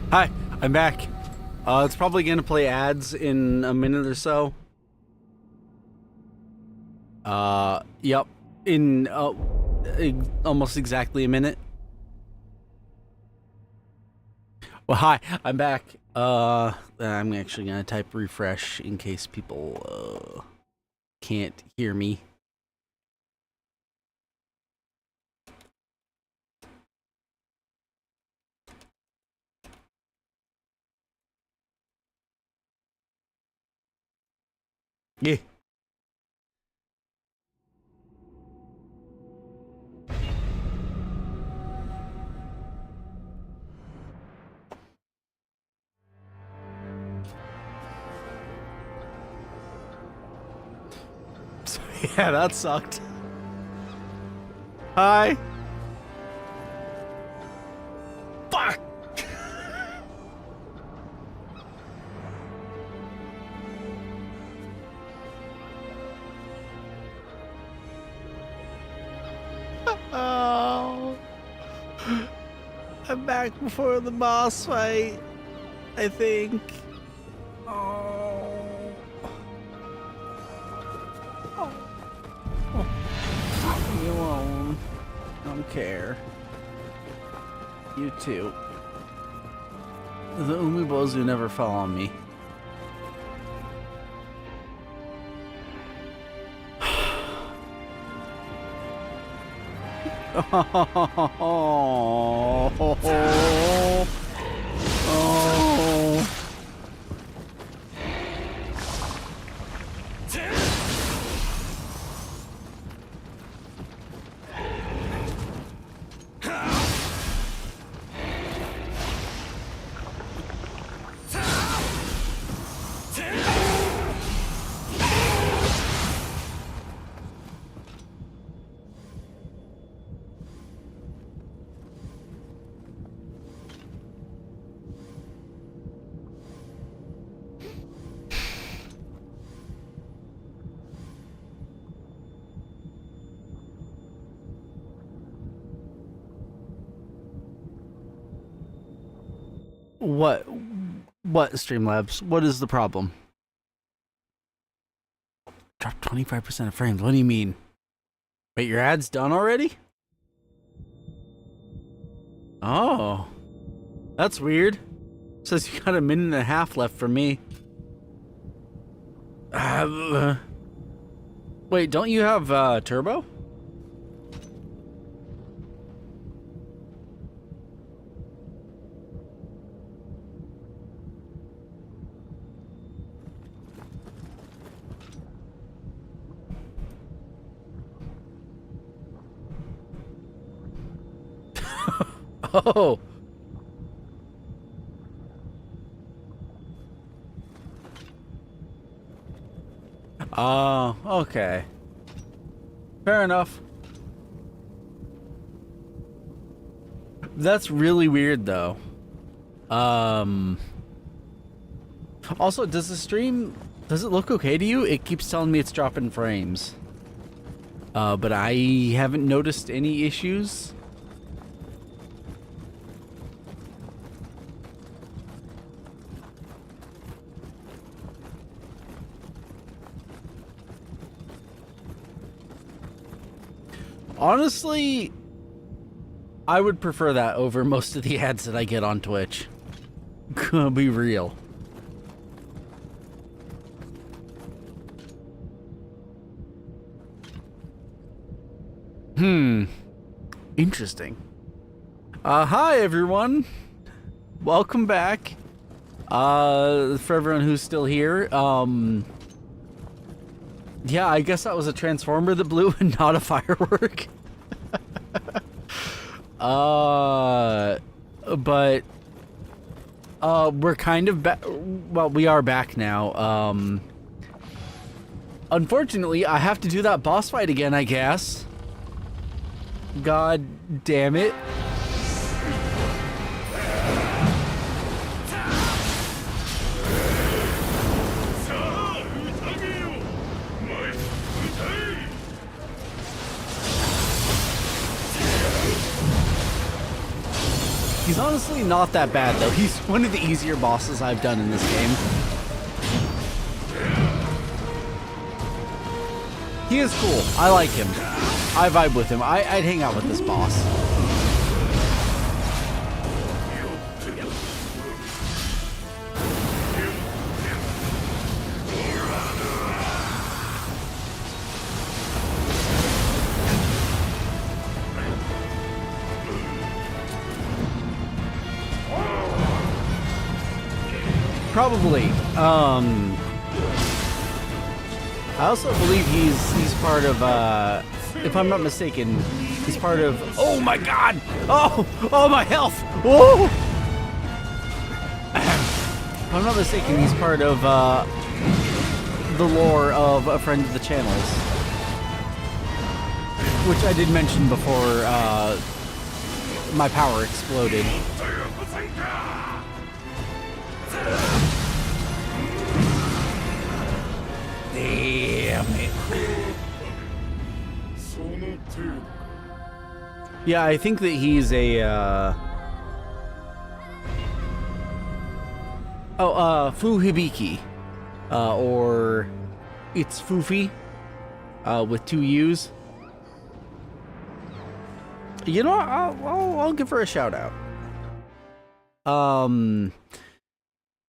Hi, I'm back. It's probably gonna play ads in a minute or so. Yep. In almost exactly a minute. Well, hi, I'm back. I'm actually gonna type refresh in case people can't hear me. Yeah. Yeah, that sucked. Hi. Fuck. Oh. I'm back before the boss fight, I think. Oh. Leave me alone. Don't care. You too. The Umibozu never fell on me. Oh. What? What, Streamlabs? What is the problem? Drop 25% of frames. What do you mean? Wait, your ad's done already? Oh. That's weird. Says you got a minute and a half left for me. Wait, don't you have turbo? Oh. Oh, okay. Fair enough. That's really weird though. Also, does the stream, does it look okay to you? It keeps telling me it's dropping frames. But I haven't noticed any issues. Honestly, I would prefer that over most of the ads that I get on Twitch. Gonna be real. Interesting. Hi everyone. Welcome back. For everyone who's still here, yeah, I guess that was a transformer that blew and not a firework. But we're kind of back. Well, we are back now. Unfortunately, I have to do that boss fight again, I guess. God damn it. He's honestly not that bad, though. He's one of the easier bosses I've done in this game. He is cool. I like him. I vibe with him. I'd hang out with this boss. Probably. I also believe he's part of, if I'm not mistaken, he's part of, oh my god! Oh my health! Whoa! If I'm not mistaken, he's part of, the lore of a friend of the channel's. Which I did mention before, my power exploded. Damn it. Yeah, I think that he's a, Fuhibiki. Or it's Fufi, with 2 U's. You know what? I'll give her a shout out.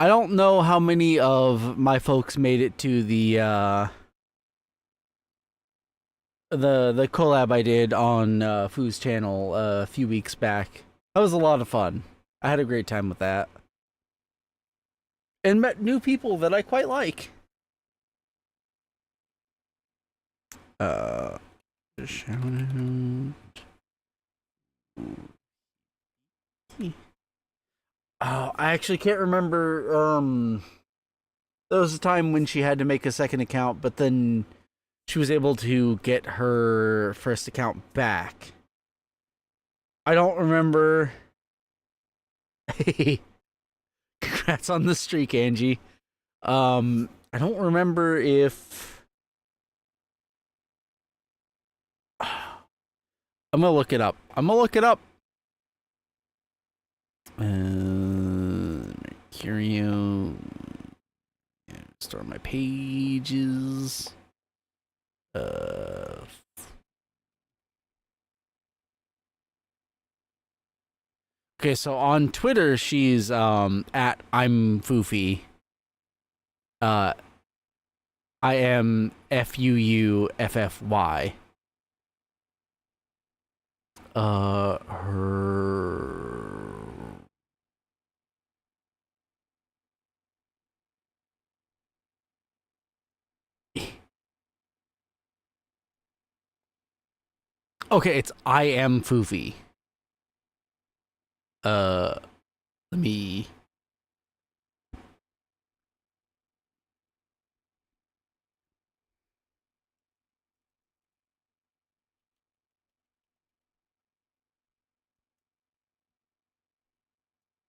I don't know how many of my folks made it to the collab I did on Foo's channel a few weeks back. That was a lot of fun. I had a great time with that. And met new people that I quite like. Shout out. Oh, I actually can't remember. There was a time when she had to make a second account, but then she was able to get her first account back. I don't remember. Hey, congrats on the streak, Angie. I don't remember if... I'm gonna look it up. Mercurio. Store my pages. Okay, so on Twitter she's at I'm Foofy. I am FUUFFY. Okay, it's I am Foofy. Let me...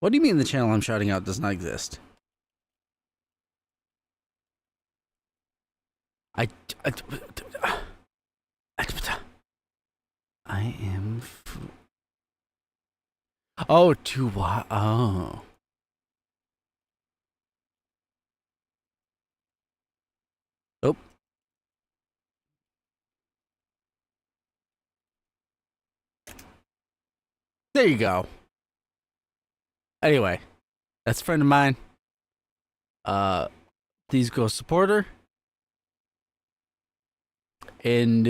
What do you mean the channel I'm shouting out does not exist? I am... Oh, to what? Oh. Oh. There you go. Anyway, that's a friend of mine. Please go support her. And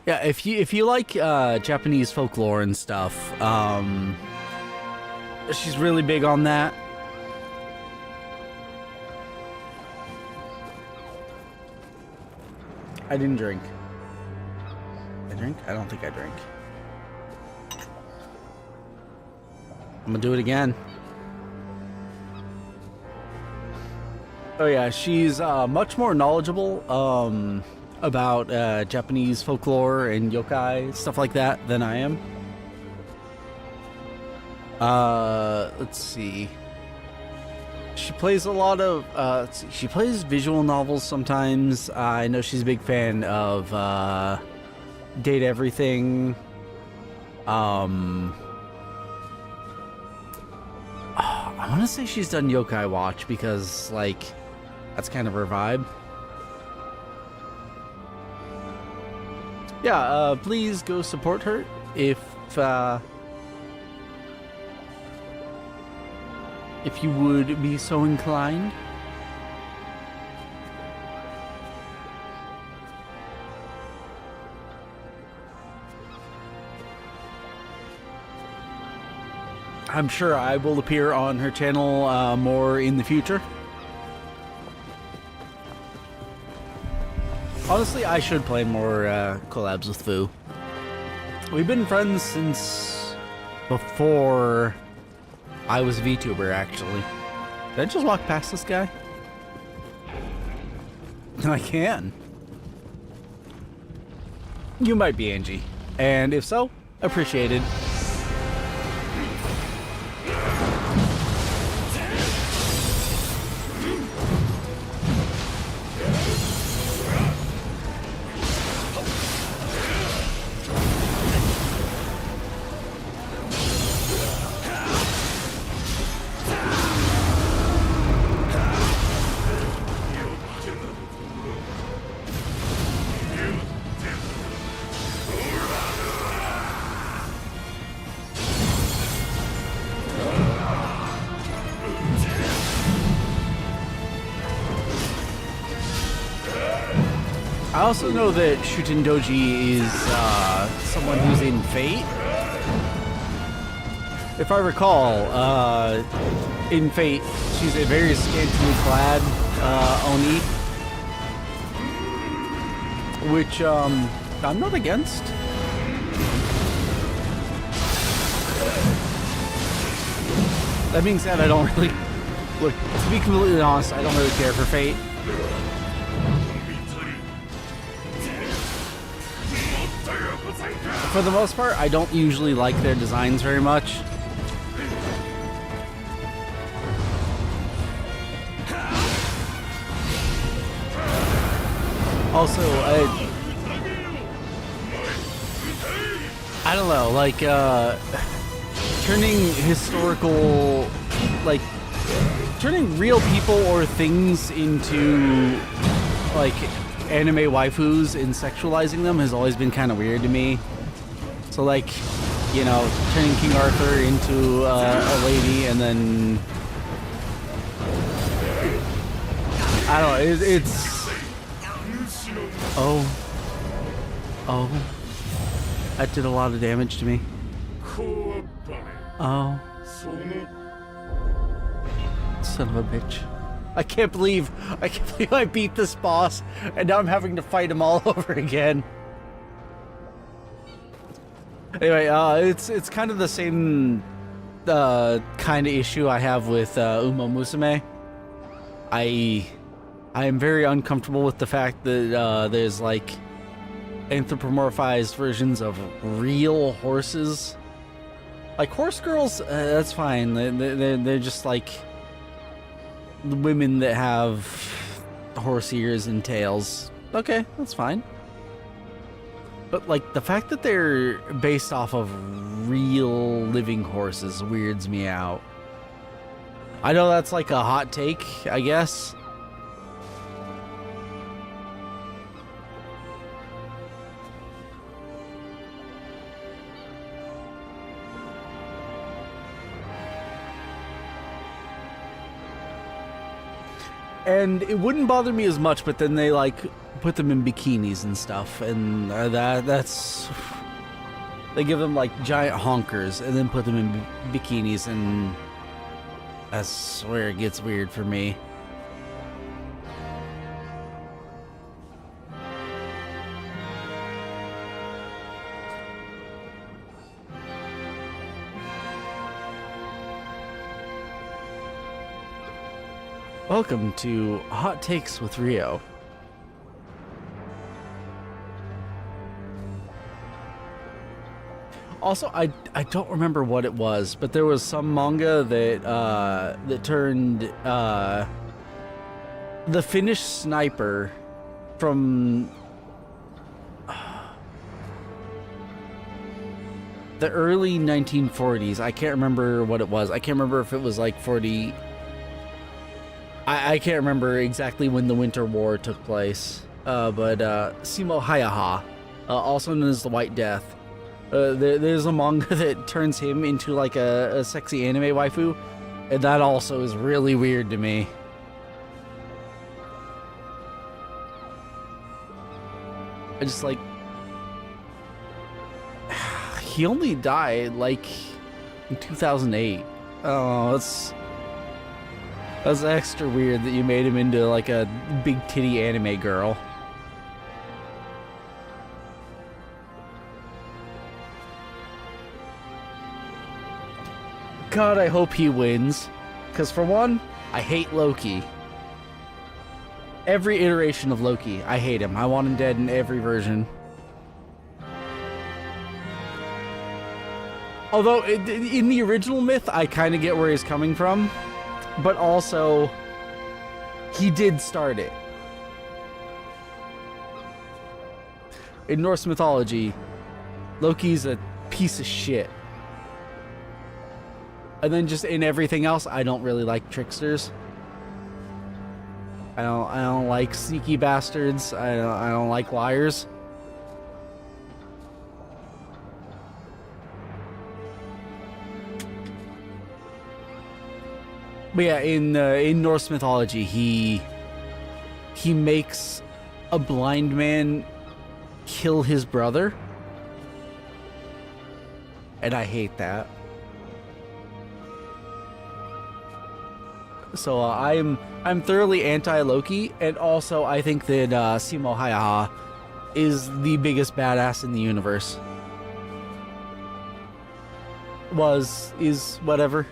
yeah, if you like Japanese folklore and stuff, she's really big on that. I didn't drink. I drink? I don't think I drank. I'm gonna do it again. Oh yeah, she's much more knowledgeable about Japanese folklore and yokai, stuff like that, than I am. Let's see. She plays a lot of, she plays visual novels sometimes. I know she's a big fan of Date Everything. I want to say she's done Yokai Watch because, like, that's kind of her vibe. Yeah, please go support her if you would be so inclined. I'm sure I will appear on her channel more in the future. Honestly, I should play more collabs with Fu. We've been friends since before I was a VTuber, actually. Did I just walk past this guy? I can. You might be Angie. And if so, appreciated. I also know that Shutendoji is someone who's in Fate. If I recall, in Fate, she's a very scantily clad Oni, which I'm not against. That being said, I don't really look. To be completely honest, I don't really care for Fate. For the most part, I don't usually like their designs very much. Also, I don't know, like, turning historical, like, turning real people or things into, like, anime waifus and sexualizing them has always been kind of weird to me. So, like, you know, turning King Arthur into a lady and then... I don't know, it's... Oh. That did a lot of damage to me. Oh. Son of a bitch. I can't believe I beat this boss and now I'm having to fight him all over again. Anyway, it's kind of the same kind of issue I have with Uma Musume. I am very uncomfortable with the fact that there's like anthropomorphized versions of real horses. Like horse girls, that's fine. They're just like the women that have horse ears and tails. Okay, that's fine. But like the fact that they're based off of real living horses weirds me out. I know that's like a hot take, I guess. And it wouldn't bother me as much, but then they like put them in bikinis and stuff, and that's they give them like giant honkers and then put them in bikinis, and that's where it gets weird for me. Welcome to Hot Takes with Rio. Also, I don't remember what it was, but there was some manga that that turned the Finnish sniper from the early 1940s. I can't remember what it was. I can't remember if it was like 40. I can't remember exactly when the Winter War took place. But Simo Hayaha, also known as the White Death. There's a manga that turns him into like a sexy anime waifu, and that also is really weird to me. I just like... He only died like in 2008. Oh, that's extra weird that you made him into like a big titty anime girl. God, I hope he wins. Because for one, I hate Loki. Every iteration of Loki, I hate him. I want him dead in every version. Although, in the original myth, I kind of get where he's coming from. But also, he did start it. In Norse mythology, Loki's a piece of shit. And then just in everything else, I don't really like tricksters. I don't like sneaky bastards. I don't like liars. But yeah, in Norse mythology, he makes a blind man kill his brother, and I hate that. So I'm thoroughly anti-Loki, and also I think that Simo Hayaha is the biggest badass in the universe. Is whatever.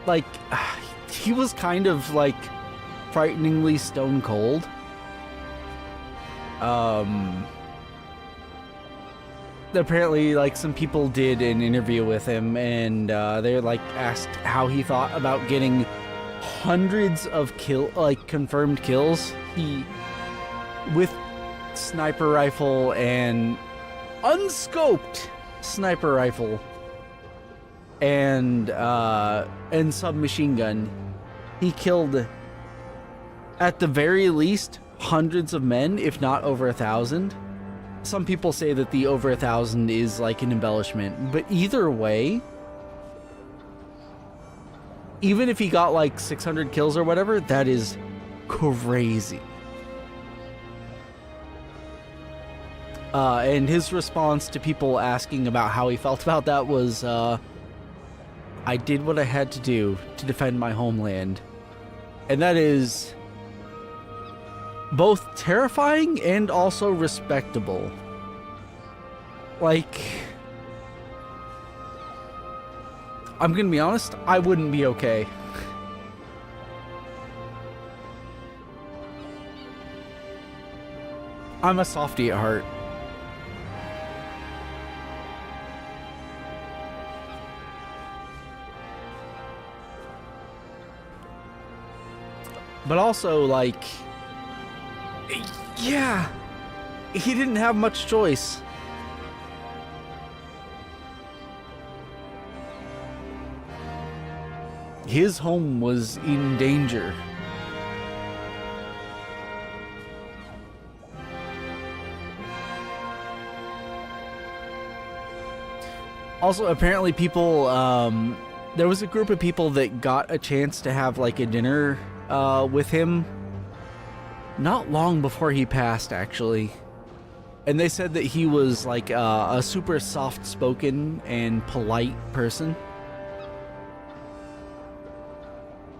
Like, he was kind of like frighteningly stone cold. Apparently, like, some people did an interview with him, and they like asked how he thought about getting hundreds of confirmed kills. He, with sniper rifle and unscoped sniper rifle and submachine gun, he killed at the very least hundreds of men, if not over 1,000. Some people say that the over 1,000 is like an embellishment, but either way, even if he got like 600 kills or whatever, that is crazy. And his response to people asking about how he felt about that was, I did what I had to do to defend my homeland. And that is both terrifying and also respectable. Like, I'm gonna be honest, I wouldn't be okay. I'm a softie at heart. But also, like, yeah, he didn't have much choice. His home was in danger. Also, apparently people, there was a group of people that got a chance to have like a dinner with him not long before he passed, actually. And they said that he was like a super soft-spoken and polite person.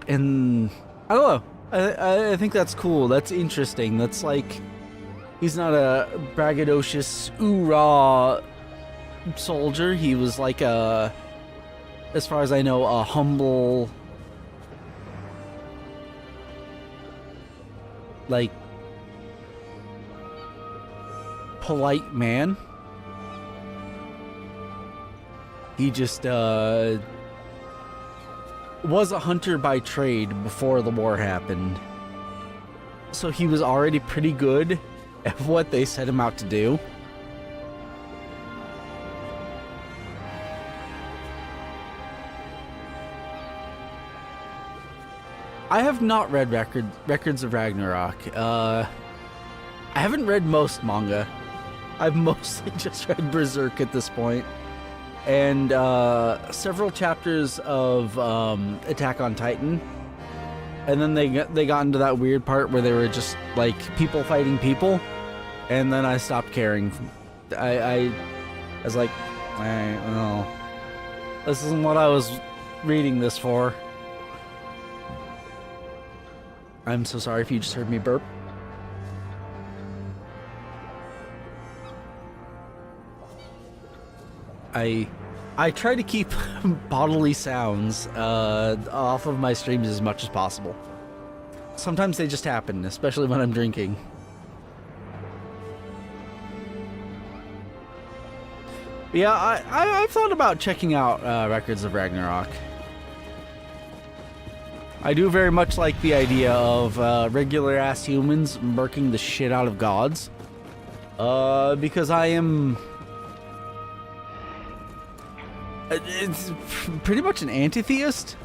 And I don't know. I think that's cool. That's interesting. That's like, he's not a braggadocious, oorah soldier. He was like a, as far as I know, a humble, like, polite man. He just was a hunter by trade before the war happened. So he was already pretty good at what they set him out to do. I have not read Records of Ragnarok. I haven't read most manga. I've mostly just read Berserk at this point. And several chapters of Attack on Titan. And then they got into that weird part where they were just like people fighting people. And then I stopped caring. I was like, well, this isn't what I was reading this for. I'm so sorry if you just heard me burp. I try to keep bodily sounds off of my streams as much as possible. Sometimes they just happen, especially when I'm drinking. But yeah, I've thought about checking out Records of Ragnarok. I do very much like the idea of regular-ass humans murking the shit out of gods. Because I am... It's pretty much an anti-theist.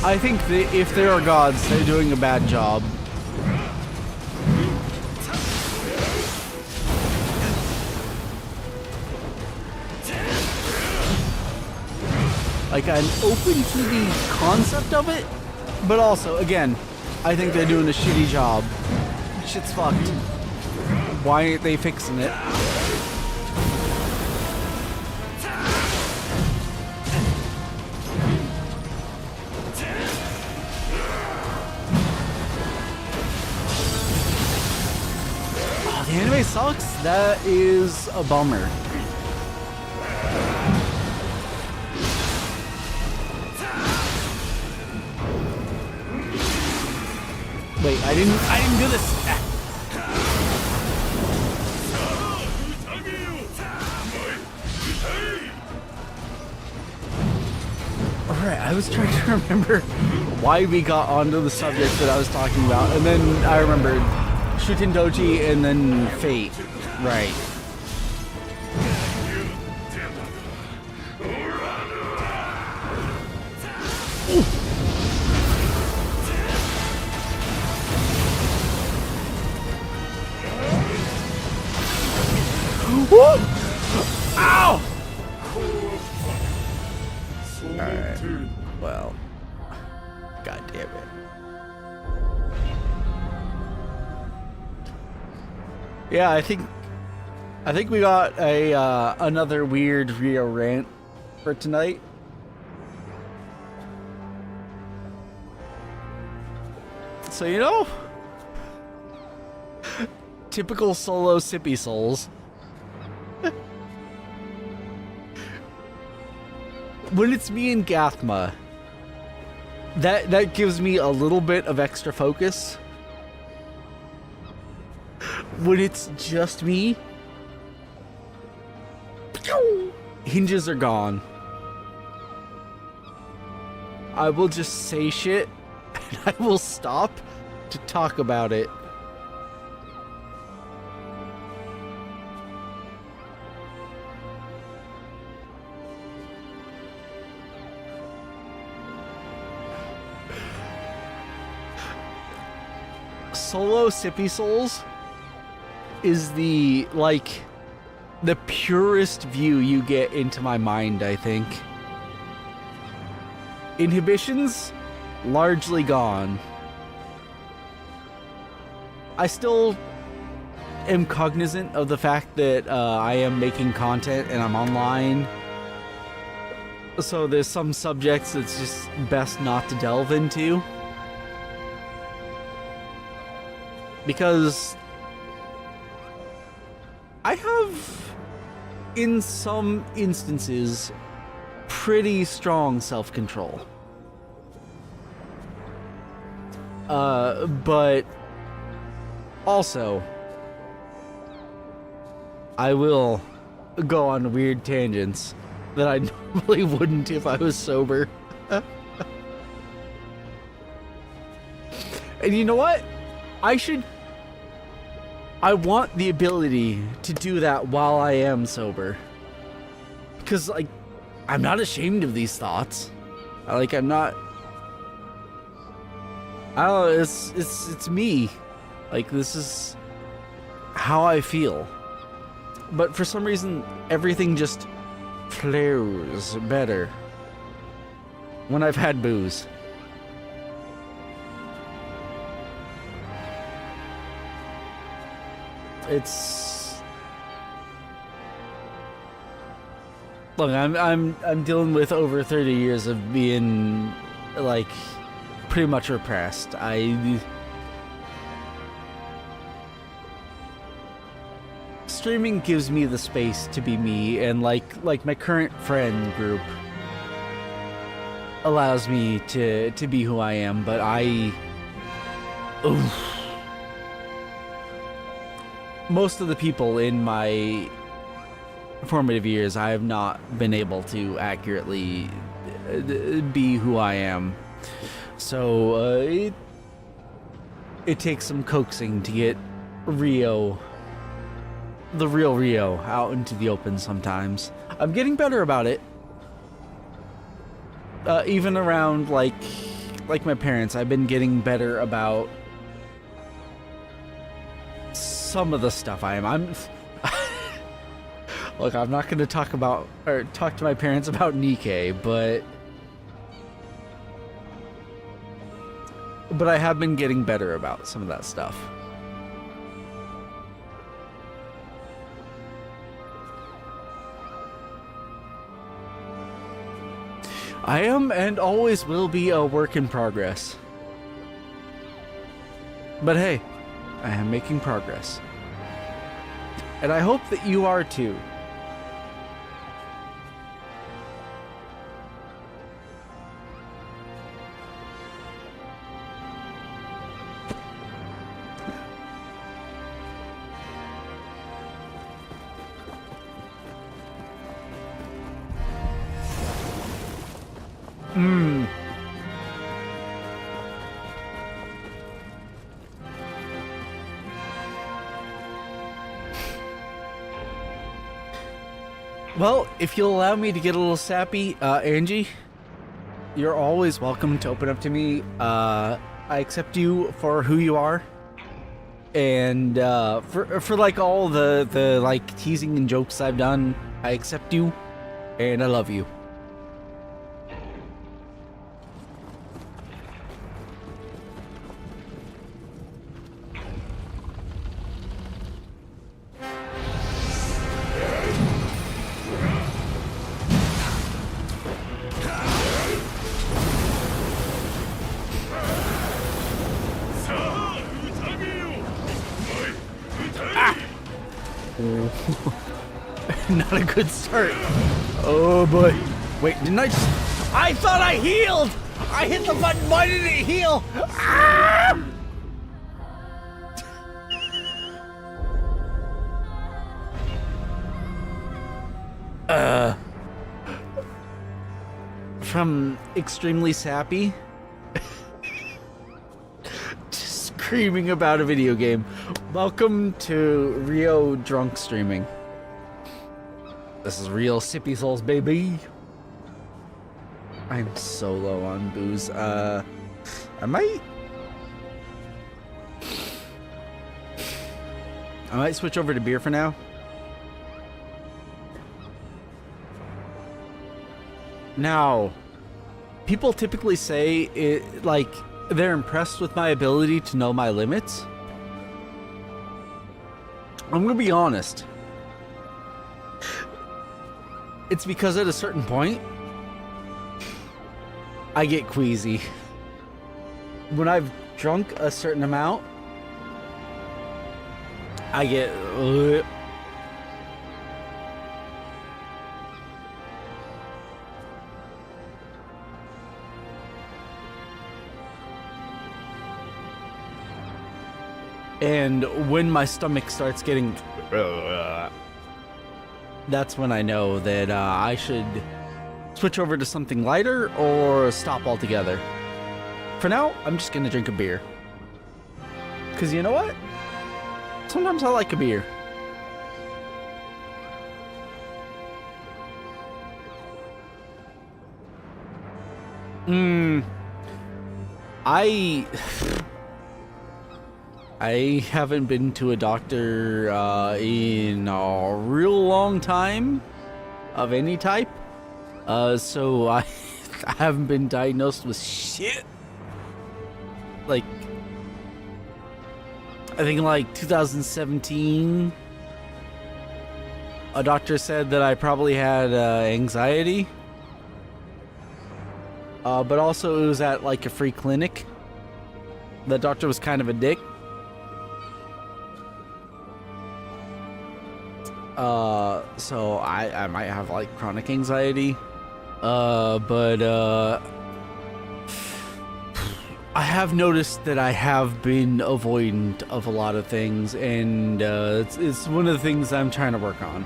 I think that if there are gods, they're doing a bad job. Like, I'm open to the concept of it, but also, again, I think they're doing a shitty job. Shit's fucked. Why ain't they fixing it? Oh, the anime sucks? That is a bummer. Wait, I didn't do this. Alright, I was trying to remember why we got onto the subject that I was talking about, and then I remembered Shuten Doji and then Fate. Right. Woo! Ow! Alright. Well. God damn it. Yeah, I think we got a another weird Rio rant for tonight. So, you know, typical solo Sippy Souls. When it's me and Gathma, that gives me a little bit of extra focus. When it's just me, hinges are gone. I will just say shit, and I will stop to talk about it. Solo Sippy Souls is the purest view you get into my mind, I think. Inhibitions largely gone. I still am cognizant of the fact that I am making content and I'm online. So there's some subjects that's just best not to delve into. Because I have, in some instances, pretty strong self-control. But also, I will go on weird tangents that I normally wouldn't if I was sober. And you know what? I want the ability to do that while I am sober. Because, like, I'm not ashamed of these thoughts. I'm not... I don't know, it's me. Like, this is how I feel. But for some reason, everything just flows better when I've had booze. Look, I'm dealing with over 30 years of being, like, pretty much repressed. Streaming gives me the space to be me, and like my current friend group allows me to be who I am, but most of the people in my formative years, I have not been able to accurately be who I am. So it takes some coaxing to get the real Rio out into the open sometimes. I'm getting better about it. Even around like my parents, I've been getting better about some of the stuff I'm look, I'm not going to talk to my parents about Nikkei, but I have been getting better about some of that stuff. I am and always will be a work in progress. But hey, I am making progress. And I hope that you are too. Well, if you'll allow me to get a little sappy, Angie, you're always welcome to open up to me. I accept you for who you are, and for like all the like teasing and jokes I've done, I accept you, and I love you. Not a good start. Oh boy. Wait, didn't I just... I thought I healed! I hit the button, why didn't it heal? Ah! From extremely sappy to screaming about a video game. Welcome to Rio drunk streaming. This is real Sippy Souls, baby. I'm so low on booze. I might switch over to beer for now. Now, people typically say it like they're impressed with my ability to know my limits. I'm gonna be honest. It's because at a certain point, I get queasy. When I've drunk a certain amount, I get... And when my stomach starts getting... that's when I know that I should switch over to something lighter or stop altogether. For now, I'm just gonna drink a beer. Because you know what? Sometimes I like a beer. I haven't been to a doctor in a real long time of any type. So I haven't been diagnosed with shit. Like, I think like 2017, a doctor said that I probably had anxiety. But also it was at like a free clinic. The doctor was kind of a dick. So I might have like chronic anxiety. But I have noticed that I have been avoidant of a lot of things, and it's one of the things I'm trying to work on.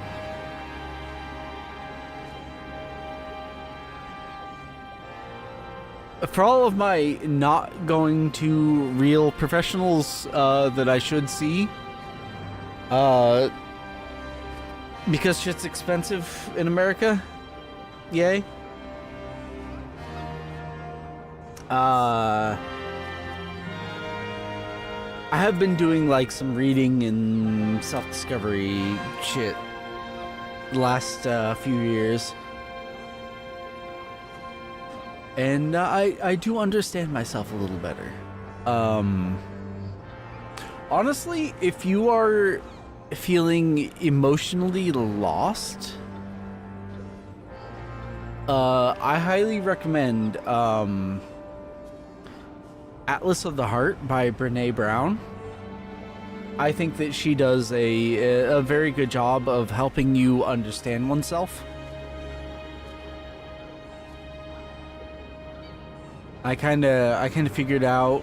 For all of my not going to real professionals that I should see, because shit's expensive in America, yay. I have been doing like some reading and self-discovery shit the last few years. And I do understand myself a little better. Honestly, if you are feeling emotionally lost, I highly recommend Atlas of the Heart by Brené Brown. I think that she does a very good job of helping you understand oneself. I kind of figured out,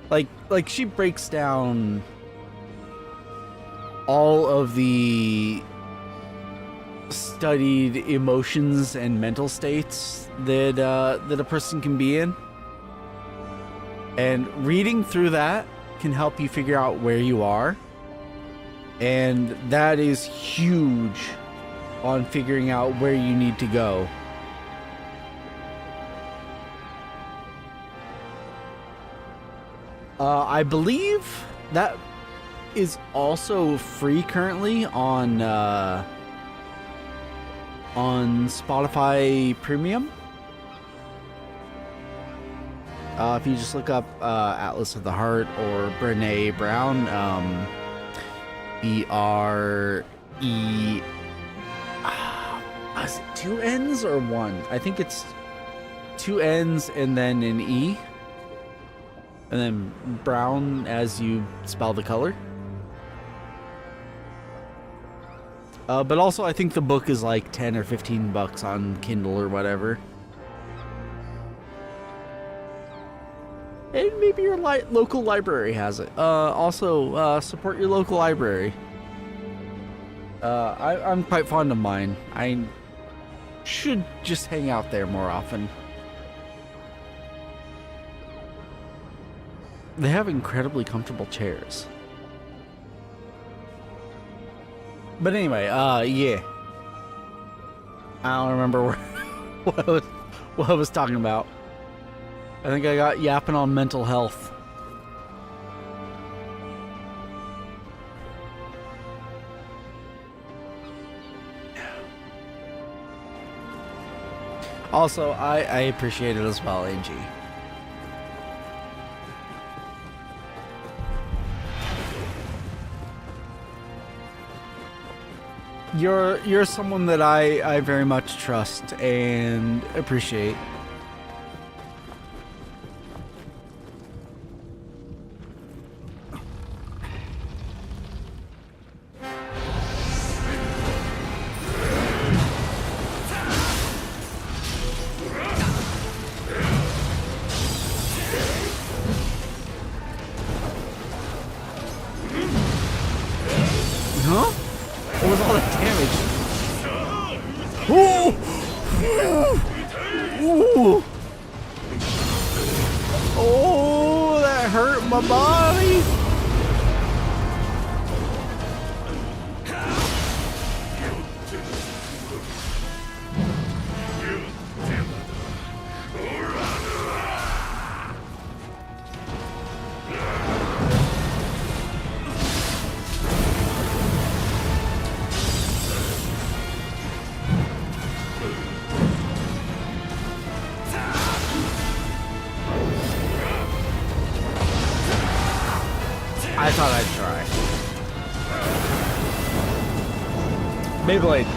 like she breaks down all of the studied emotions and mental states that a person can be in, and reading through that can help you figure out where you are, and that is huge on figuring out where you need to go. I believe that is also free currently on Spotify Premium. If you just look up Atlas of the Heart or Brené Brown, B-R-E... is it 2 N's or 1? I think it's 2 N's and then an E. And then brown as you spell the color. But also I think the book is like 10 or 15 bucks on Kindle or whatever. And maybe your local library has it. Also, support your local library. I'm quite fond of mine. I should just hang out there more often. They have incredibly comfortable chairs. But anyway, yeah. I don't remember what I was talking about. I think I got yapping on mental health. Also, I appreciate it as well, Angie. You're someone that I very much trust and appreciate. Huh? What was all that damage? Ooh! Ooh! Oh, that hurt my body. I thought I'd try. Beyblade.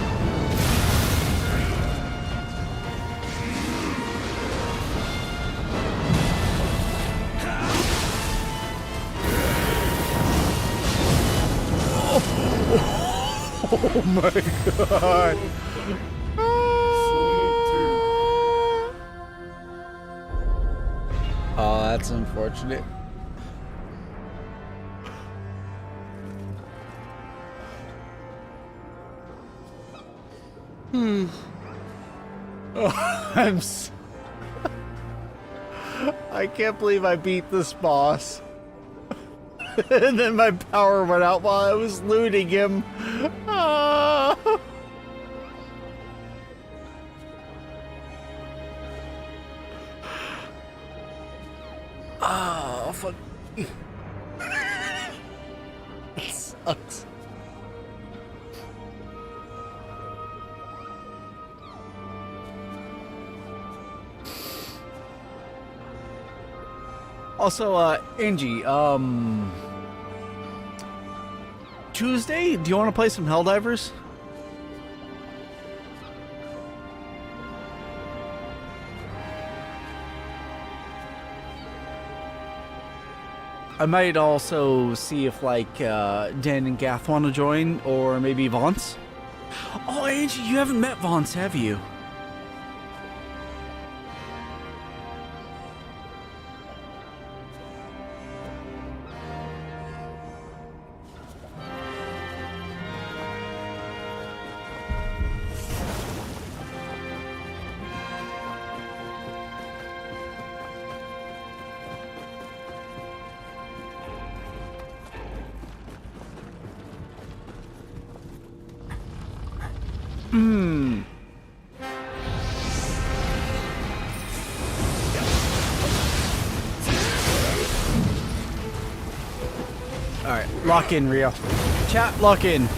Oh my god. Oh, that's unfortunate. Oh, I can't believe I beat this boss. And then my power went out while I was looting him. Ah. Oh, fuck. It sucks. Also, Angie, Tuesday, do you want to play some Helldivers? I might also see if, like, Dan and Gath want to join, or maybe Vance. Oh, Angie, you haven't met Vance, have you? Alright, lock in, Rio. Chat, lock in.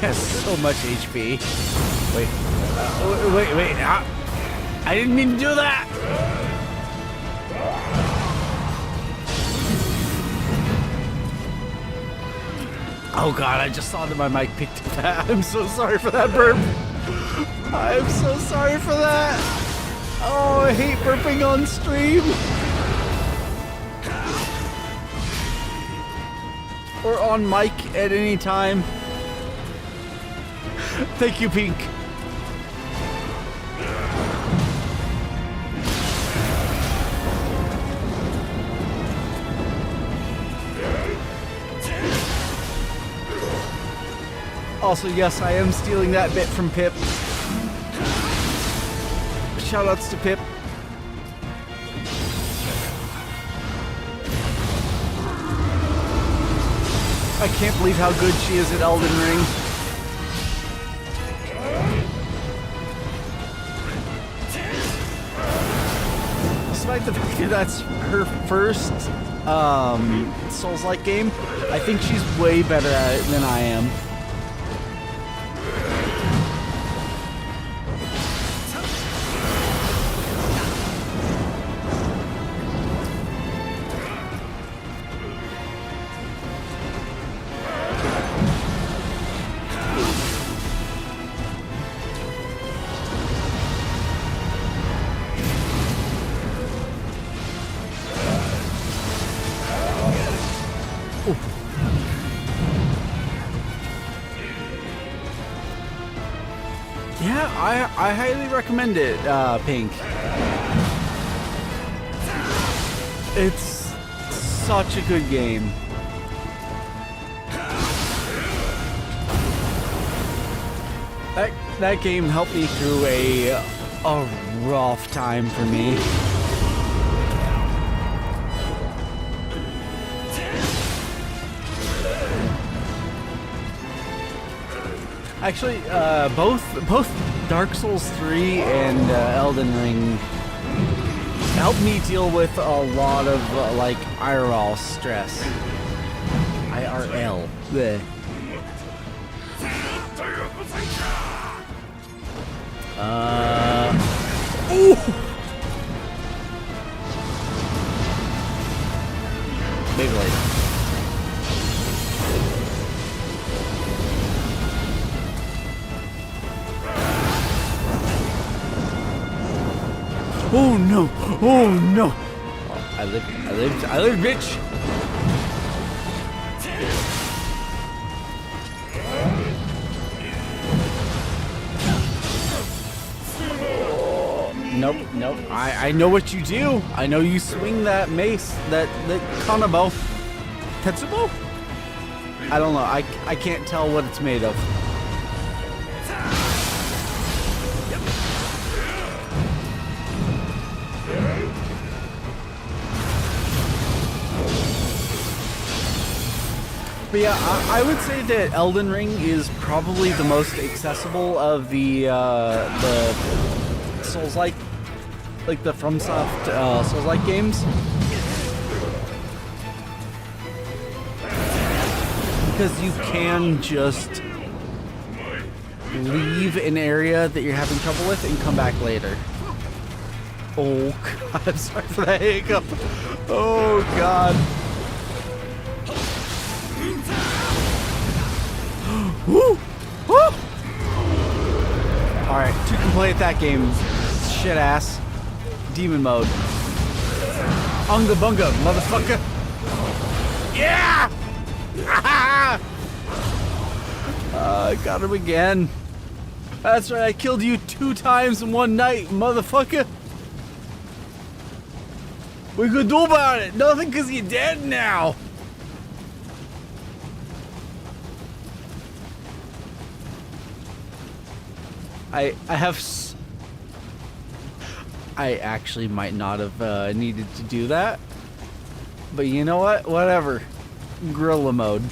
Yes, so much HP. Wait. I didn't mean to do that. Oh god, I just saw that my mic picked up that. I'm so sorry for that burp. I'm so sorry for that. Oh, I hate burping on stream. Or on mic at any time. Thank you, Pink. Also, yes, I am stealing that bit from Pip. Shoutouts to Pip. I can't believe how good she is at Elden Ring. Despite the fact that that's her first Souls-like game, I think she's way better at it than I am. Yeah, I highly recommend it, Pink. It's such a good game. That game helped me through a rough time for me. Actually, both Dark Souls 3 and Elden Ring helped me deal with a lot of like IRL stress. IRL. Bleh. Ooh. Maybe later. Oh no! Oh no! Oh, I lived, bitch! Nope, nope. I know what you do. I know you swing that mace, that kanabo. Tetsubo? I don't know. I can't tell what it's made of. But yeah, I would say that Elden Ring is probably the most accessible of the Souls-like, like the FromSoft Souls-like games. Because you can just leave an area that you're having trouble with and come back later. Oh god, I'm sorry for that hiccup. Oh god. Woo! Woo! Alright, to complete that game, shit ass. Demon mode. Unga bunga, motherfucker! Yeah! I got him again. That's right, I killed you 2 times in one night, motherfucker! What you gonna do about it? Nothing, cause you're dead now! I actually might not have needed to do that, but you know what? Whatever. Gorilla mode.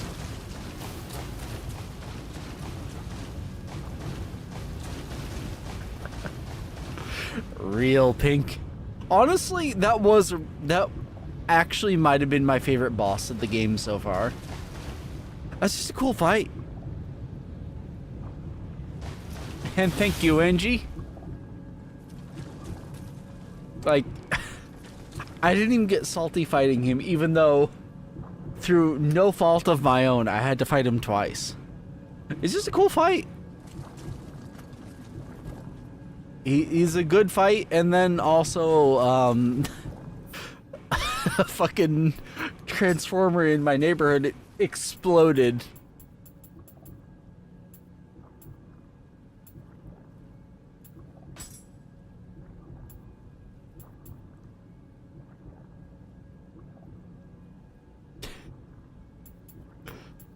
Real pink. Honestly, that actually might have been my favorite boss of the game so far. That's just a cool fight. And thank you, Angie. Like, I didn't even get salty fighting him, even though, through no fault of my own, I had to fight him twice. It's just a cool fight. He's a good fight, and then also, a fucking transformer in my neighborhood exploded.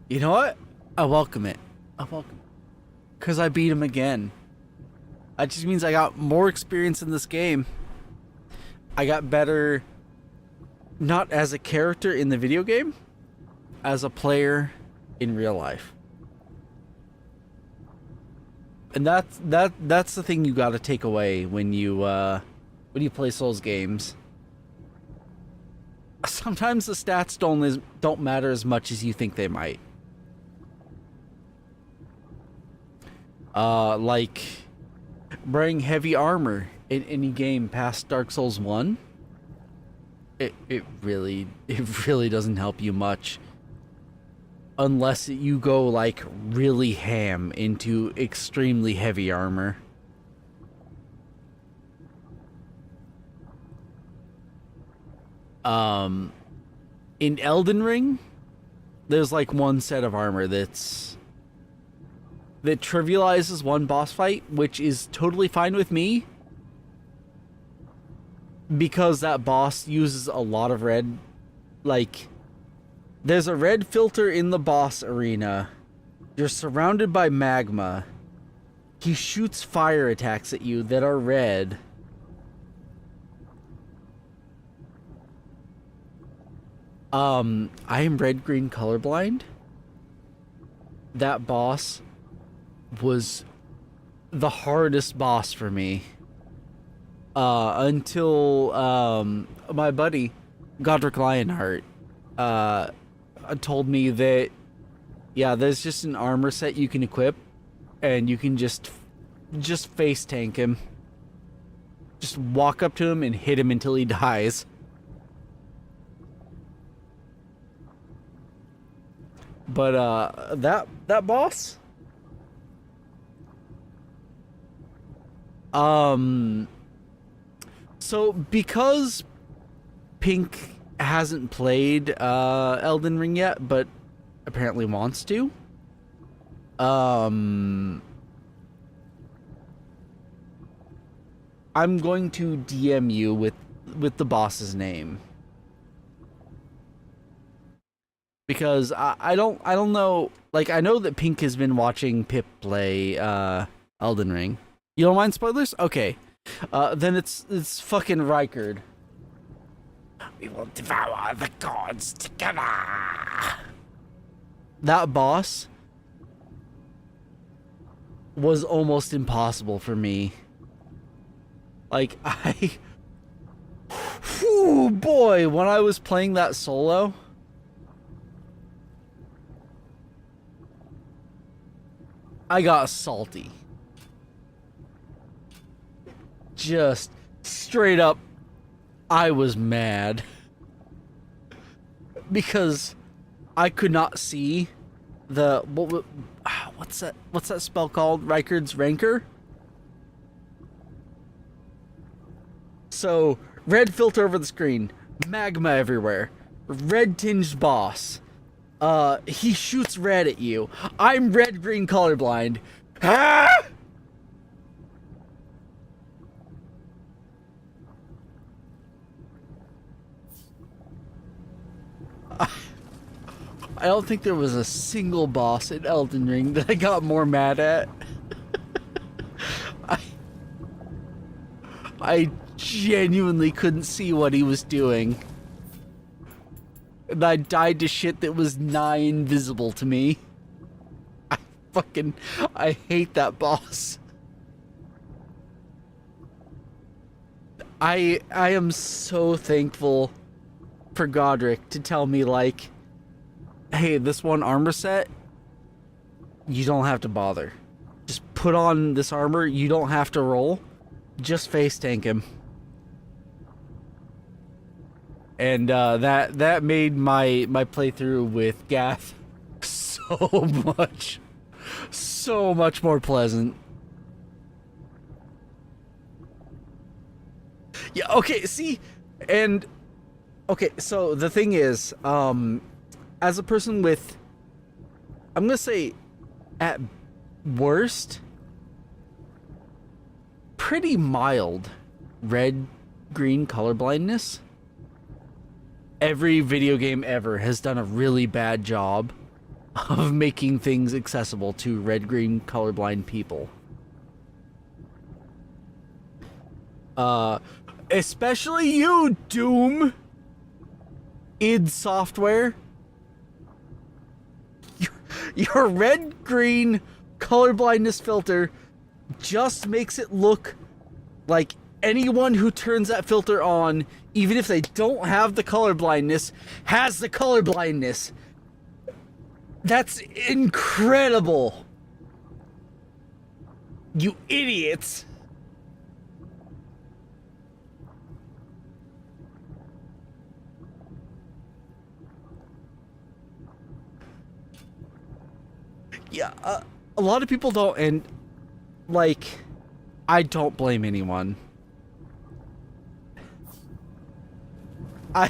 You know what? I welcome it. I welcome it. Because I beat him again. That just means I got more experience in this game. I got better, not as a character in the video game, as a player in real life. And that's the thing you got to take away when you play Souls games. Sometimes the stats don't matter as much as you think they might. Like wearing heavy armor in any game past Dark Souls 1, it really doesn't help you much unless you go like really ham into extremely heavy armor. In Elden Ring, there's like one set of armor that's that trivializes one boss fight, which is totally fine with me. Because that boss uses a lot of red. Like, there's a red filter in the boss arena. You're surrounded by magma. He shoots fire attacks at you that are red. I am red-green colorblind. That boss was the hardest boss for me. Until my buddy, Godric Lionheart, told me that, yeah, there's just an armor set you can equip, and you can just face tank him. Just walk up to him and hit him until he dies. But that boss, so because Pink hasn't played Elden Ring yet, but apparently wants to, I'm going to DM you with the boss's name. Because I don't know, like, I know that Pink has been watching Pip play Elden Ring. You don't mind spoilers? Okay. Then it's fucking Rykard. We will devour the gods together. That boss was almost impossible for me. Like, whew, boy, when I was playing that solo, I got salty. Just straight up, I was mad. Because I could not see the what's that spell called? Rykard's Rancor? So, red filter over the screen, magma everywhere, red tinged boss. He shoots red at you. I'm red-green colorblind. Ah! I don't think there was a single boss in Elden Ring that I got more mad at. I genuinely couldn't see what he was doing. And I died to shit that was nigh invisible to me. I hate that boss. I am so thankful for Godric to tell me, like, hey, this one armor set, you don't have to bother. Just put on this armor, you don't have to roll. Just face tank him. And that made my playthrough with Gath so much more pleasant. Yeah, okay, see, and okay, so the thing is, as a person with, I'm gonna say, at worst, pretty mild red-green colorblindness, every video game ever has done a really bad job of making things accessible to red-green colorblind people. Especially you, Doom! id Software. Your red-green colorblindness filter just makes it look like anyone who turns that filter on, even if they don't have the colorblindness, has the colorblindness. That's incredible. You idiots. Yeah, a lot of people don't, and, like, I don't blame anyone. I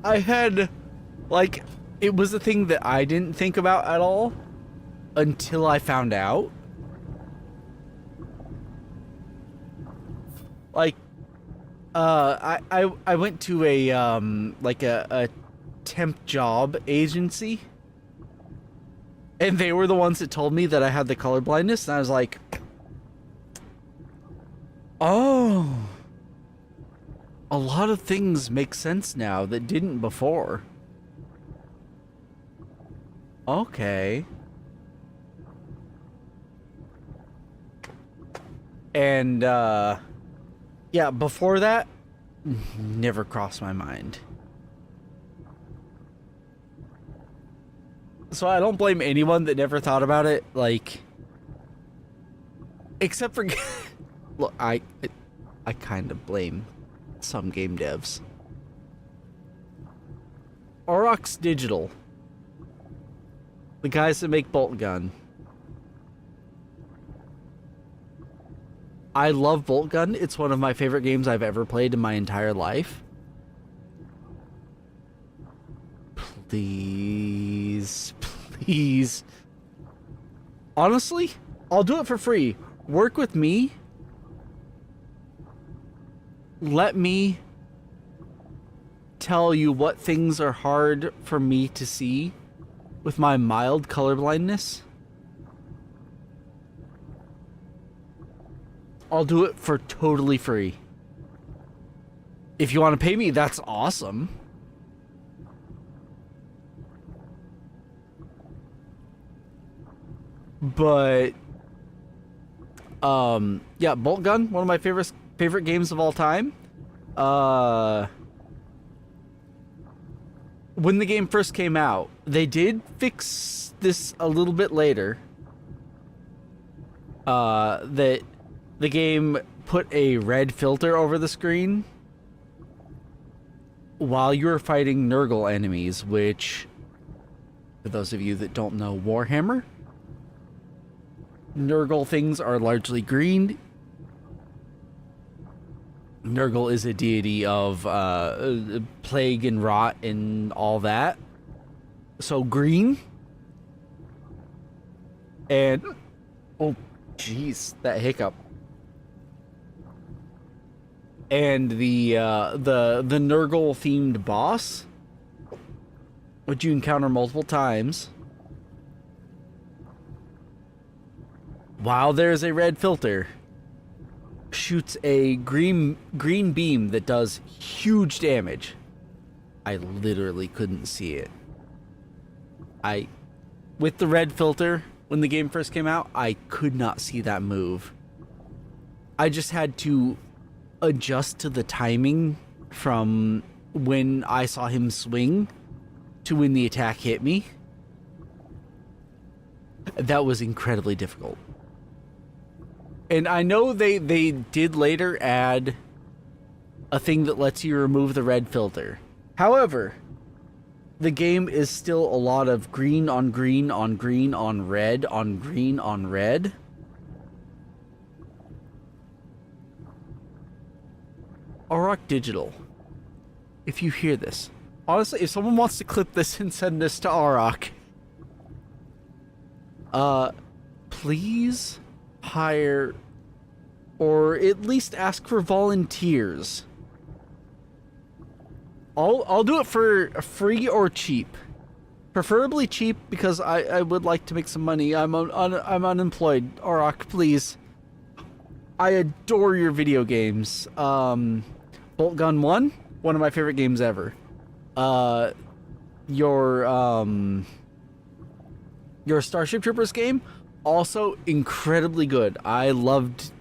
had, like, it was a thing that I didn't think about at all, until I found out. Like, I went to a like a temp job agency, and they were the ones that told me that I had the color blindness, and I was like, oh, a lot of things make sense now that didn't before. Okay. And yeah, before that, never crossed my mind. So I don't blame anyone that never thought about it, like, except for look, I kind of blame some game devs. Aurochs Digital, the guys that make Bolt Gun. I love Bolt Gun. It's one of my favorite games I've ever played in my entire life. Please, please. Honestly, I'll do it for free. Work with me. Let me tell you what things are hard for me to see with my mild colorblindness. I'll do it for totally free. If you want to pay me, that's awesome. But yeah, Bolt Gun, one of my favorite games of all time. When the game first came out, they did fix this a little bit later. That the game put a red filter over the screen while you were fighting Nurgle enemies, which, for those of you that don't know Warhammer, Nurgle things are largely green. Nurgle is a deity of plague and rot and all that. So green. And oh jeez, that hiccup. And the Nurgle themed boss, which you encounter multiple times, while there's a red filter, shoots a green beam that does huge damage. I literally couldn't see it. With the red filter, when the game first came out, I could not see that move. I just had to adjust to the timing from when I saw him swing to when the attack hit me. That was incredibly difficult. And I know they did later add a thing that lets you remove the red filter. However, the game is still a lot of green on green on green on red on green on red. Auroch Digital, if you hear this, honestly, if someone wants to clip this and send this to Auroch, please hire or at least ask for volunteers. I'll do it for free or cheap. Preferably cheap, because I would like to make some money. I'm unemployed. Auroch, please. I adore your video games. Bolt Gun 1, one of my favorite games ever. Your Starship Troopers game, also incredibly good. I loved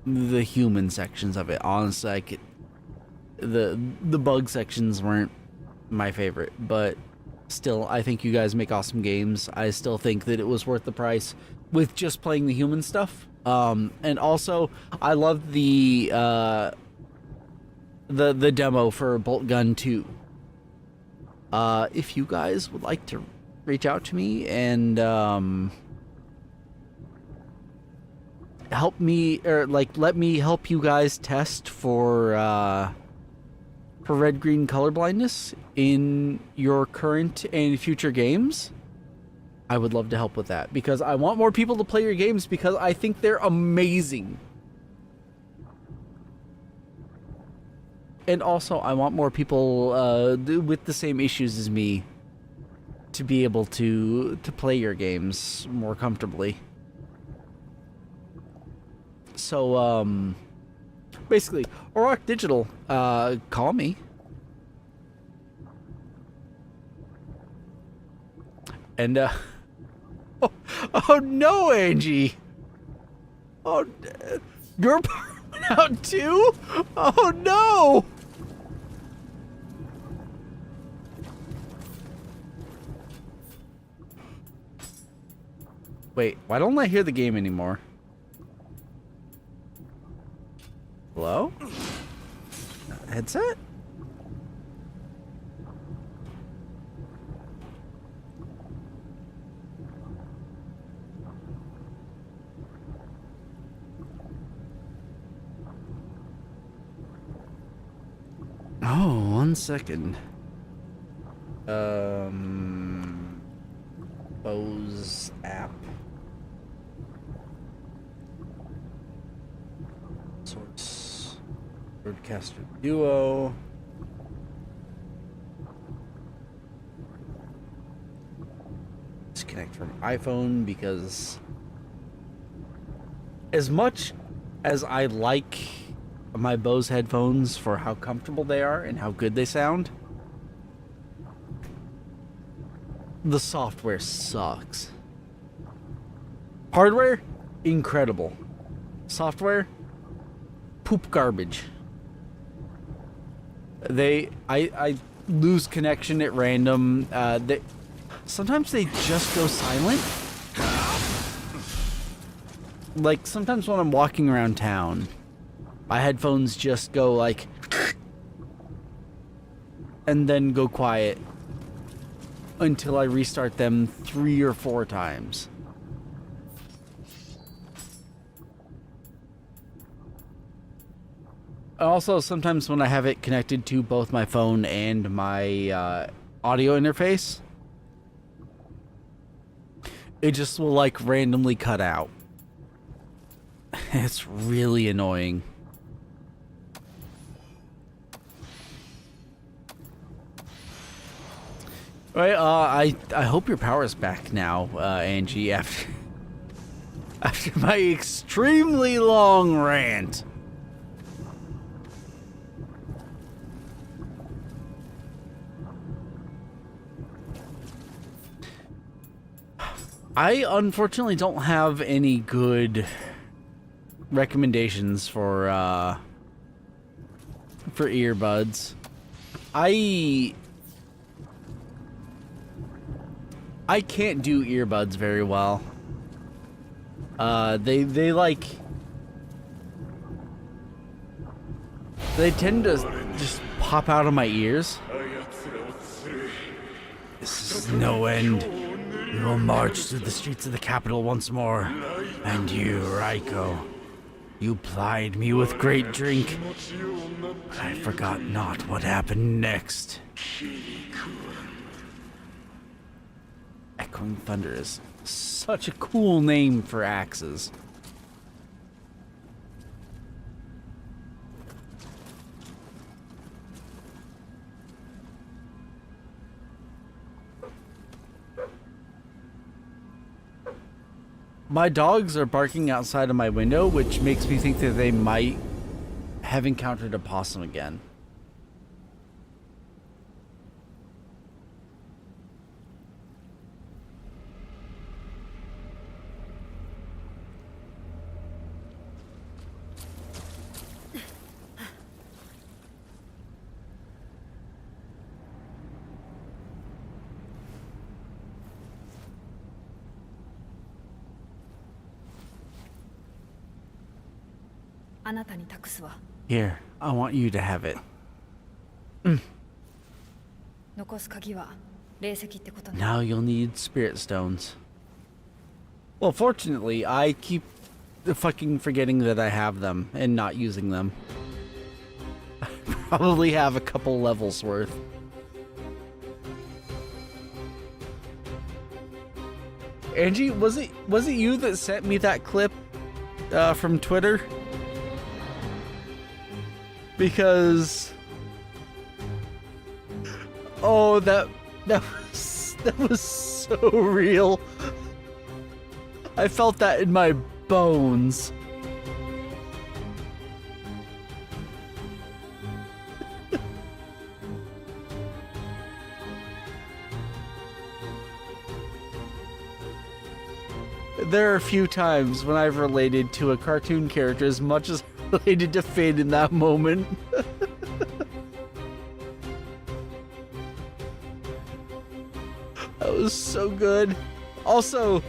the human sections of it. Honestly, the bug sections weren't my favorite, but still, I think you guys make awesome games. I still think that it was worth the price with just playing the human stuff. And also, I loved the demo for Bolt Gun 2. If you guys would like to reach out to me and help me, or like let me help you guys test for red-green color blindness in your current and future games, I would love to help with that because I want more people to play your games because I think they're amazing. And also, I want more people with the same issues as me to be able to play your games more comfortably. So, basically, Auroch Digital, call me. And, oh no, Angie! Oh, your part went out too? Oh no! Wait, why don't I hear the game anymore? Hello? Headset? Oh, 1 second. Bose app. Source. Broadcaster Duo. Disconnect from iPhone because as much as I like my Bose headphones for how comfortable they are and how good they sound, the software sucks. Hardware, incredible. Software, poop garbage. I lose connection at random. Sometimes they just go silent. Like sometimes when I'm walking around town, my headphones just go like, and then go quiet until I restart them 3 or 4 times. Also, sometimes when I have it connected to both my phone and my audio interface, it just will like randomly cut out. It's really annoying. Right, I hope your power is back now, Angie, after my extremely long rant. I unfortunately don't have any good recommendations for earbuds. I can't do earbuds very well. They tend to just pop out of my ears. This is no end. We will march through the streets of the capital once more. And you, Raiko, you plied me with great drink. But I forgot not what happened next. Echoing Thunder is such a cool name for axes. My dogs are barking outside of my window, which makes me think that they might have encountered a possum again. Here, I want you to have it. Now you'll need spirit stones. Well, fortunately, I keep fucking forgetting that I have them and not using them. I probably have a couple levels worth. Angie, was it you that sent me that clip from Twitter? Because oh, that was so real. I felt that in my bones. There are a few times when I've related to a cartoon character as much as I related to Finn in that moment. That was so good. Also,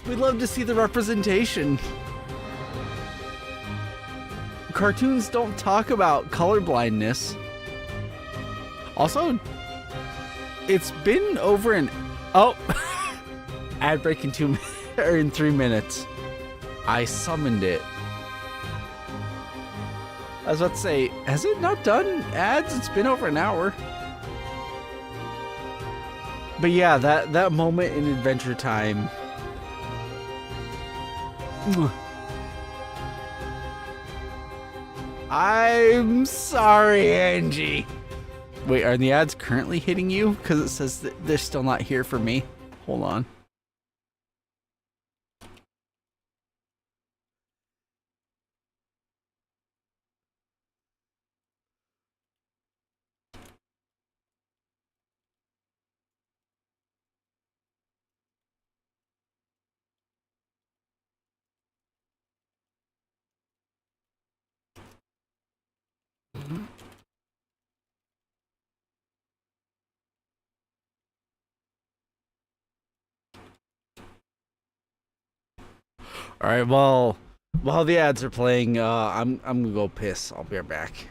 we'd love to see the representation. Cartoons don't talk about colorblindness. Also, it's been over an... Oh! Ad break in 2 minutes, or in 3 minutes. I summoned it. I was about to say, has it not done ads? It's been over an hour. But yeah, that moment in Adventure Time. I'm sorry, Angie. Wait, are the ads currently hitting you? Because it says that they're still not here for me. Hold on. All right, well, while the ads are playing, I'm gonna go piss. I'll be right back.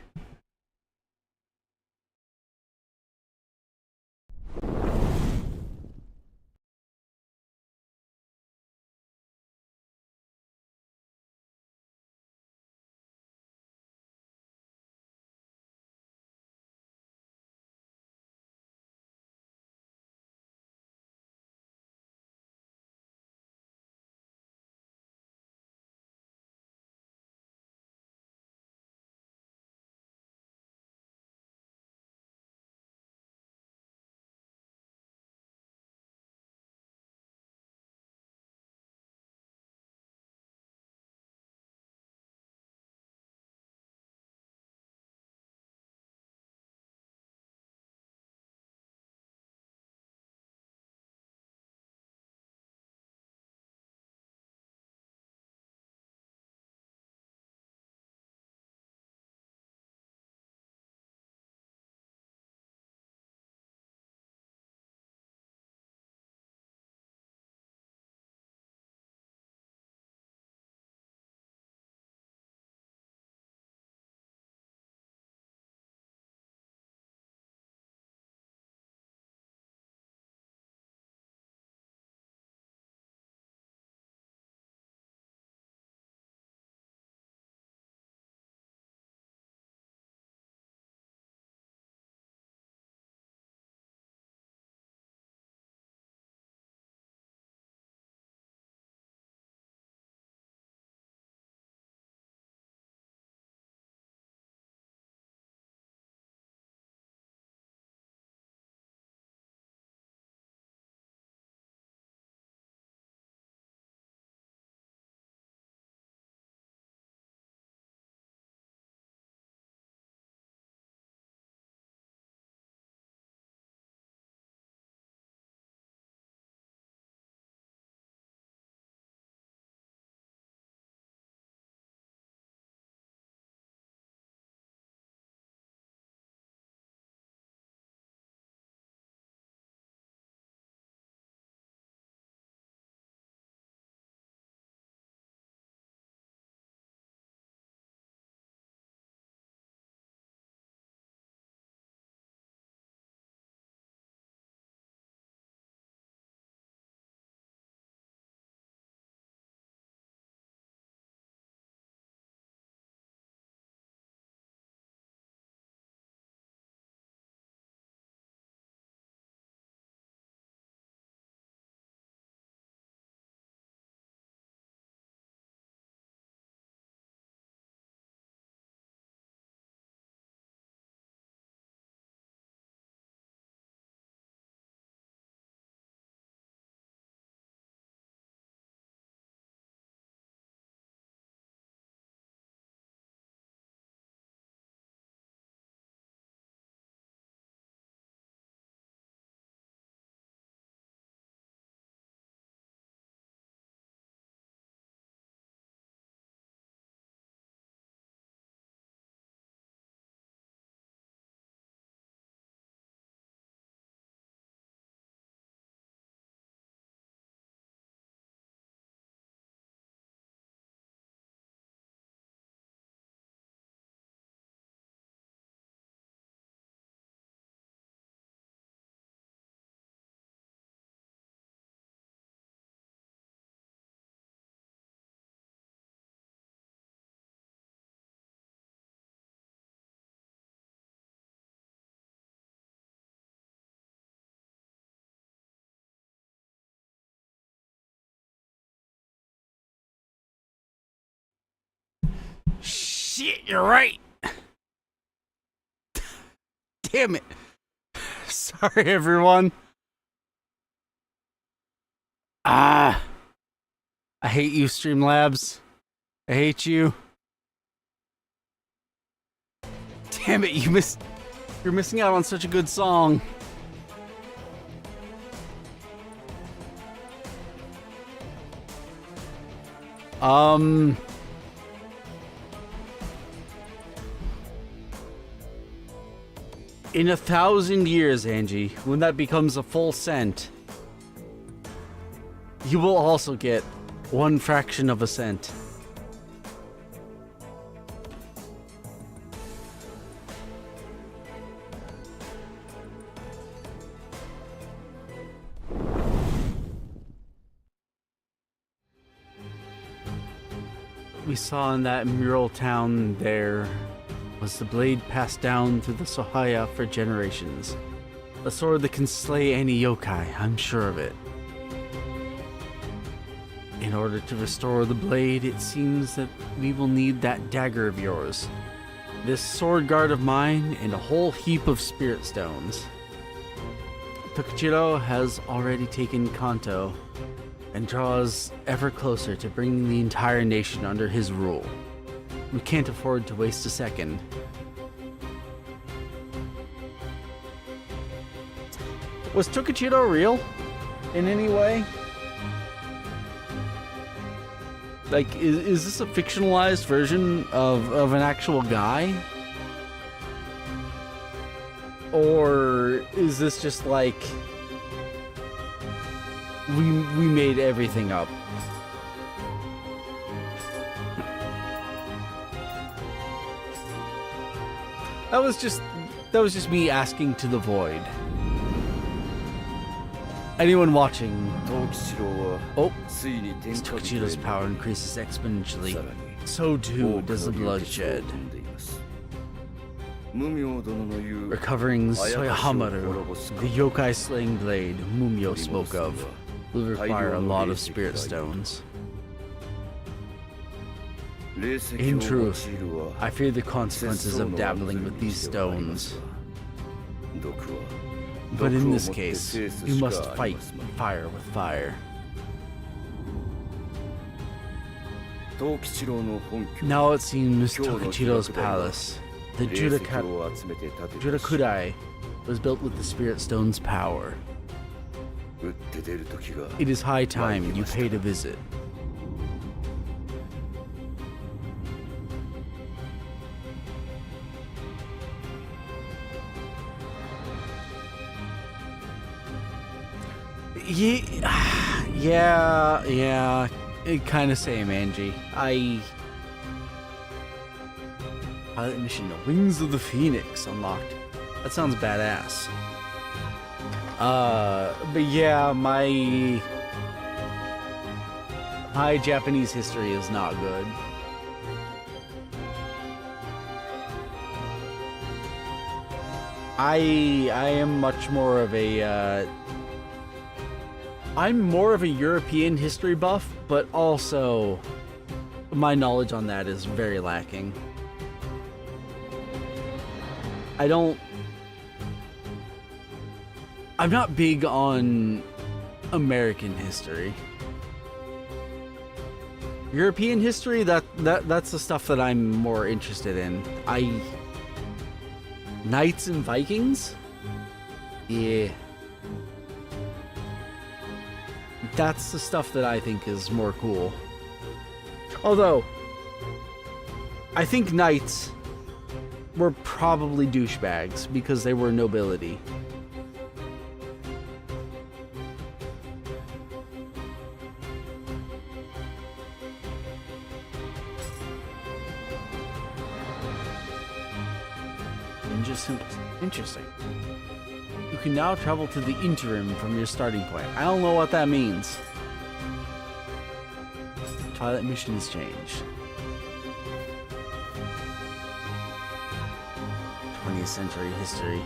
Shit, you're right. Damn it. Sorry, everyone. I hate you, Streamlabs. I hate you. Damn it, you're missing out on such a good song. In 1,000 years, Angie, when that becomes a full cent, you will also get 1 fraction of a cent. We saw in that mural town there was the blade passed down through the Sohaya for generations. A sword that can slay any yokai, I'm sure of it. In order to restore the blade, it seems that we will need that dagger of yours, this sword guard of mine, and a whole heap of spirit stones. Tokichiro has already taken Kanto and draws ever closer to bringing the entire nation under his rule. We can't afford to waste a second. Was Tokichiro real in any way? Like, is this a fictionalized version of an actual guy? Or is this just like we made everything up? That was just me asking to the void. Anyone watching? Oh, Tokichiro's power increases exponentially. So too does the bloodshed. Recovering Soyahamaru, the yokai slaying blade Mumio spoke of, will require a lot of spirit stones. In truth, I fear the consequences of dabbling with these stones. But in this case, you must fight fire with fire. Now it seems Tokichiro's palace, the Judakudai, was built with the spirit stone's power. It is high time you paid a visit. Yeah, kind of same, Angie. Pilot mission, the Wings of the Phoenix unlocked. That sounds badass. But yeah, my Japanese history is not good. I am much more of a I'm more of a European history buff, but also my knowledge on that is very lacking. I'm not big on American history. European history, that's the stuff that I'm more interested in. Knights and Vikings? Yeah. That's the stuff that I think is more cool. Although, I think knights were probably douchebags because they were nobility. Ninja symbols. Interesting. You can now travel to the interim from your starting point. I don't know what that means. Twilight mission has changed. 20th century history.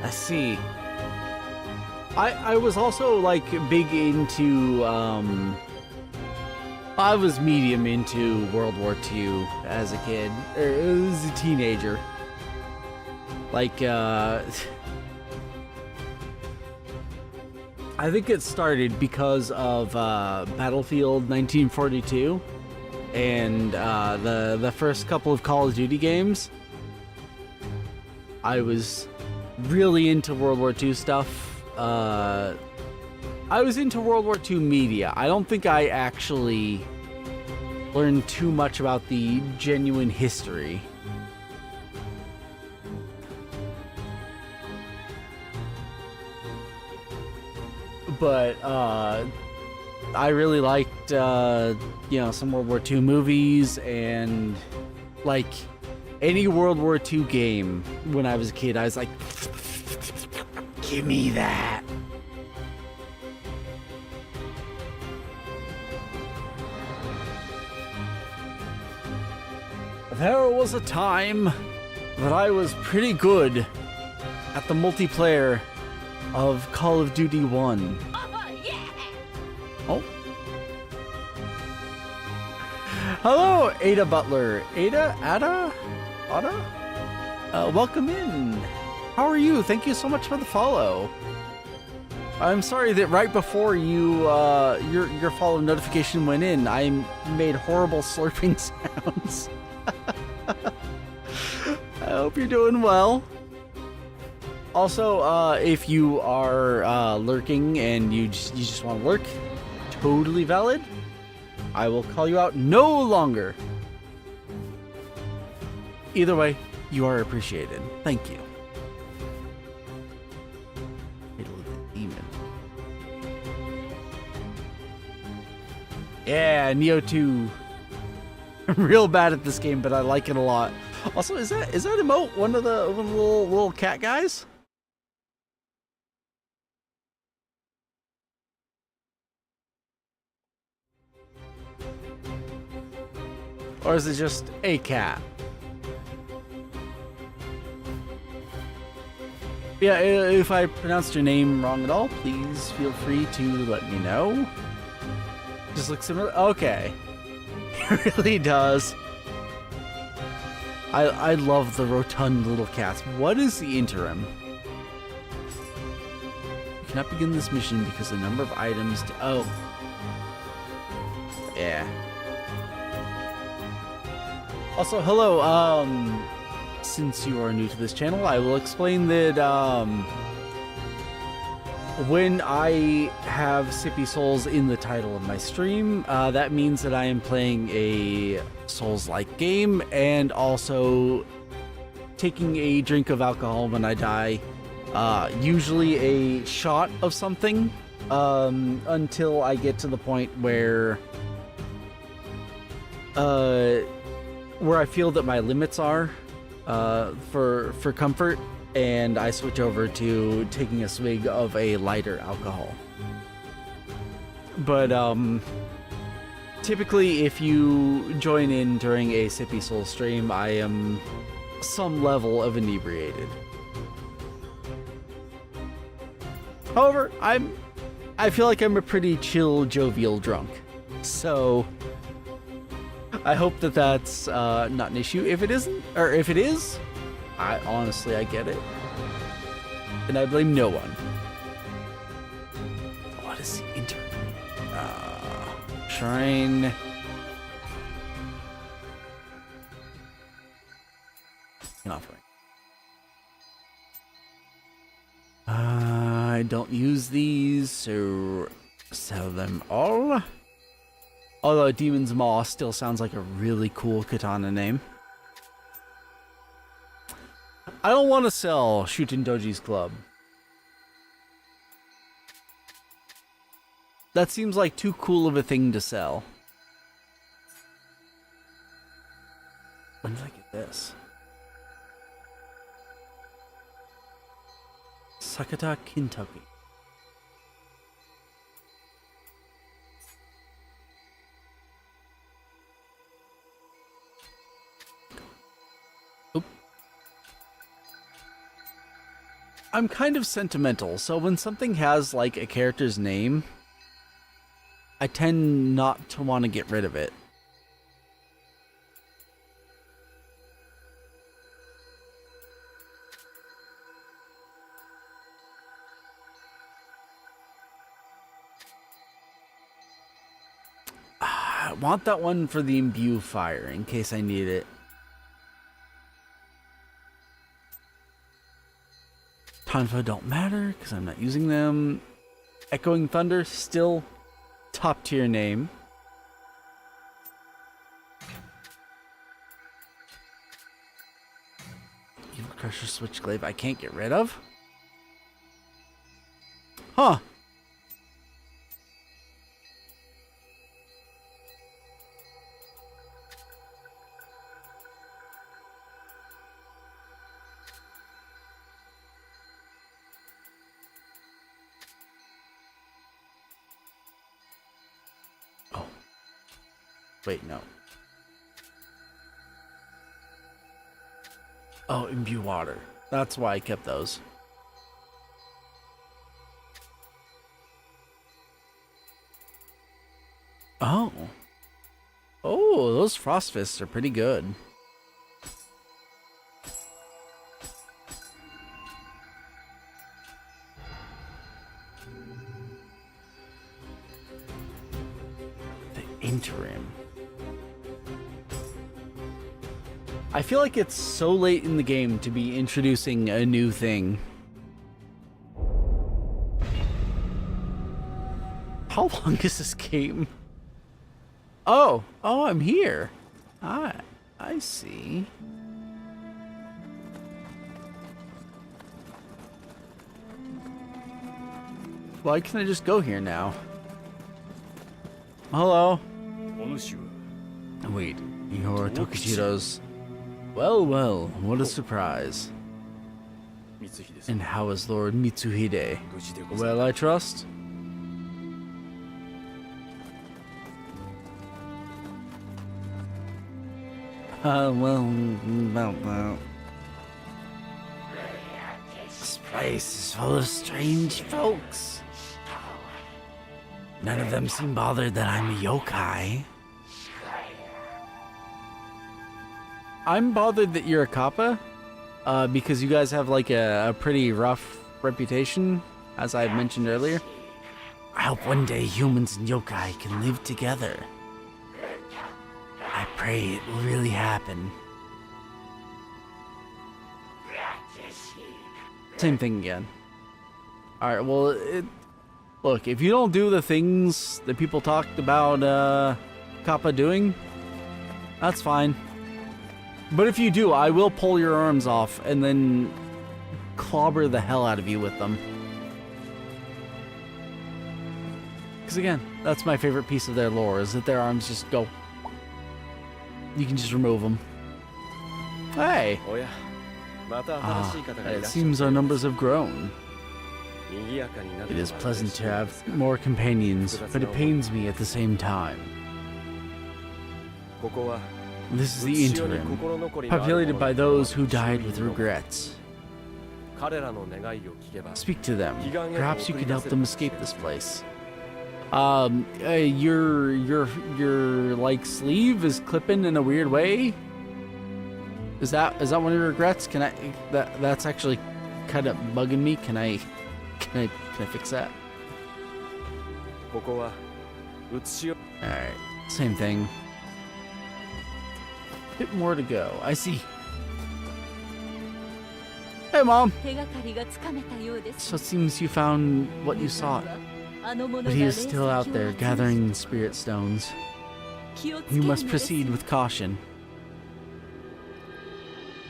I see. I was also like big into I was medium into World War II as a kid, or as a teenager. Like, I think it started because of Battlefield 1942 and the first couple of Call of Duty games. I was really into World War II stuff. I was into World War II media. I don't think I actually learned too much about the genuine history. But I really liked, some World War II movies and like any World War II game. When I was a kid, I was like, "Give me that." There was a time that I was pretty good at the multiplayer of Call of Duty 1. Oh. Hello, Ada Butler. Ada? Welcome in. How are you? Thank you so much for the follow. I'm sorry that right before your follow notification went in, I made horrible slurping sounds. I hope you're doing well. Also, if you are lurking and you just want to lurk, totally valid. I will call you out no longer. Either way, you are appreciated. Thank you. Demon. Yeah, Nioh 2. I'm real bad at this game, but I like it a lot. Also, is that emote one of the little cat guys? Or is it just a cat? Yeah, if I pronounced your name wrong at all, please feel free to let me know. Just looks similar. Okay. It really does. I love the rotund little cats. What is the interim? You cannot begin this mission because the number of items to... Oh. Yeah. Also, hello, since you are new to this channel, I will explain that, when I have Sippy Souls in the title of my stream, that means that I am playing a Souls-like game and also taking a drink of alcohol when I die, usually a shot of something, until I get to the point where I feel that my limits are, for comfort, and I switch over to taking a swig of a lighter alcohol. But typically if you join in during a Sippy Soul stream, I am some level of inebriated. However, I feel like I'm a pretty chill, jovial drunk. So I hope that that's not an issue. If it isn't, or if it is, I get it. And I blame no one. What is the intern? Shrine. An offering. I don't use these, so sell them all. Although Demon's Maw still sounds like a really cool katana name. I don't want to sell Shuten Doji's Club. That seems like too cool of a thing to sell. When did I get this? Sakata, Kentucky. I'm kind of sentimental, so when something has like a character's name, I tend not to want to get rid of it. I want that one for the imbue fire in case I need it. Tonfa don't matter because I'm not using them. Echoing Thunder, still top tier name. Evil Crusher Switchglaive I can't get rid of? Huh. Wait, no. Oh, imbue water. That's why I kept those. Oh. Oh, those frost fists are pretty good. The interim. I feel like it's so late in the game to be introducing a new thing. How long is this game? Oh, I'm here. I see. Why can't I just go here now? Hello? Wait, you're Tokichiro's... Well, what a surprise. And how is Lord Mitsuhide? Well, I trust? Well, this place is full of strange folks. None of them seem bothered that I'm a yokai. I'm bothered that you're a kappa, because you guys have like a pretty rough reputation, as I mentioned earlier. I hope one day humans and yokai can live together. I pray it will really happen. Same thing again. Alright, well, look, if you don't do the things that people talked about Kappa doing, that's fine. But if you do, I will pull your arms off and then clobber the hell out of you with them. Because again, that's my favorite piece of their lore, is that their arms just go... You can just remove them. Hey! It seems our numbers have grown. It is pleasant to have more companions, but it pains me at the same time. This is the interim, populated by those who died with regrets. Speak to them. Perhaps you can help them escape this place. Your like sleeve is clipping in a weird way. Is that one of your regrets? Can I? That's actually kind of bugging me. Can I fix that? All right, same thing. Bit more to go. I see. Hey, Mom. So it seems you found what you sought. But he is still out there gathering spirit stones. You must proceed with caution.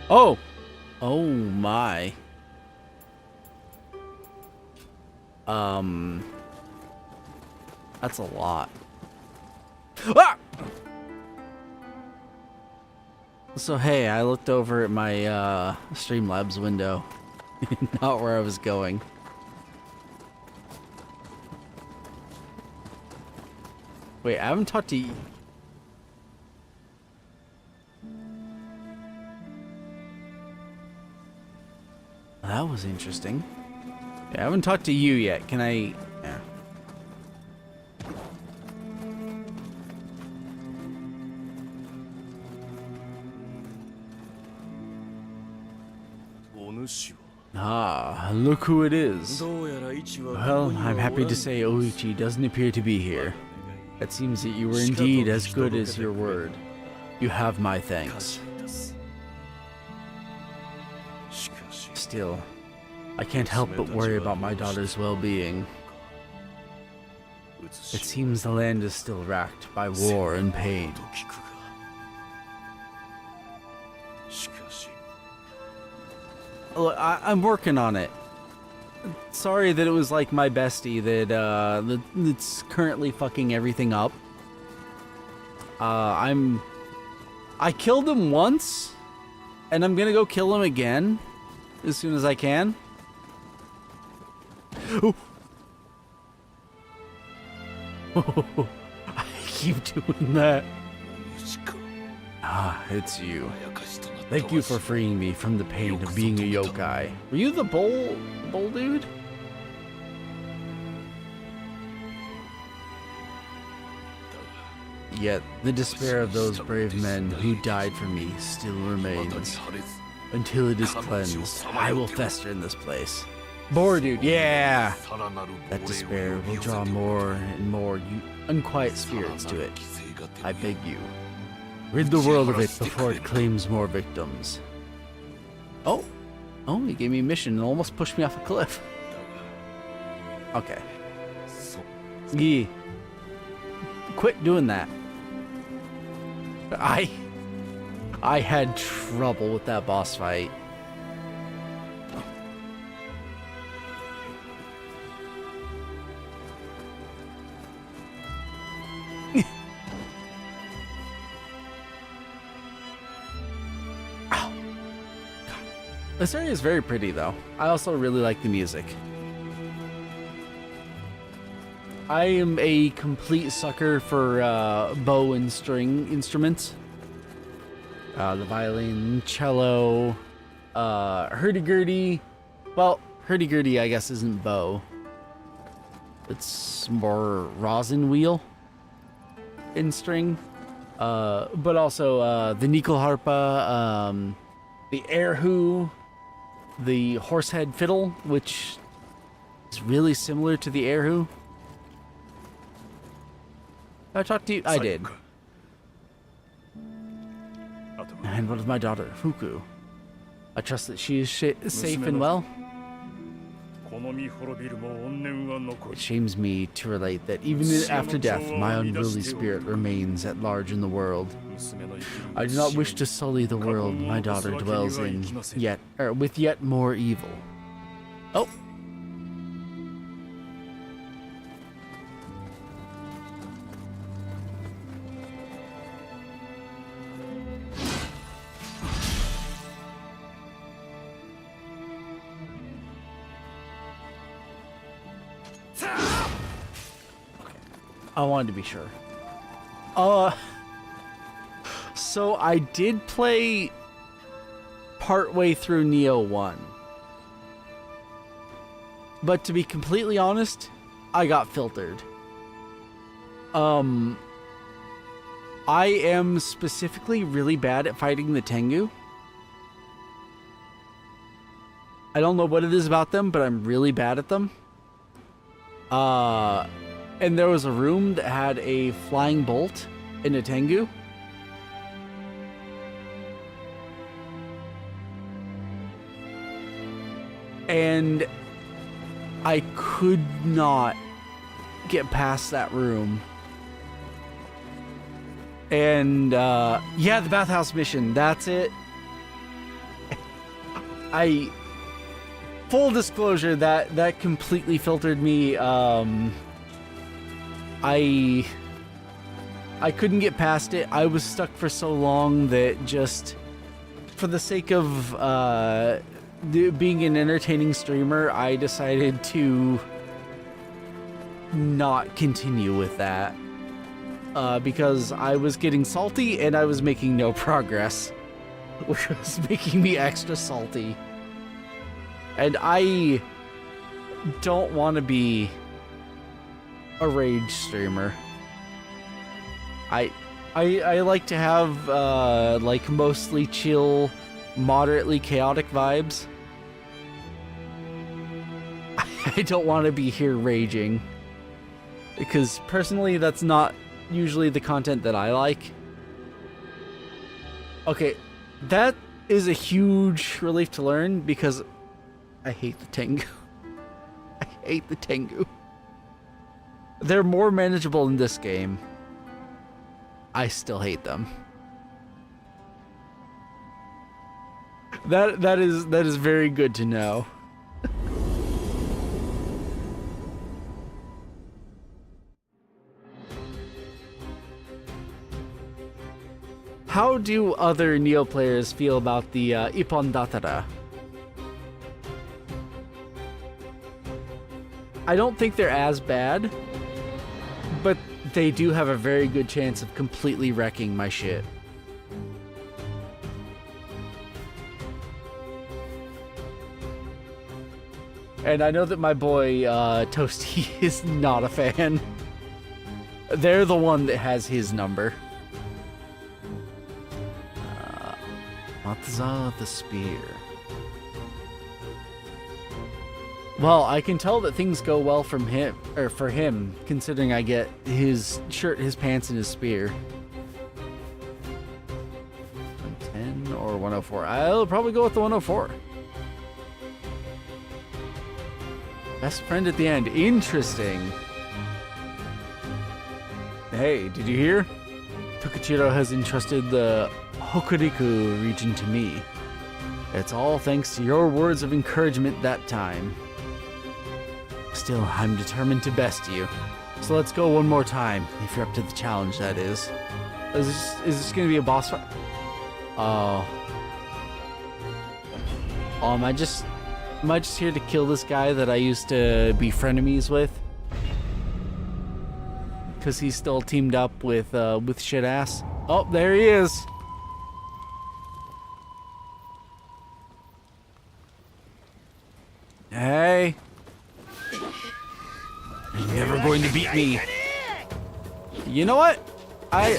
Oh! Oh my. That's a lot. Ah! So hey, I looked over at my Streamlabs window. Not where I was going. Wait, I haven't talked to you. That was interesting. Yeah, I haven't talked to you yet. Can I... Yeah. Ah, look who it is. Well, I'm happy to say Oichi doesn't appear to be here. It seems that you were indeed as good as your word. You have my thanks. Still, I can't help but worry about my daughter's well-being. It seems the land is still racked by war and pain. Look, I'm working on it. Sorry that it was like my bestie that's currently fucking everything up. I killed him once, and I'm gonna go kill him again as soon as I can. Ooh. I keep doing that. Ah, it's you. Thank you for freeing me from the pain of being a yokai. Were you the bowl dude? Yet, the despair of those brave men who died for me still remains. Until it is cleansed, I will fester in this place. Boar dude, yeah! That despair will draw more and more unquiet spirits to it. I beg you. Rid the world of it before it claims more victims. Oh, he gave me a mission and almost pushed me off a cliff. Okay. Yeah. Quit doing that. I had trouble with that boss fight. This area is very pretty, though. I also really like the music. I am a complete sucker for bow and string instruments. The violin, cello, hurdy-gurdy. Well, hurdy-gurdy, I guess, isn't bow. It's more rosin wheel in string. But also the nyckelharpa, the erhu, the horsehead fiddle, which is really similar to the erhu. I talked to you? I did. And what of my daughter, Fuku? I trust that she is safe and well. It shames me to relate that even after death, my unruly spirit remains at large in the world. I do not wish to sully the world my daughter dwells in, with yet more evil. Oh. I wanted to be sure. So I did play partway through Nioh 1. But to be completely honest, I got filtered. I am specifically really bad at fighting the Tengu. I don't know what it is about them, but I'm really bad at them. And there was a room that had a flying bolt in a Tengu. And I could not get past that room. And, yeah, the bathhouse mission, that's it. Full disclosure, that completely filtered me. I couldn't get past it. I was stuck for so long that just for the sake of being an entertaining streamer, I decided to not continue with that because I was getting salty and I was making no progress, which was making me extra salty. And I don't want to be a rage streamer. I like to have like mostly chill, moderately chaotic vibes. I don't want to be here raging. Because personally, that's not usually the content that I like. Okay, that is a huge relief to learn because I hate the Tengu. I hate the Tengu. They're more manageable in this game. I still hate them. That is very good to know. How do other Nioh players feel about the Ippon Datara? I don't think they're as bad, but they do have a very good chance of completely wrecking my shit. And I know that my boy Toasty is not a fan. They're the one that has his number. Matza the Spear. Well, I can tell that things go well from him, or for him, considering I get his shirt, his pants, and his spear. 110 or 104? I'll probably go with the 104. Best friend at the end. Interesting. Hey, did you hear? Tokichiro has entrusted the Hokuriku region to me. It's all thanks to your words of encouragement that time. Still, I'm determined to best you. So let's go one more time, if you're up to the challenge, that is. Is this gonna be a boss fight? Oh. Oh, am I just here to kill this guy that I used to be frenemies with? Because he's still teamed up with shit ass. Oh, there he is. Hey. You're never going to beat me. You know what? I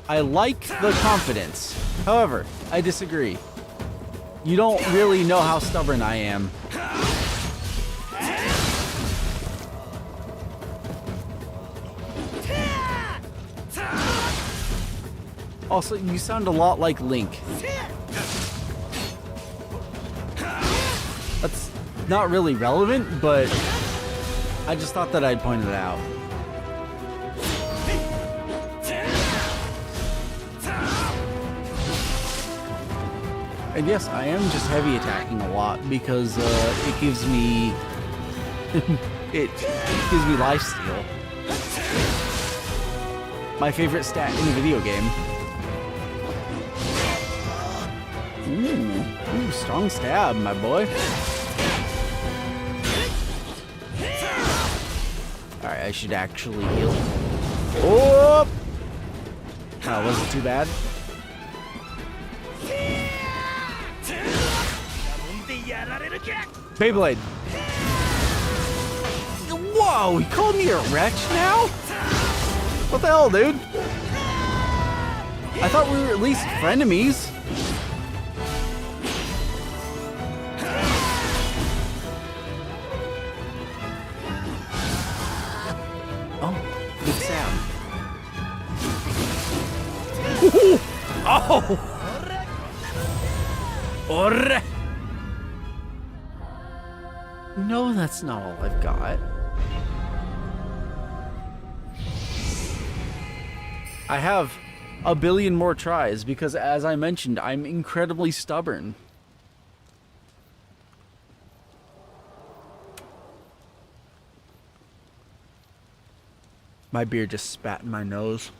like the confidence. However, I disagree. You don't really know how stubborn I am. Also, you sound a lot like Link. That's not really relevant, but I just thought that I'd point it out. And yes, I am just heavy attacking a lot because it gives me it gives me lifesteal. My favorite stat in a video game. Ooh, strong stab, my boy. Alright, I should actually heal. Oh! Oh, wasn't too bad. Beyblade. Whoa, he called me a wretch now? What the hell, dude? I thought we were at least frenemies. Oh, good sound. Oh! Orre! No, that's not all I've got. I have a billion more tries because, as I mentioned, I'm incredibly stubborn. My beer just spat in my nose.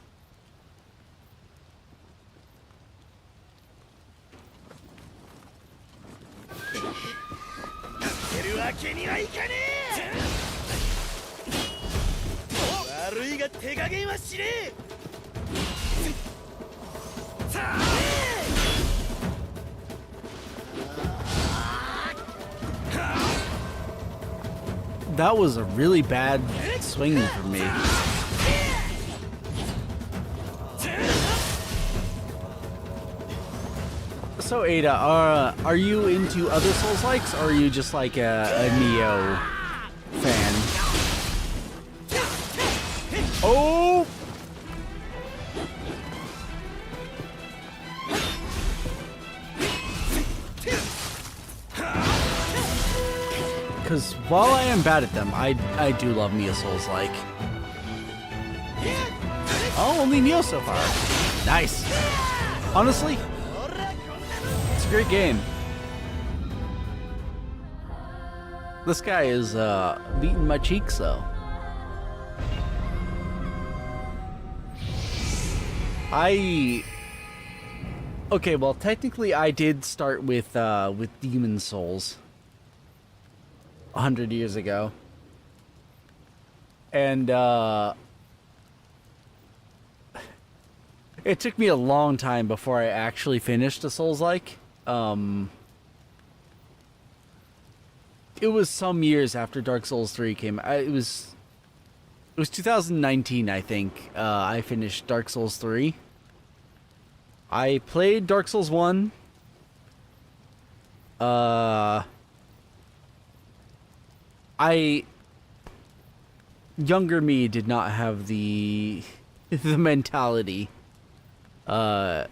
That was a really bad swing for me. So Ada, are you into other Souls-likes, or are you just like a Nioh fan? Oh! Because while I am bad at them, I do love Nioh Souls-like. Oh, only Nioh so far. Nice. Honestly, it's a great game. This guy is beating my cheeks though. Okay, well technically I did start with Demon Souls 100 years ago. And it took me a long time before I actually finished a Souls-like. It was some years after Dark Souls 3 came. It was 2019, I think. I finished Dark Souls 3. I played Dark Souls 1. Younger me did not have the mentality. I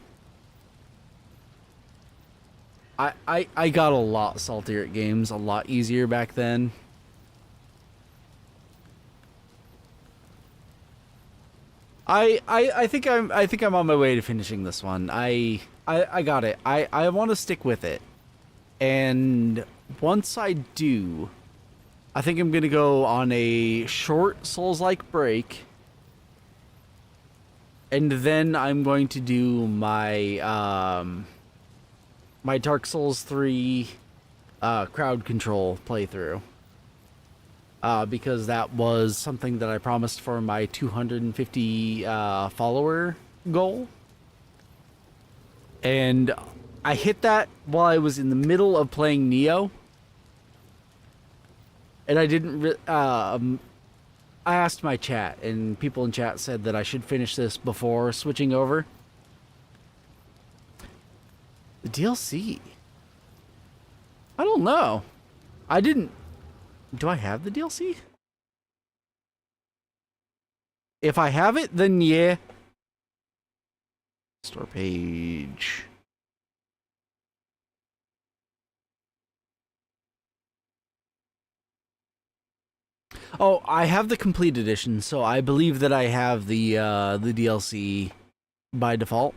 got a lot saltier at games, a lot easier back then. I think I'm on my way to finishing this one. I got it. I want to stick with it. And once I do, I think I'm going to go on a short Souls-like break. And then I'm going to do my my Dark Souls 3 crowd control playthrough. Because that was something that I promised for my 250 follower goal. And I hit that while I was in the middle of playing Nioh. And I didn't... I asked my chat, and people in chat said that I should finish this before switching over. The DLC? I don't know. I didn't... Do I have the DLC? If I have it, then yeah. Store page. Oh, I have the complete edition, so I believe that I have the DLC by default.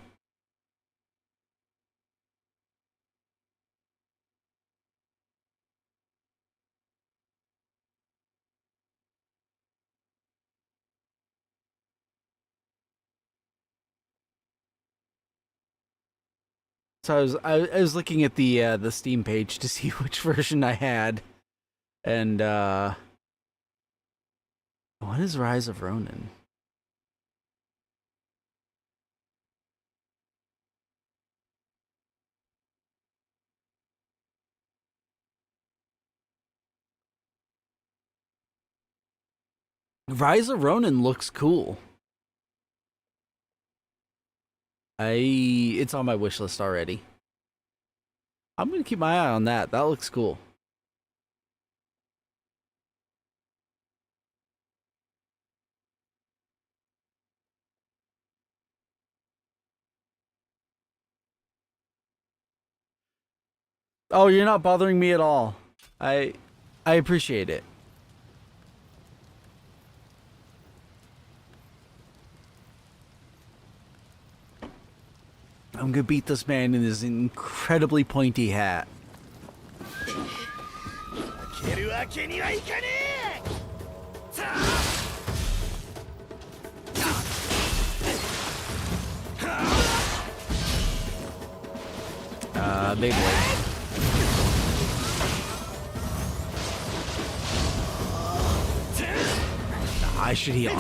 So I was looking at the Steam page to see which version I had, and what is Rise of Ronin? Rise of Ronin looks cool. It's on my wish list already. I'm gonna keep my eye on that. That looks cool. Oh, you're not bothering me at all. I appreciate it. I'm gonna beat this man in his incredibly pointy hat. Beyblade. I should heal.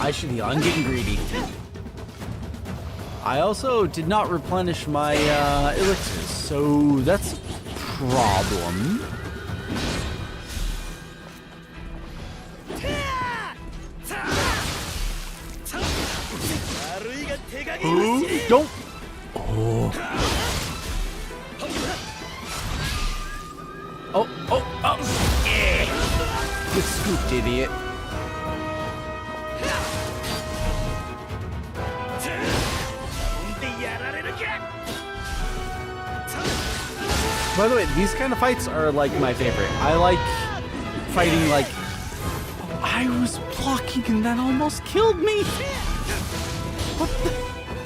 I'm getting greedy. I also did not replenish my elixirs, so that's a problem. Don't. Oh. Spooked idiot. By the way, these kind of fights are like my favorite. I like fighting like... Oh, I was blocking and that almost killed me! What the...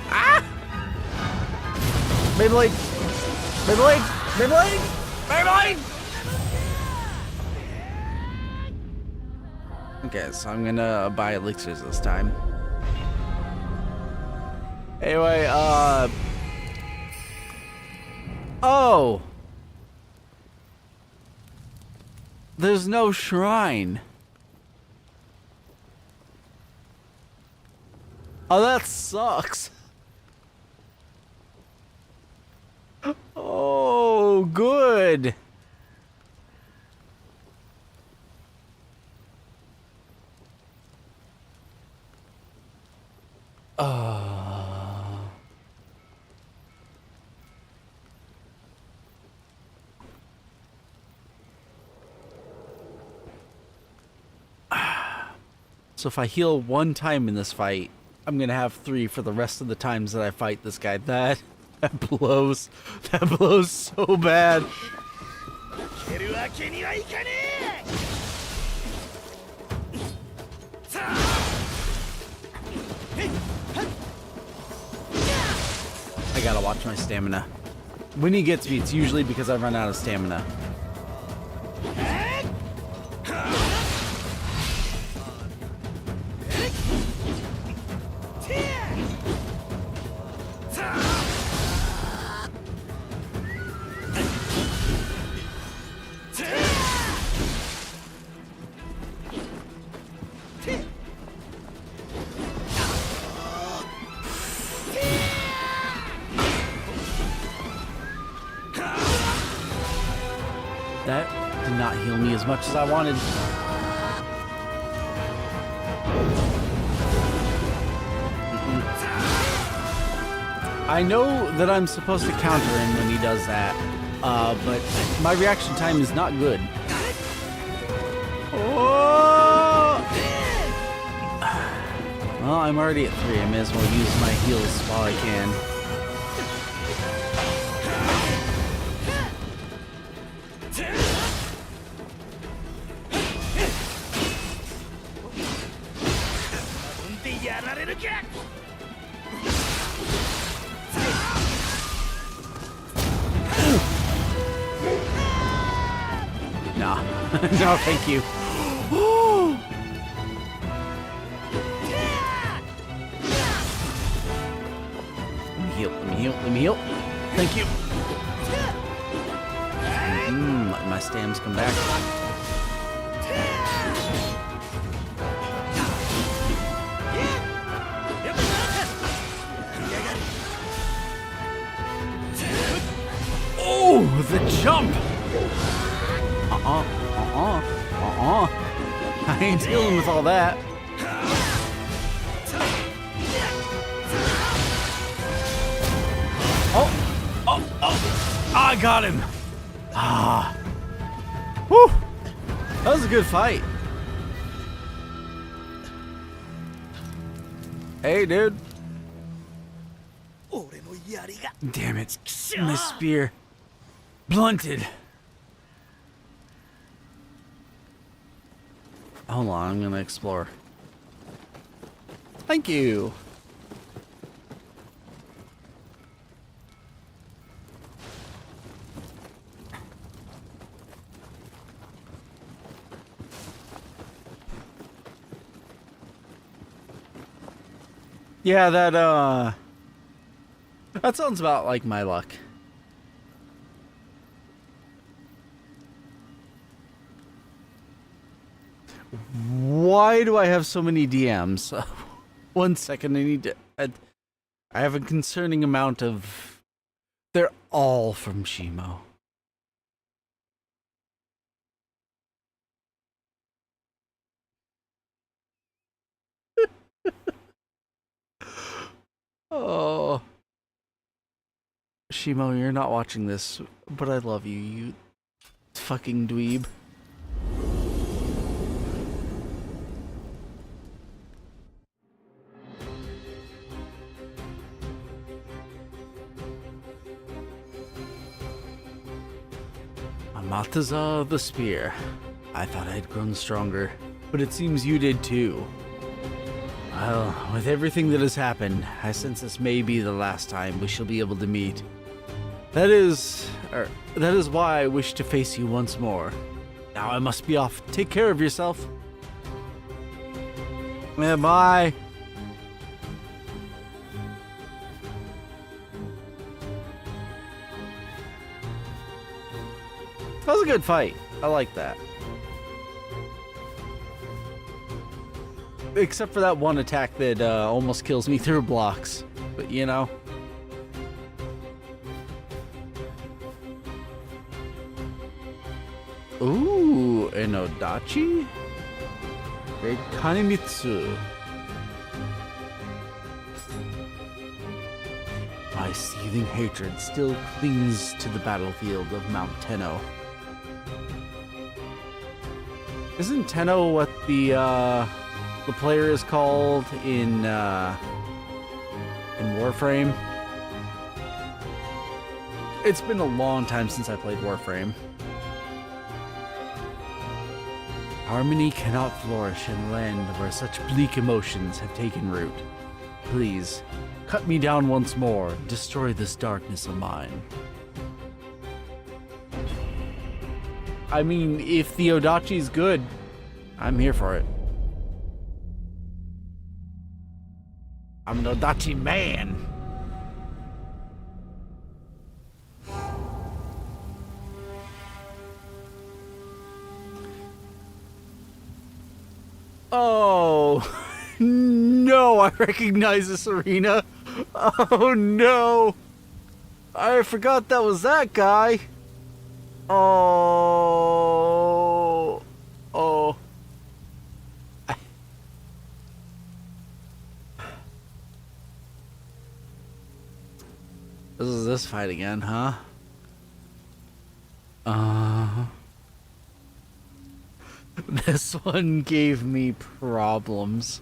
Ah! Beyblade! Beyblade! Beyblade! Beyblade! Okay, so I'm gonna buy elixirs this time. Anyway, oh! There's no shrine. Oh, that sucks. Oh, good. So if I heal one time in this fight, I'm gonna have 3 for the rest of the times that I fight this guy. That blows. That blows so bad. I gotta watch my stamina. When he gets me, it's usually because I run out of stamina. That did not heal me as much as I wanted. I know that I'm supposed to counter him when he does that, but my reaction time is not good. Oh! Well, I'm already at 3. I may as well use my heals while I can. Nah. No, thank you. Let me heal. Thank you. Let my stams come back. Oh, the jump! I ain't dealing with all that. Oh, I got him. Whew. That was a good fight. Hey, dude. Damn it. My spear. Blunted. Hold on, I'm gonna explore. Thank you. Yeah, that sounds about like my luck. Why do I have so many DMs? 1 second, I need to... I have a concerning amount of... They're all from Shimo. Oh. Shimo, you're not watching this, but I love you, you fucking dweeb. Mataza the Spear. I thought I'd grown stronger, but it seems you did too. Well, with everything that has happened, I sense this may be the last time we shall be able to meet. That is why I wish to face you once more. Now I must be off. Take care of yourself. Yeah, bye. That was a good fight. I like that. Except for that one attack that almost kills me through blocks. But you know. Ooh, an Odachi? Great Kanemitsu. My seething hatred still clings to the battlefield of Mount Tenno. Isn't Tenno what the player is called in Warframe? It's been a long time since I played Warframe. Harmony cannot flourish in a land where such bleak emotions have taken root. Please, cut me down once more, destroy this darkness of mine. I mean, if the Odachi's good, I'm here for it. I'm an Odachi man. Oh, no, I recognize this arena. Oh, no. I forgot that was that guy. Oh. Oh. This is this fight again, huh? This one gave me problems.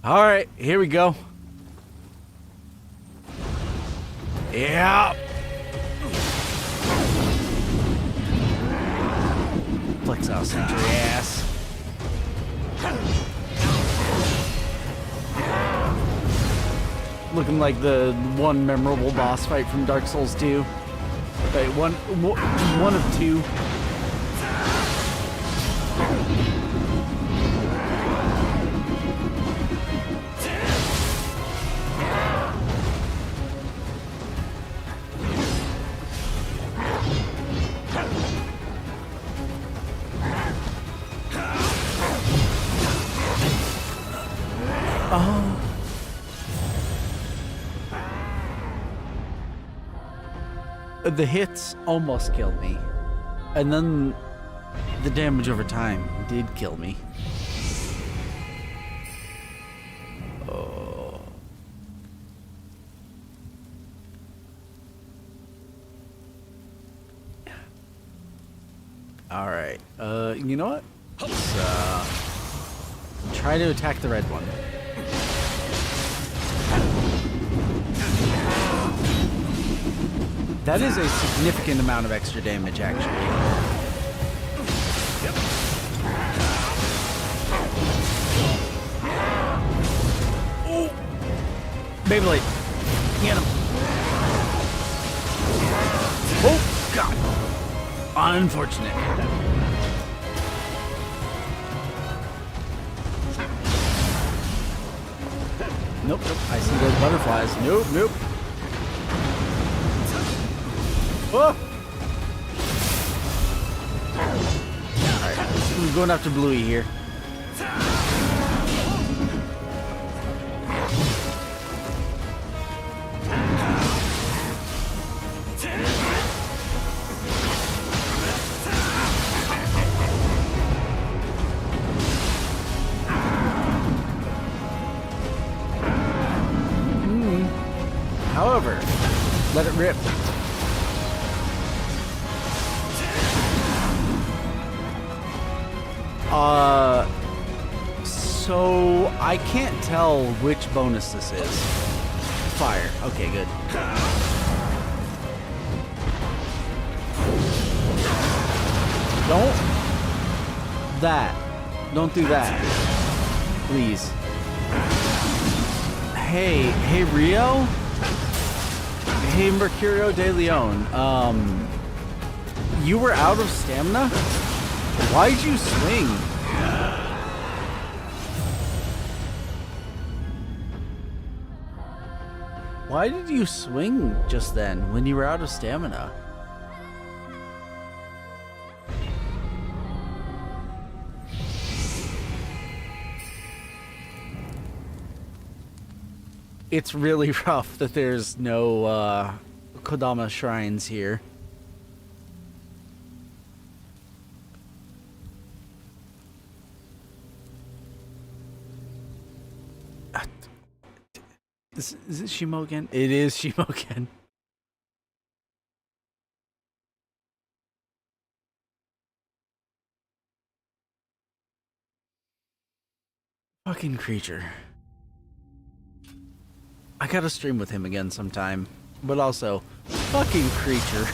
Alright, here we go. Yeah. Flex out center ass. Looking like the one memorable boss fight from Dark Souls 2. Wait, one of two. Oh. The hits almost killed me. And then the damage over time did kill me. Oh. Alright. You know what? Let's try to attack the red one. That is a significant amount of extra damage, actually. Yep. Oh! Beyblade. Get him. Oh, God. Unfortunate. Nope, nope. I see those butterflies. Nope, nope. Oh! Alright, we're going after Bluey here. However, let it rip. So I can't tell which bonus this is. fire. Okay, good. Don't do that. Please. Hey Rio? Hey Mercurio de Leon. You were out of stamina? Why'd you swing? Why did you swing just then when you were out of stamina? It's really rough that there's no Kodama shrines here. Is it Shimogen? It is Shimogen. Fucking creature. I gotta stream with him again sometime. But also, fucking creature.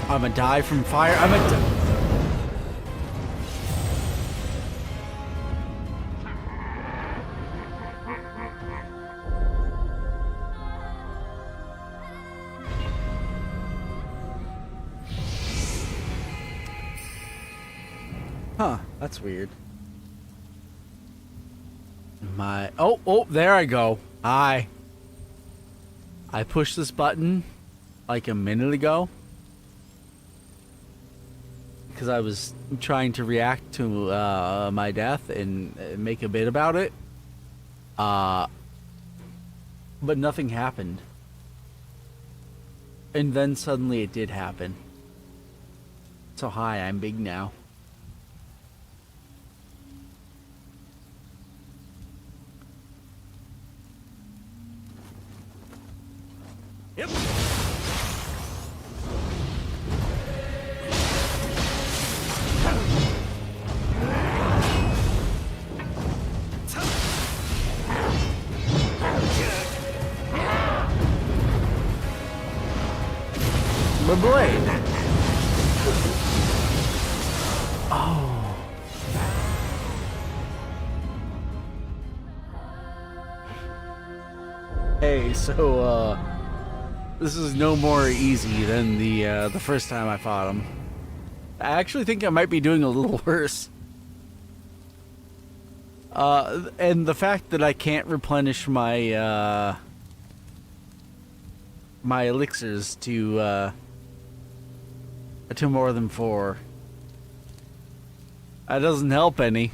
I'ma die from fire. Huh, that's weird. Oh, there I go. I pushed this button like a minute ago because I was trying to react to my death and make a bit about it. But nothing happened. And then suddenly it did happen. So hi, I'm big now. Yep. My blade. Oh. Hey, so this is no more easy than the first time I fought him. I actually think I might be doing a little worse. And the fact that I can't replenish my my elixirs to more than 4. That doesn't help any.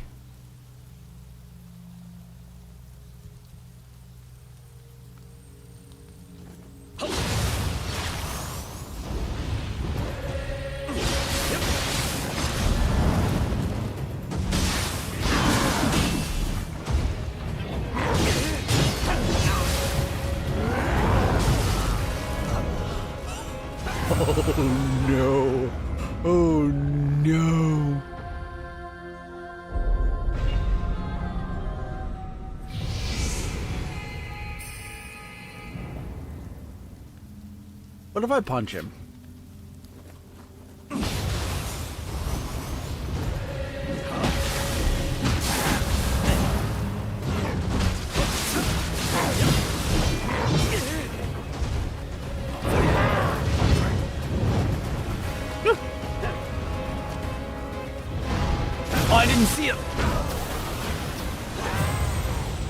Oh no. Oh no. What if I punch him? Oh, I didn't see it.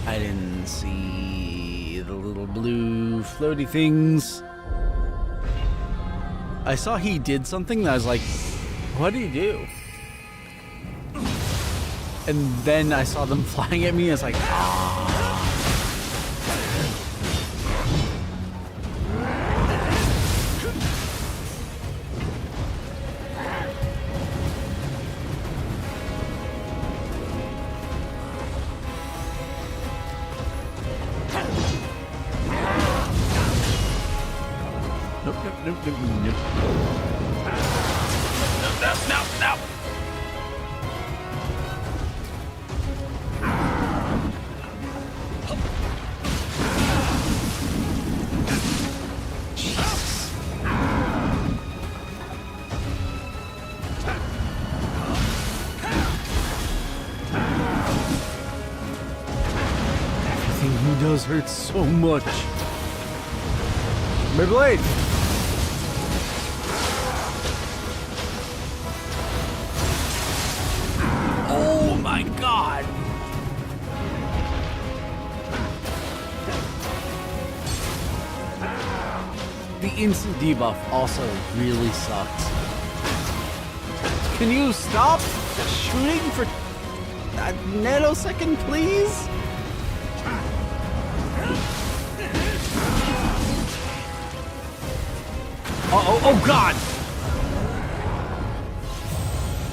I didn't see the little blue floaty things. I saw he did something that I was like, what did he do? And then I saw them flying at me. I was like, ah. No. Everything he does hurts so much. My blade! Oh my god! The instant debuff also really sucks. Can you stop shooting for a nanosecond, please? Oh god!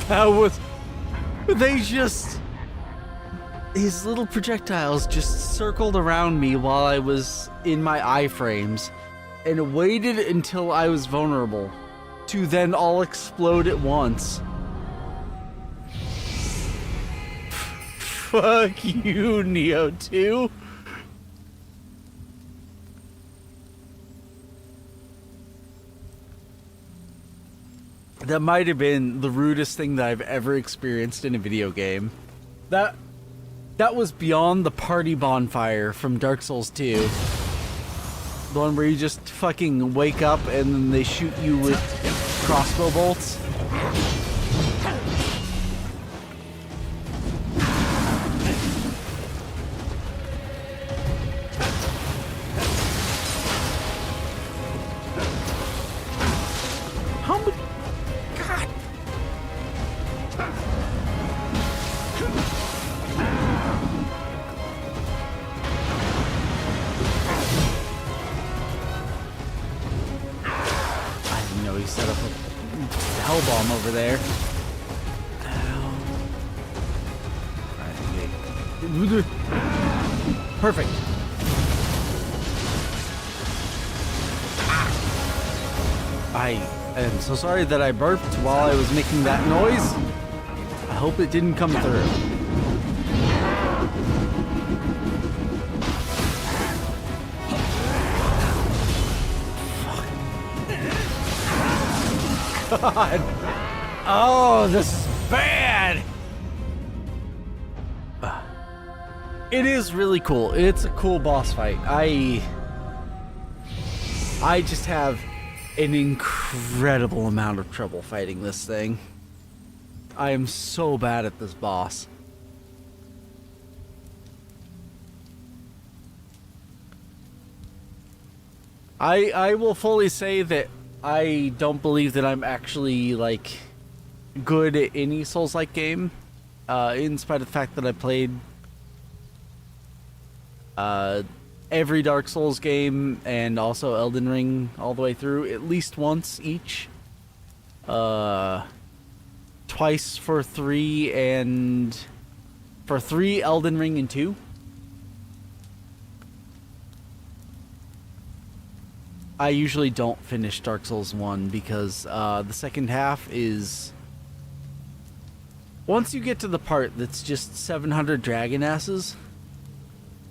That was... His little projectiles just circled around me while I was in my iframes and waited until I was vulnerable to then all explode at once. Fuck you, Nioh 2. That might have been the rudest thing that I've ever experienced in a video game. That was beyond the party bonfire from Dark Souls 2. The one where you just fucking wake up and then they shoot you with crossbow bolts. How many... God. I didn't know he set up a hell bomb over there. Perfect. I am so sorry that I burped while I was making that noise. I hope it didn't come through. God. Oh, this is bad. It is really cool. It's a cool boss fight. I just have an incredible amount of trouble fighting this thing. I am so bad at this boss. I will fully say that I don't believe that I'm actually, like, good at any Souls-like game, in spite of the fact that I played every Dark Souls game and also Elden Ring all the way through, at least once each. Twice for 3 and... For 3, Elden Ring, and 2. I usually don't finish Dark Souls 1 because the second half is... Once you get to the part that's just 700 dragon asses,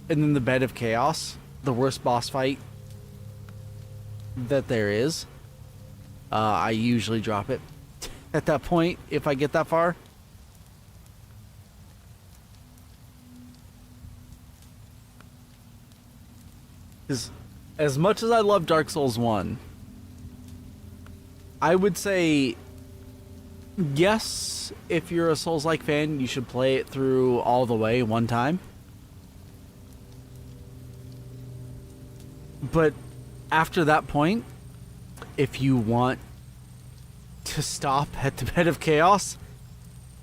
and then the Bed of Chaos, the worst boss fight that there is, I usually drop it at that point if I get that far. Because as much as I love Dark Souls 1, I would say, yes, if you're a Souls-like fan, you should play it through all the way one time. But after that point, if you want to stop at the Bed of Chaos,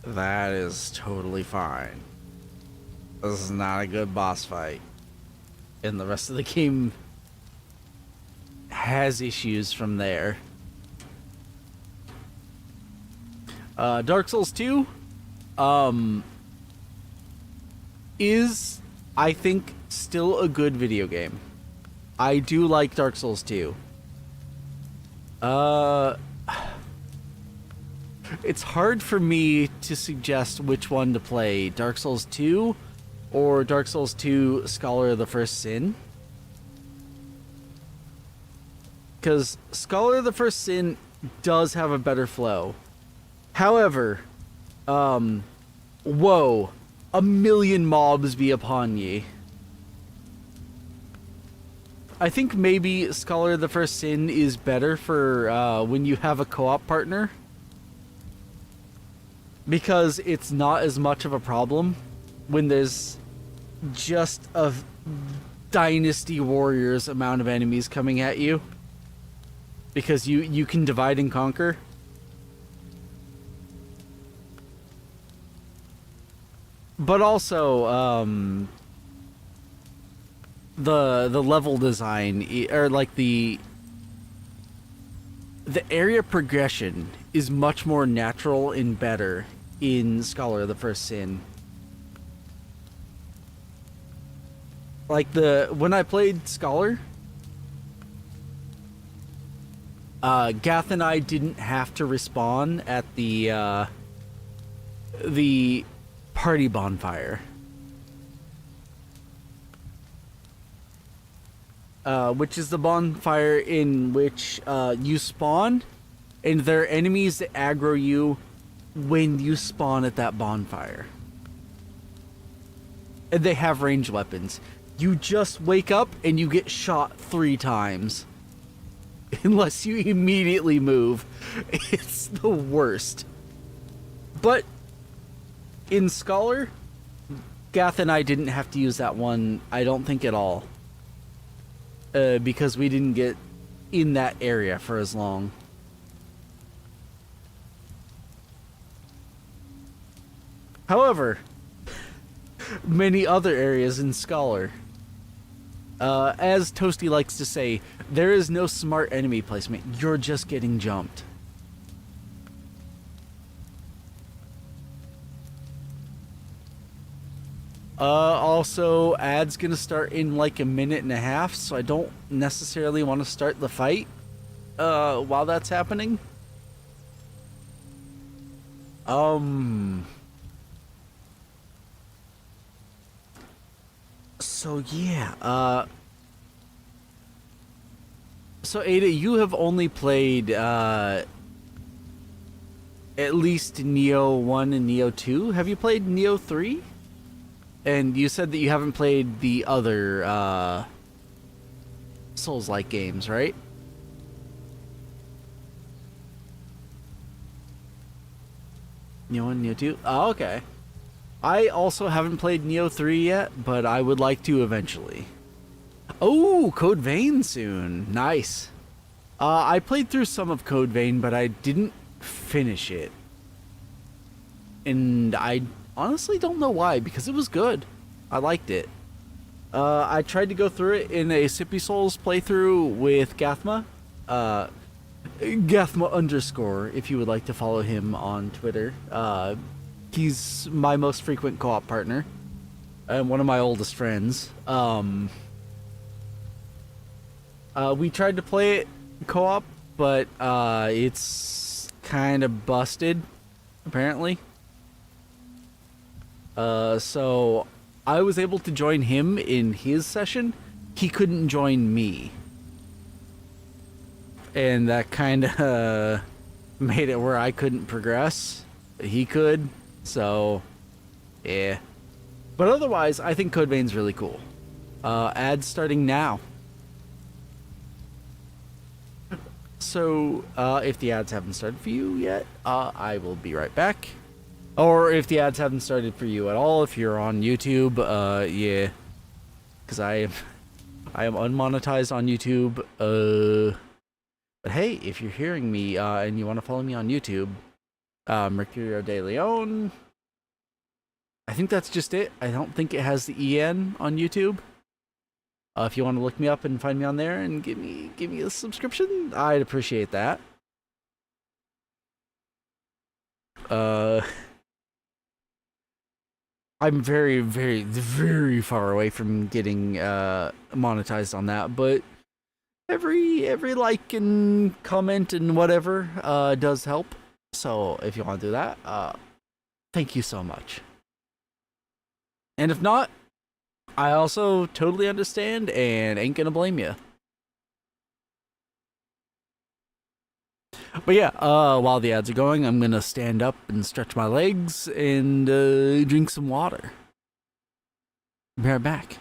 that is totally fine. This is not a good boss fight. And the rest of the game has issues from there. Dark Souls 2 is, I think, still a good video game. I do like Dark Souls 2. Uh, it's hard for me to suggest which one to play, Dark Souls 2 or Dark Souls 2 Scholar of the First Sin. Because Scholar of the First Sin does have a better flow. However, whoa, a million mobs be upon ye. I think maybe Scholar of the First Sin is better for when you have a co-op partner. Because it's not as much of a problem when there's just a Dynasty Warriors amount of enemies coming at you. Because you can divide and conquer. But also, the level design, or like the area progression is much more natural and better in Scholar of the First Sin. Like when I played Scholar, Gath and I didn't have to respawn at the party bonfire. Which is the bonfire in which you spawn, and there are enemies that aggro you when you spawn at that bonfire. And they have ranged weapons. You just wake up and you get shot 3 times. Unless you immediately move. It's the worst. But in Scholar, Gath and I didn't have to use that one, I don't think at all. Because we didn't get in that area for as long. However, many other areas in Scholar, as Toasty likes to say, there is no smart enemy placement. You're just getting jumped. Also, ad's gonna start in like a minute and a half, so I don't necessarily want to start the fight while that's happening. So yeah, so Ada, you have only played at least Nioh 1 and Nioh 2. Have you played Nioh 3? And you said that you haven't played the other Souls-like games, right? Nioh 1, Nioh 2? Oh, okay. I also haven't played Nioh 3 yet, but I would like to eventually. Oh, Code Vein soon. Nice. I played through some of Code Vein, but I didn't finish it. And I honestly don't know why, because it was good. I liked it. I tried to go through it in a Sippy Souls playthrough with Gathma. Gathma_, if you would like to follow him on Twitter. He's my most frequent co-op partner. And one of my oldest friends. We tried to play it co-op, but it's kind of busted, apparently. So I was able to join him in his session. He couldn't join me. And that kind of made it where I couldn't progress. He could, so yeah. But otherwise, I think Code Vein's really cool. Ads starting now. So, if the ads haven't started for you yet, I will be right back. Or if the ads haven't started for you at all, if you're on YouTube, yeah. Because I am unmonetized on YouTube. But hey, if you're hearing me, and you want to follow me on YouTube, Mercurio de Leon. I think that's just it. I don't think it has the EN on YouTube. If you want to look me up and find me on there and give me a subscription, I'd appreciate that. I'm very, very, very far away from getting monetized on that, but every like and comment and whatever does help. So if you want to do that, thank you so much. And if not, I also totally understand and ain't gonna blame you. But yeah, while the ads are going, I'm gonna stand up and stretch my legs and drink some water. Be right back.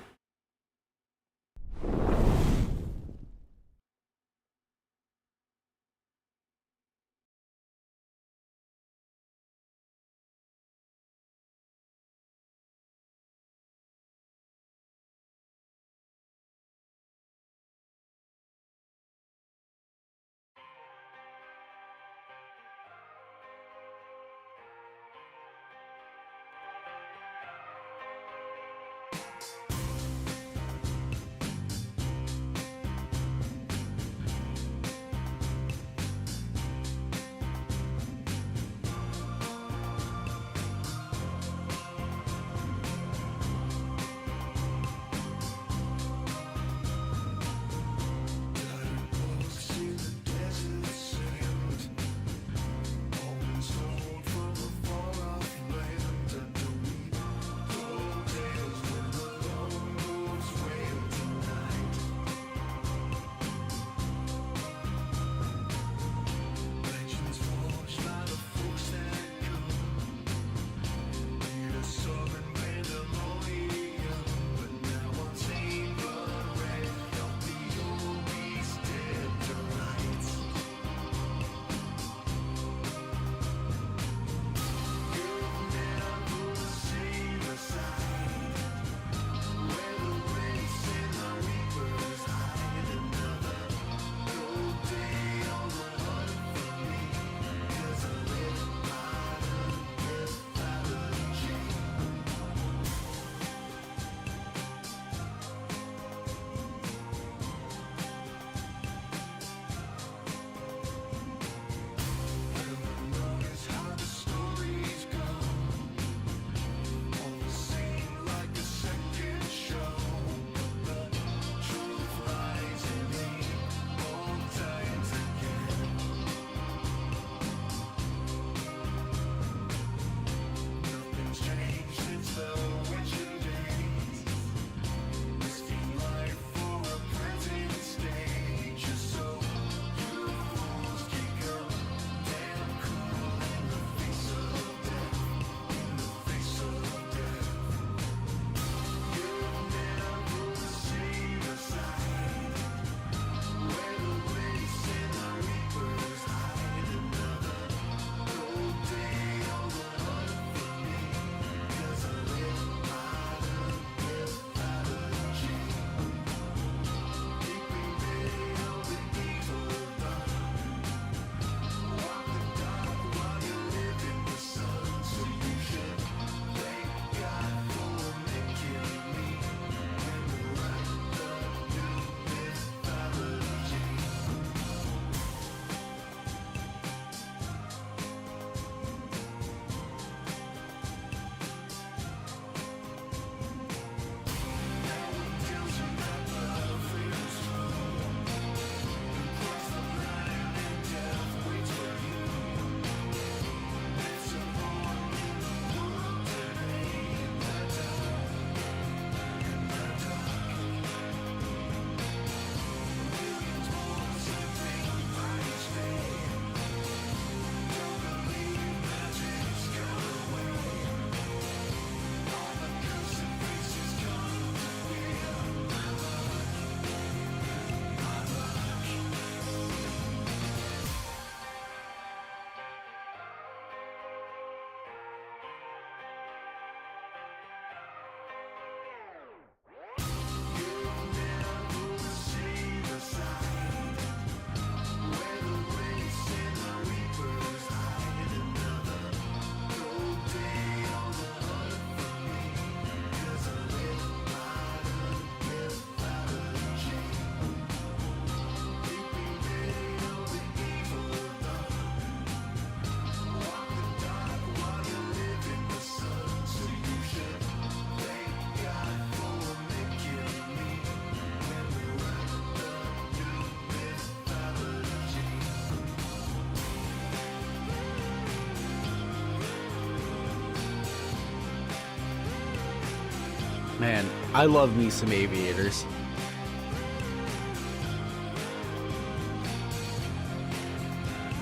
Man, I love me some Aviators.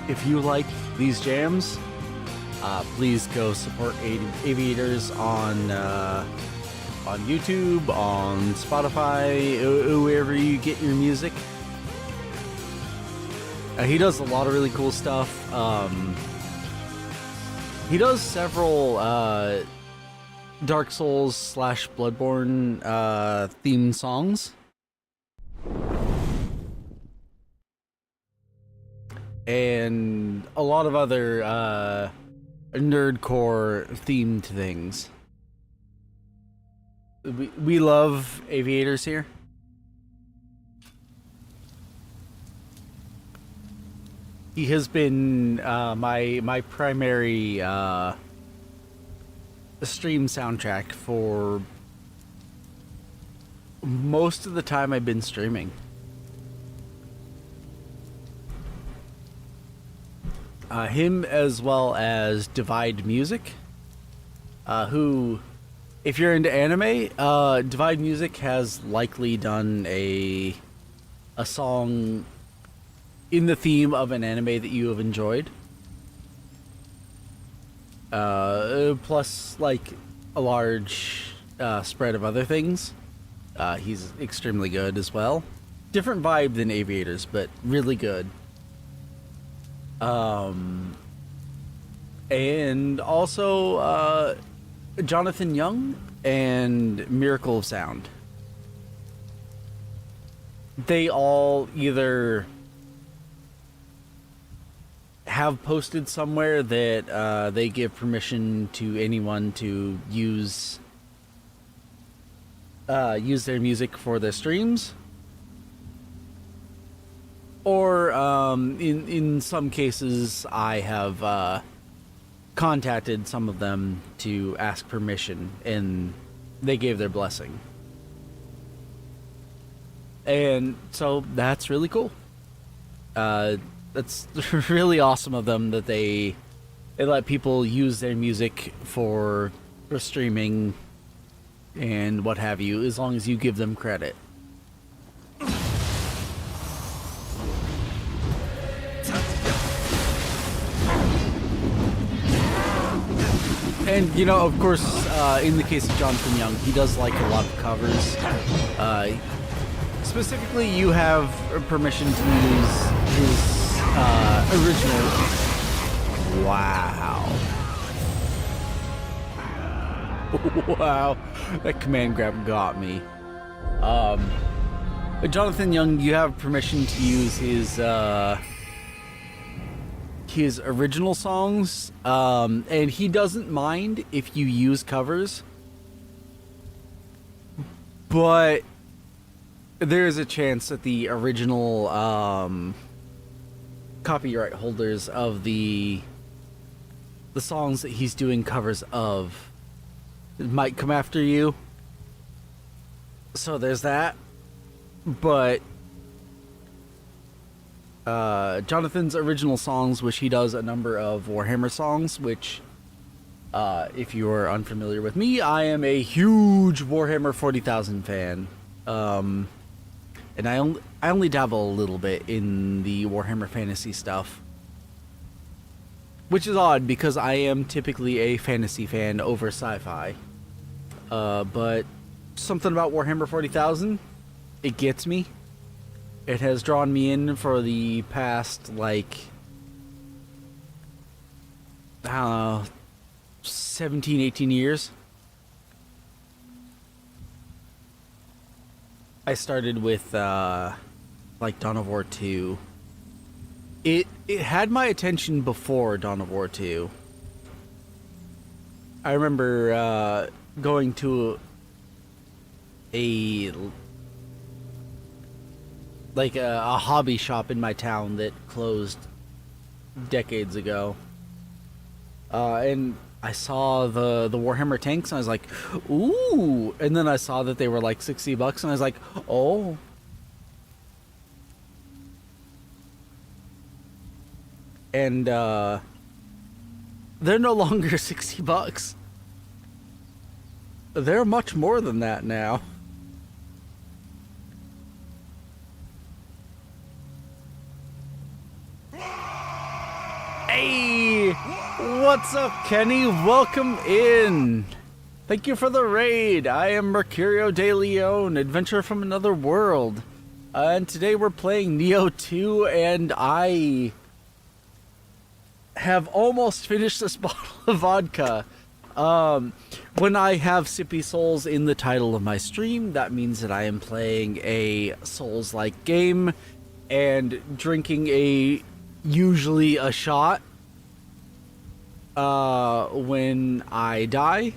If you like these jams, please go support Aviators on YouTube, on Spotify, wherever you get your music. He does a lot of really cool stuff. He does several Dark Souls / Bloodborne themed songs. And a lot of other nerdcore themed things. We love Aviators here. He has been my primary stream soundtrack for most of the time I've been streaming. Him as well as Divide Music, who, if you're into anime, Divide Music has likely done a song in the theme of an anime that you have enjoyed. Plus, like, a large spread of other things. He's extremely good as well. Different vibe than Aviators, but really good. And also, Jonathan Young and Miracle of Sound. They all either have posted somewhere that they give permission to anyone to use their music for their streams, or in some cases I have contacted some of them to ask permission, and they gave their blessing. And so that's really cool. That's really awesome of them that they let people use their music for streaming and what have you, as long as you give them credit. And, you know, of course, in the case of Jonathan Young, he does like a lot of covers. Specifically, you have permission to use his original. Wow. Wow. That command grab got me. Jonathan Young, you have permission to use his original songs, and he doesn't mind if you use covers, but there is a chance that the original copyright holders of the songs that he's doing covers of might come after you. So there's that. But Jonathan's original songs, which he does a number of Warhammer songs, which if you are unfamiliar with me, I am a huge Warhammer 40,000 fan. And I only dabble a little bit in the Warhammer fantasy stuff, which is odd because I am typically a fantasy fan over sci-fi. But something about Warhammer 40,000, it gets me. It has drawn me in for the past, like, I don't know, 17, 18 years. I started with, like, Dawn of War 2. It had my attention before Dawn of War 2. I remember going to a hobby shop in my town that closed decades ago. And I saw the Warhammer tanks, and I was like, ooh! And then I saw that they were like $60, and I was like, oh. And they're no longer $60. they're much more than that now. Hey! What's up, Kenny? Welcome in! Thank you for the raid. I am Mercurio de Leon, adventurer from another world. And today we're playing Nioh 2, and I have almost finished this bottle of vodka. When I have Sippy Souls in the title of my stream, that means that I am playing a Souls-like game and drinking usually a shot when I die.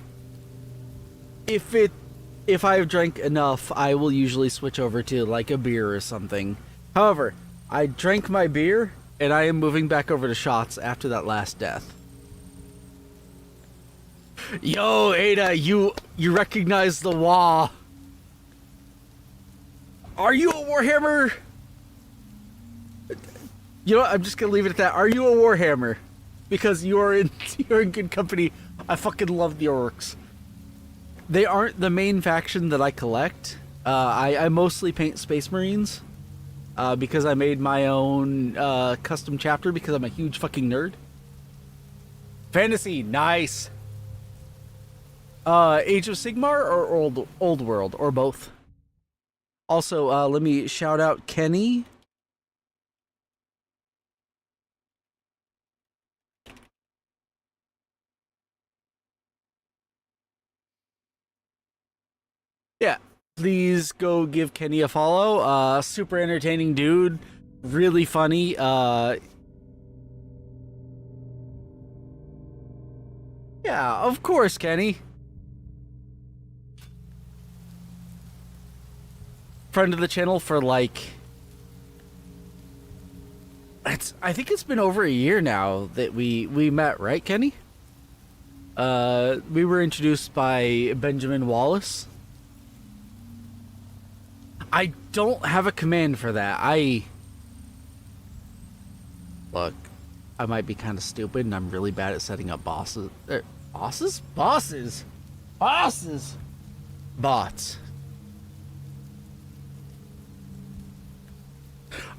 If I've drank enough, I will usually switch over to like a beer or something. However, I drank my beer and I am moving back over to shots after that last death. Yo, Ada, you recognize the wah. Are you a Warhammer? You know what, I'm just gonna leave it at that. Are you a Warhammer? Because you're in good company. I fucking love the orcs. They aren't the main faction that I collect. I mostly paint Space Marines. Because I made my own custom chapter because I'm a huge fucking nerd. Fantasy, nice. Age of Sigmar or Old World, or both. Also, let me shout out Kenny. Yeah, please go give Kenny a follow. Super entertaining dude, really funny. Yeah, of course, Kenny. Friend of the channel for like, I think it's been over a year now that we met, right, Kenny? We were introduced by Benjamin Wallace. I don't have a command for that. Look, I might be kind of stupid and I'm really bad at setting up bosses. Bots.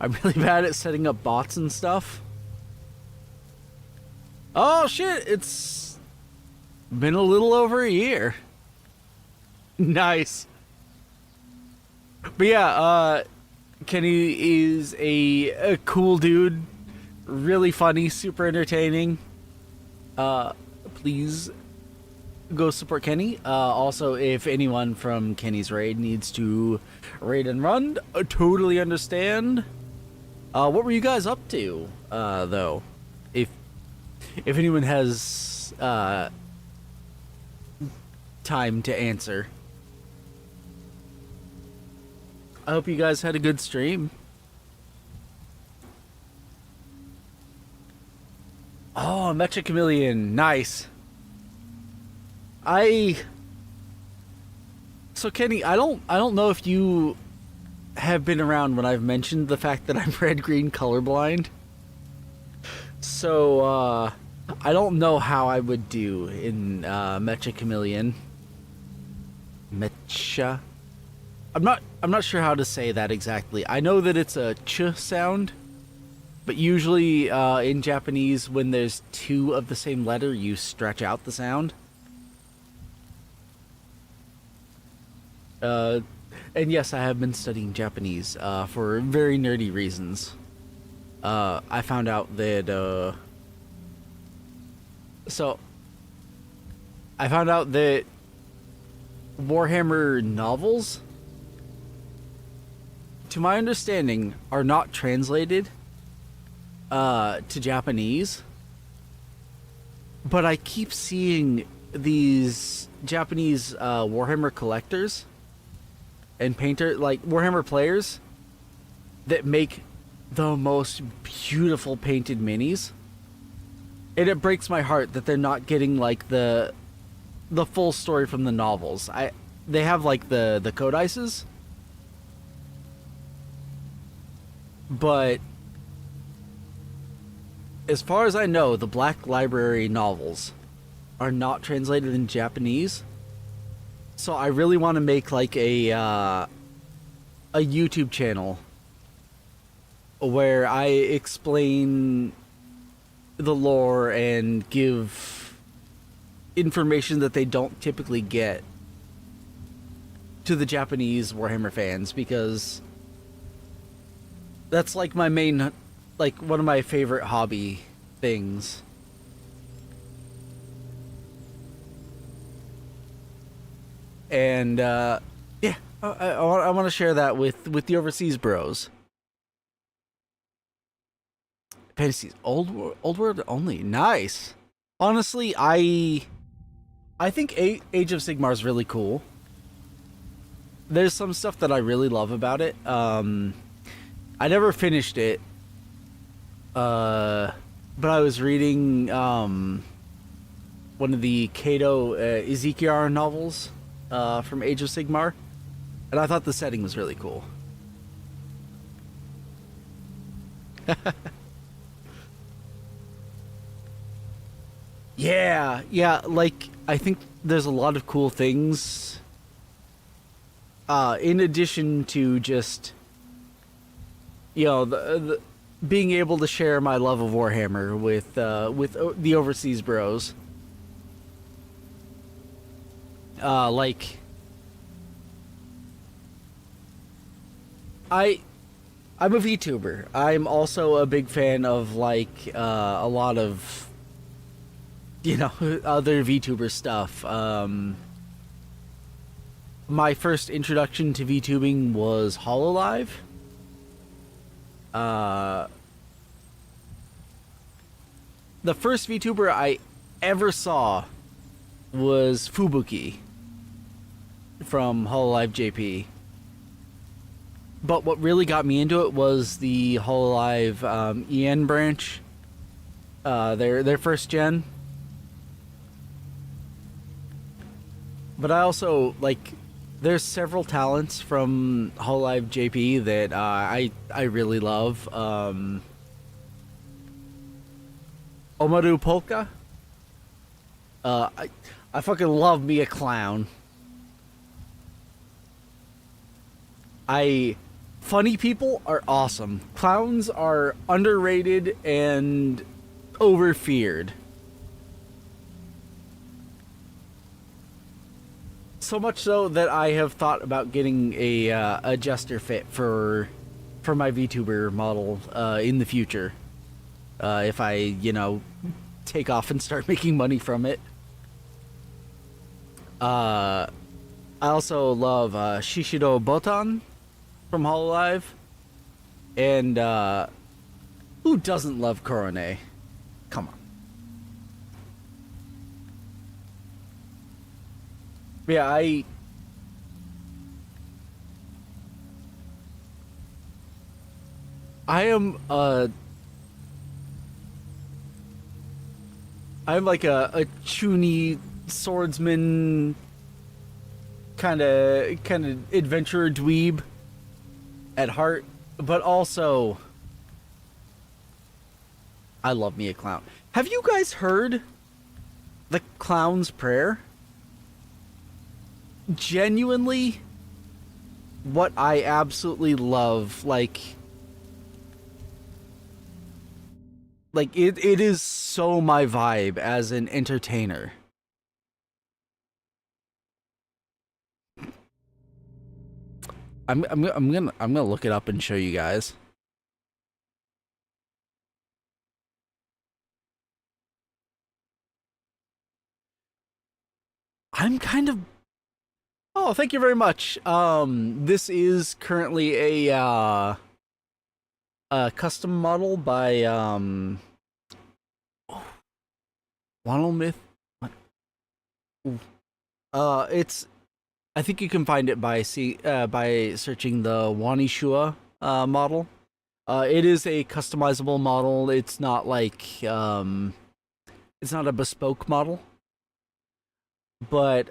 I'm really bad at setting up bots and stuff. Oh shit, it's been a little over a year. Nice. But yeah, Kenny is a cool dude, really funny, super entertaining. Please go support Kenny. Also, if anyone from Kenny's raid needs to raid and run, I totally understand. What were you guys up to, though? If anyone has time to answer. I hope you guys had a good stream. Oh, Mecha Chameleon, nice. So Kenny, I don't know if you have been around when I've mentioned the fact that I'm red-green colorblind. So I don't know how I would do in Mecha Chameleon. Mecha. I'm not sure how to say that exactly. I know that it's a ch sound, but usually in Japanese, when there's two of the same letter, you stretch out the sound. And yes, I have been studying Japanese for very nerdy reasons. I found out that Warhammer novels, to my understanding, are not translated to Japanese, but I keep seeing these Japanese Warhammer collectors and Warhammer players that make the most beautiful painted minis, and it breaks my heart that they're not getting like the full story from the novels. They have like the codices, but as far as I know, the Black Library novels are not translated in Japanese. So I really want to make like a YouTube channel where I explain the lore and give information that they don't typically get to the Japanese Warhammer fans, because that's like my main, like one of my favorite hobby things. And yeah, I want to share that with the overseas bros. Fantasies, old world only, nice. Honestly, I think Age of Sigmar is really cool. There's some stuff that I really love about it. I never finished it, but I was reading one of the Kato Ezekiel novels from Age of Sigmar, and I thought the setting was really cool. Yeah, like I think there's a lot of cool things in addition to just, you know, the being able to share my love of Warhammer with the overseas bros. Like I I'm a VTuber. I'm also a big fan of like a lot of, you know, other VTuber stuff. My first introduction to VTubing was Hololive. Uh, the first VTuber I ever saw was Fubuki from Hololive JP. But what really got me into it was the Hololive EN branch, their first gen. But I also like, there's several talents from Hololive JP that I really love. Omaru Polka. I fucking love me a clown. Funny people are awesome. Clowns are underrated and overfeared. So much so that I have thought about getting a jester fit for my VTuber model in the future. If I, you know, take off and start making money from it. I also love Shishido Botan from Hololive. And who doesn't love Korone? Come on. Yeah, I'm like a chuny swordsman kind of adventurer dweeb at heart, but also I love me a clown. Have you guys heard the clown's prayer? Genuinely what I absolutely love, like it is so my vibe as an entertainer. I'm gonna look it up and show you guys. I'm kind of, oh, thank you very much. This is currently a custom model by Myth. It's, I think you can find it by searching the Wanishua model. It is a customizable model. It's not like it's not a bespoke model. But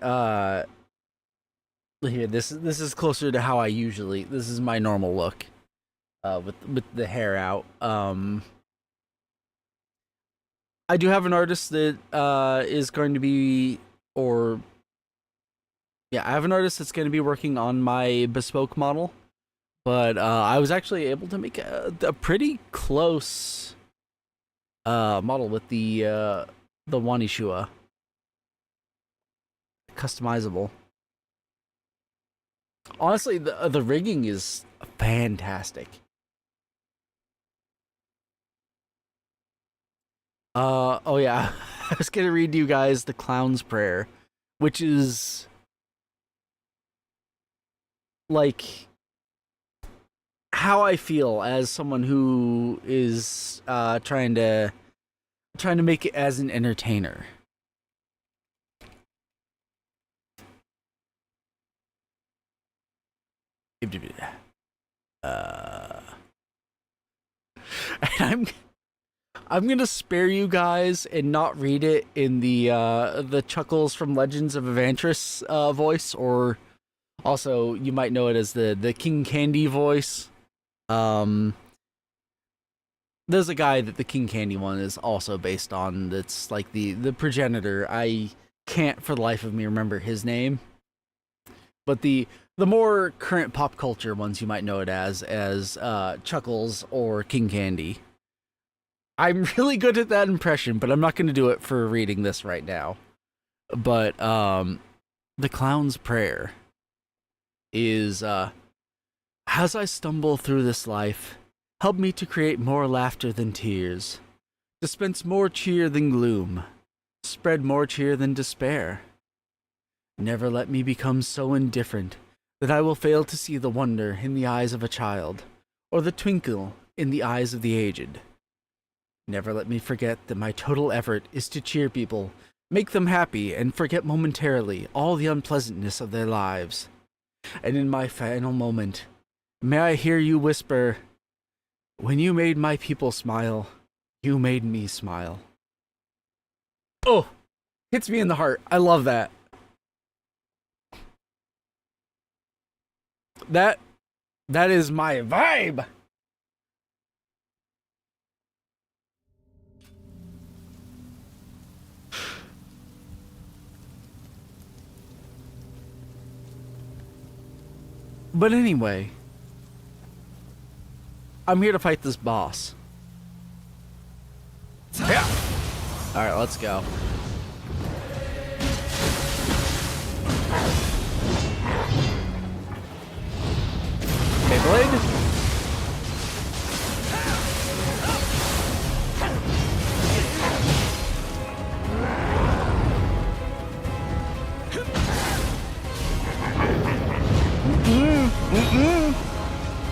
here, this is closer to how I usually. This is my normal look, with the hair out. I do have an artist that is going to be, or Yeah, I have an artist that's going to be working on my bespoke model, but I was actually able to make a pretty close model with the Wanishua. Customizable. Honestly, the rigging is fantastic. Oh yeah, I was gonna read you guys the Clown's Prayer, which is like how I feel as someone who is trying to make it as an entertainer. Uh, and I'm gonna spare you guys and not read it in the Chuckles from Legends of Evantris voice, or also you might know it as the King Candy voice. There's a guy that the King Candy one is also based on. That's like the progenitor. I can't for the life of me remember his name, but the more current pop culture ones you might know it as Chuckles or King Candy. I'm really good at that impression, but I'm not going to do it for reading this right now. But the Clown's Prayer is as I stumble through this life, help me to create more laughter than tears, dispense more cheer than gloom, spread more cheer than despair. Never let me become so indifferent that I will fail to see the wonder in the eyes of a child, or the twinkle in the eyes of the aged. Never let me forget that my total effort is to cheer people, make them happy, and forget momentarily all the unpleasantness of their lives. And in my final moment, may I hear you whisper, "When you made my people smile, you made me smile." Oh, hits me in the heart. I love that. That is my vibe. But anyway, I'm here to fight this boss. Yeah. All right, let's go. Beyblade.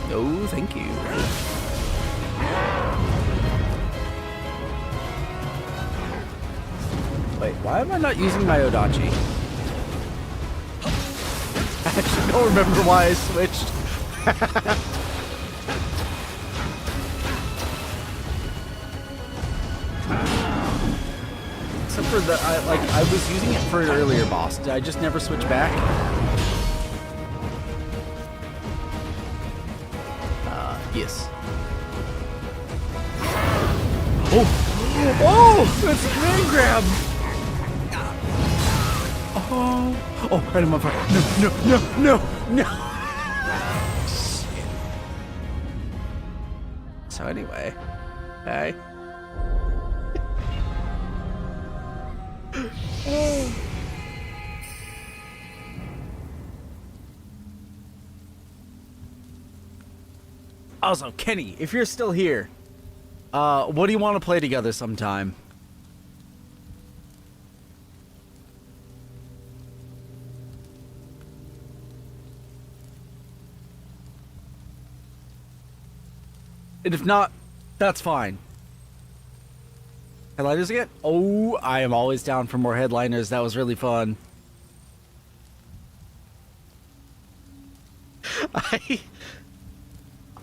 No, thank you. Wait, why am I not using my Odachi? I actually don't remember why I switched. Except for I was using it for an earlier boss. Did I just never switch back? Yes. Oh! Oh! That's a command grab! Oh! Oh, right in my fire. No! Shit. So anyway, hey. Oh. Also, Kenny, if you're still here, what do you want to play together sometime? And if not, that's fine. Headliners again? Oh, I am always down for more headliners. That was really fun.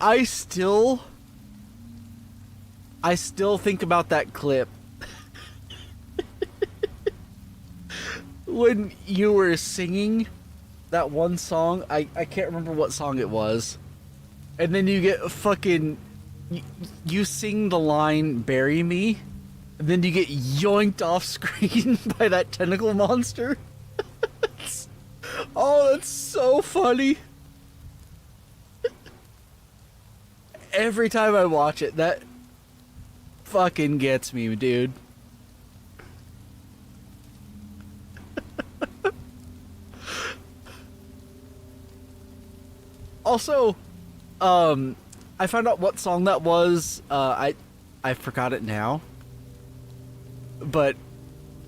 I still think about that clip when you were singing that one song. I can't remember what song it was. And then you get fucking... You sing the line, "Bury me," and then you get yoinked off screen by that tentacle monster. Oh That's so funny. Every time I watch it, that fucking gets me, dude. Also, I found out what song that was. I forgot it now. But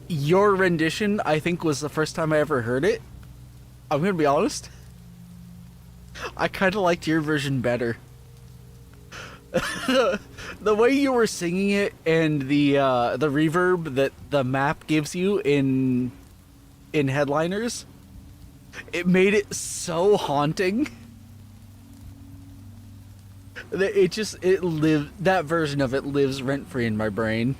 your rendition, I think, was the first time I ever heard it. I'm gonna be honest. I kind of liked your version better. The way you were singing it and the reverb that the map gives you in Headliners, it made it so haunting. That version of it lives rent free in my brain.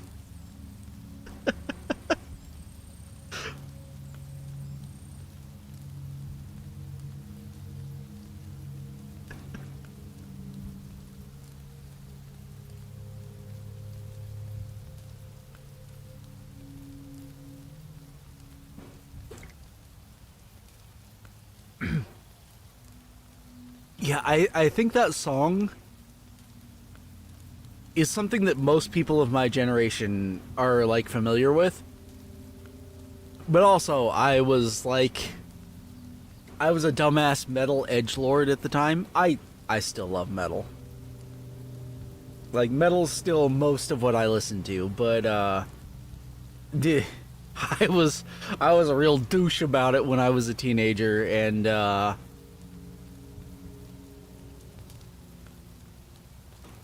Yeah, I think that song is something that most people of my generation are like familiar with. But also, I was a dumbass metal edgelord at the time. I still love metal. Like, metal's still most of what I listen to, but I was a real douche about it when I was a teenager, and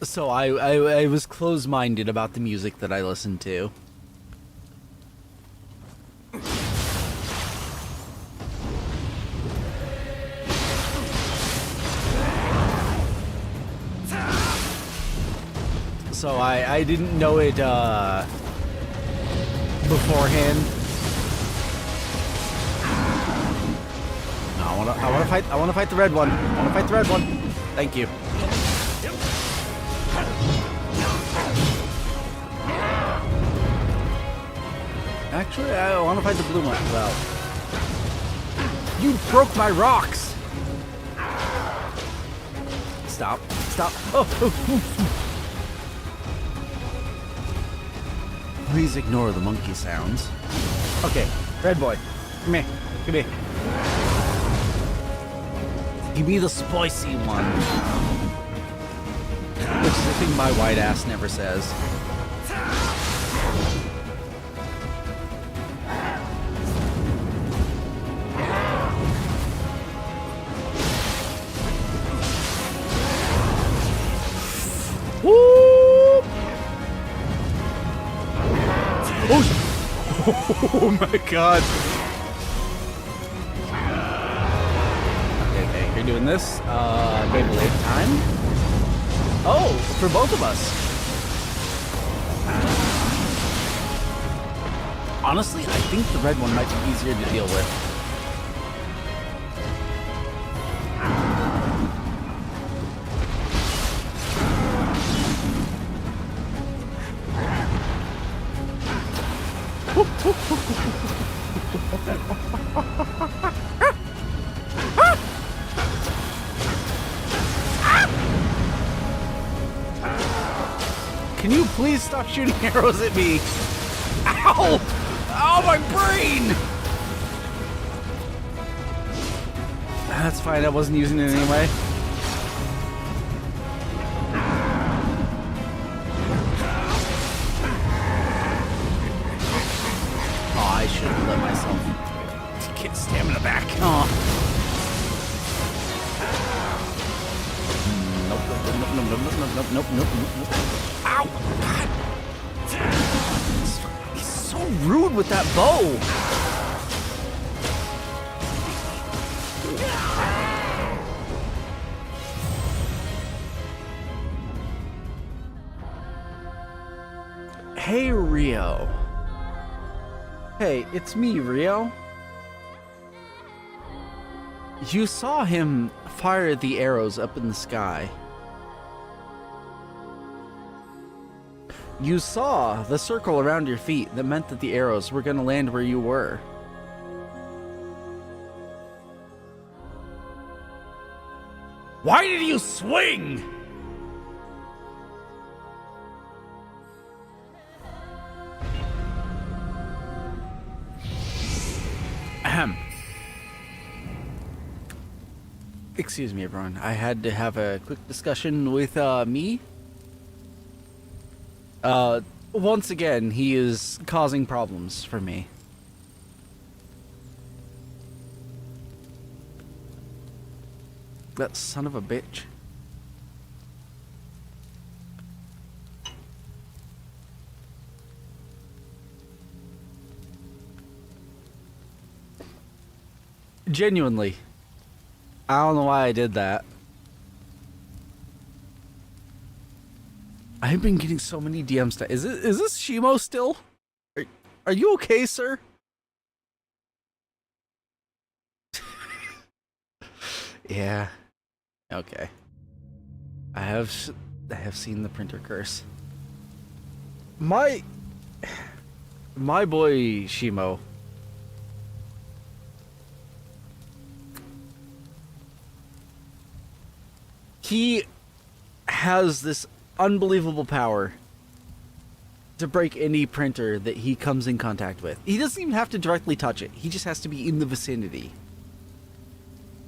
so I was closed-minded about the music that I listened to. So I didn't know it beforehand. No, I wanna fight the red one. I wanna fight the red one. Thank you. Actually, I want to fight the blue one as well. You broke my rocks! Stop. Stop. Oh. Please ignore the monkey sounds. Okay, red boy. Come here. Come here. Give me the spicy one. Which is the thing my white ass never says. Oh my god. Okay, you're doing this. Beyblade time. Oh, for both of us. Honestly, I think the red one might be easier to deal with. Can you please stop shooting arrows at me? Ow! Ow, my brain! That's fine, I wasn't using it anyway. Oh, I should have let myself get stamina back. Oh. Nope. Ow! God! He's so rude with that bow! Hey, Rio. Hey, it's me, Rio. You saw him fire the arrows up in the sky. You saw the circle around your feet that meant that the arrows were going to land where you were. Why did you swing? Ahem. Excuse me, everyone. I had to have a quick discussion with me. Once again, he is causing problems for me. That son of a bitch. Genuinely. I don't know why I did that. I've been getting so many DMs. Is this Shimo still? Are you okay, sir? Yeah. Okay. I have seen the printer curse. My boy Shimo. He has this unbelievable power to break any printer that he comes in contact with. He doesn't even have to directly touch it. He just has to be in the vicinity.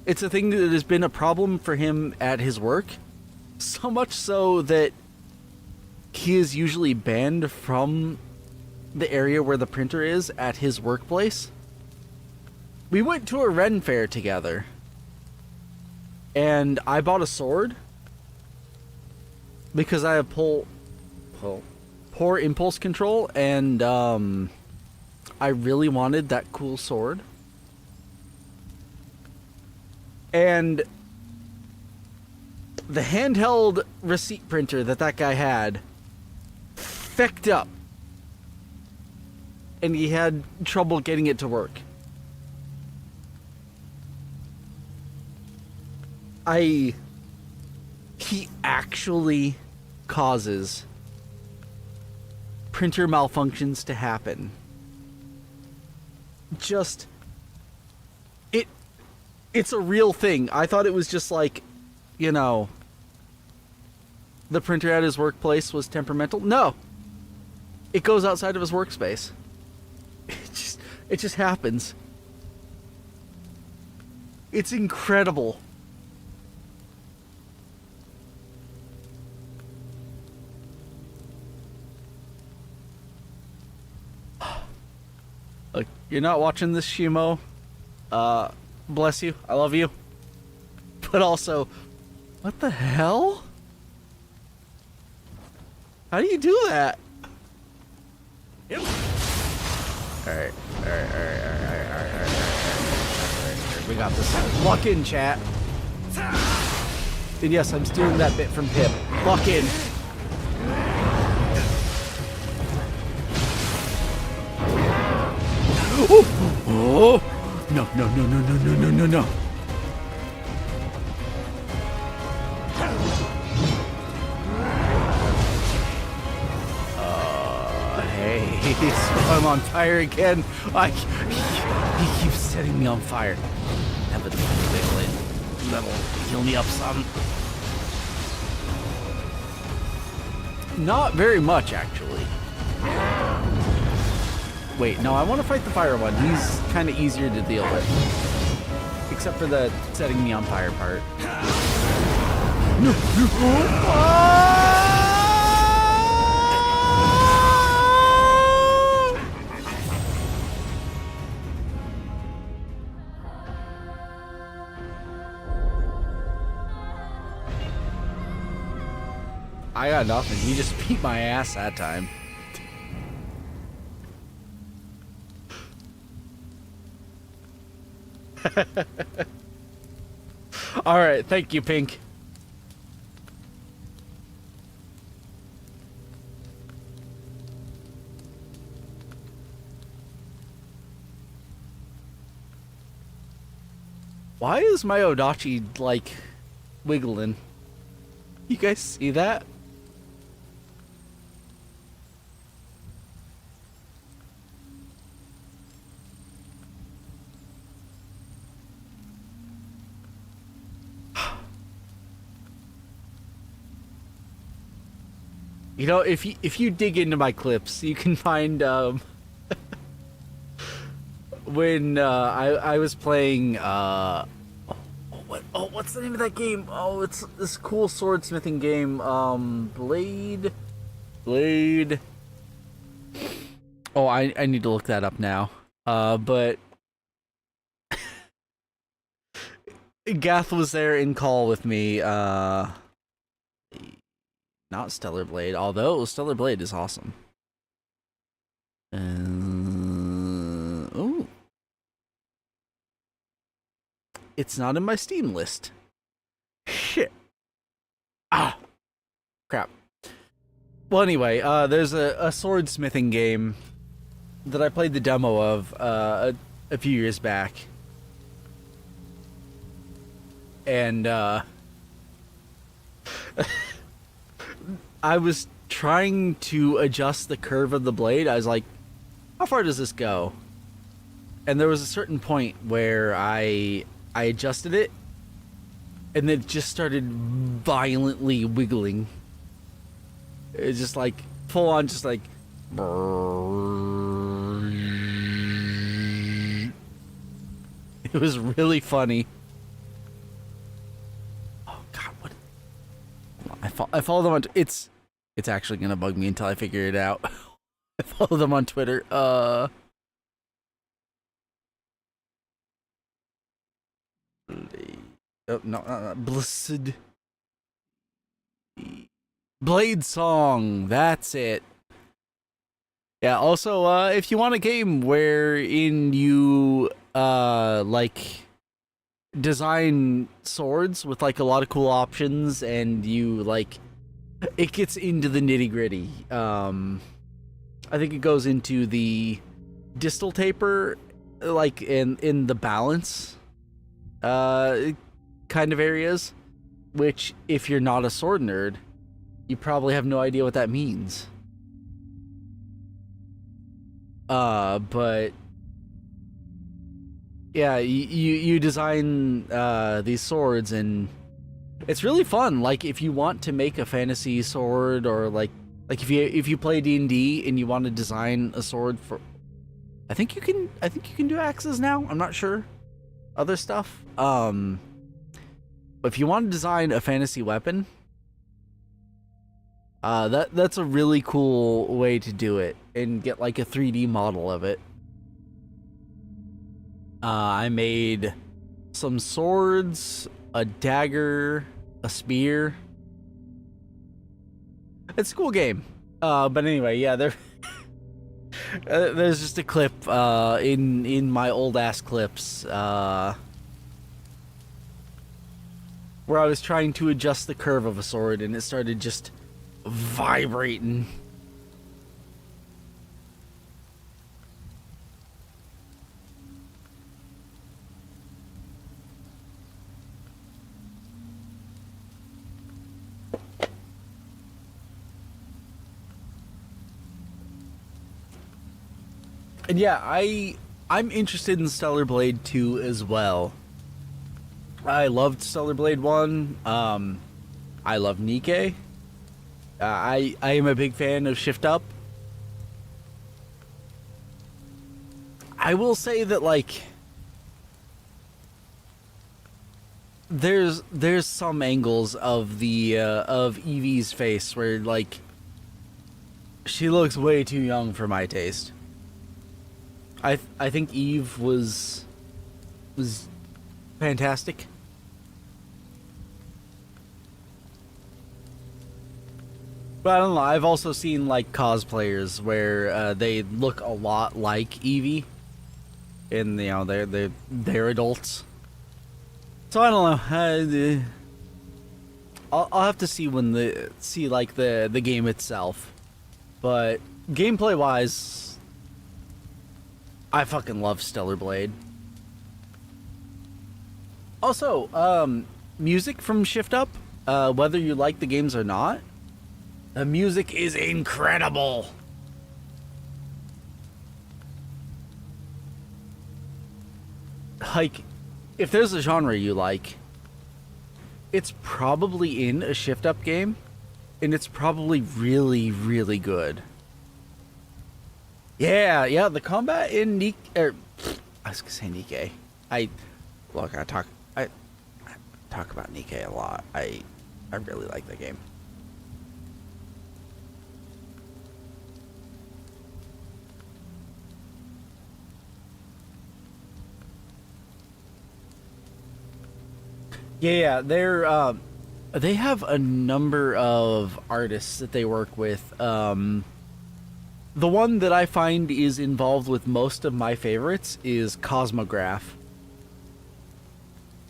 It's a thing that has been a problem for him at his work. So much so that he is usually banned from the area where the printer is at his workplace. We went to a Ren fair together. And I bought a sword. Because I have poor impulse control. And I really wanted that cool sword. And the handheld receipt printer that guy had fecked up. And he had trouble getting it to work. He actually causes printer malfunctions to happen. Just... It's a real thing. I thought it was just like, you know, the printer at his workplace was temperamental. No. It goes outside of his workspace. It just happens. It's incredible. Look, you're not watching this, Shimo. Bless you. I love you. But also, what the hell? How do you do that? Yep. Alright. We got this. Lock in, chat. And yes, I'm stealing that bit from Pip. Lock in. Oh! No. Hey, I'm on fire again. He keeps setting me on fire. Have a that'll heal me up some. Not very much, actually. Wait, no, I want to fight the fire one. He's kind of easier to deal with. Except for the setting me on fire part. No. I got nothing. He just beat my ass that time. Alright, thank you, Pink. Why is my Odachi, like, wiggling? You guys see that? You know, if you dig into my clips, you can find when I was playing what's the name of that game? Oh, it's this cool swordsmithing game. Blade. Oh, I need to look that up now. But Gath was there in call with me. Not Stellar Blade, although Stellar Blade is awesome. Oh, it's not in my Steam list. Shit. Ah, crap. Well, anyway, there's a swordsmithing game that I played the demo of a few years back, and I was trying to adjust the curve of the blade. I was like, how far does this go? And there was a certain point where I adjusted it, and it just started violently wiggling. It's just like full on, just like. It was really funny. Oh God, what? I follow them on. It's actually gonna bug me until I figure it out. I follow them on Twitter. Oh, no, not Blessed Blade Song. That's it. Yeah. Also, if you want a game wherein you like design swords with like a lot of cool options, and you like it gets into the nitty gritty. I think it goes into the distal taper, like in the balance, kind of areas. Which, if you're not a sword nerd, you probably have no idea what that means. But yeah, you design these swords, and it's really fun. Like, if you want to make a fantasy sword, or like if you play D&D and you want to design a sword for, I think you can do axes now. I'm not sure. Other stuff. If you want to design a fantasy weapon, that's a really cool way to do it and get like a 3D model of it. I made some swords, a dagger, a spear. It's a cool game. But anyway, yeah, there's just a clip in my old ass clips where I was trying to adjust the curve of a sword, and it started just vibrating. And yeah, I'm interested in Stellar Blade 2 as well. I loved Stellar Blade 1. I love Nikke. I am a big fan of Shift Up. I will say that, like, there's some angles of the of Evie's face where, like, she looks way too young for my taste. I think Eve was fantastic. But I don't know, I've also seen like cosplayers where they look a lot like Evie, and you know they're adults. So I don't know. I'll have to see when the game itself. But gameplay wise, I fucking love Stellar Blade. Also, music from Shift Up, whether you like the games or not, the music is incredible. Like, if there's a genre you like, it's probably in a Shift Up game. and it's probably really, really good. Yeah, the combat in I was gonna say Nikkei. I talk about Nikkei a lot. I really like that game. Yeah, they have a number of artists that they work with. The one that I find is involved with most of my favorites is Cosmograph.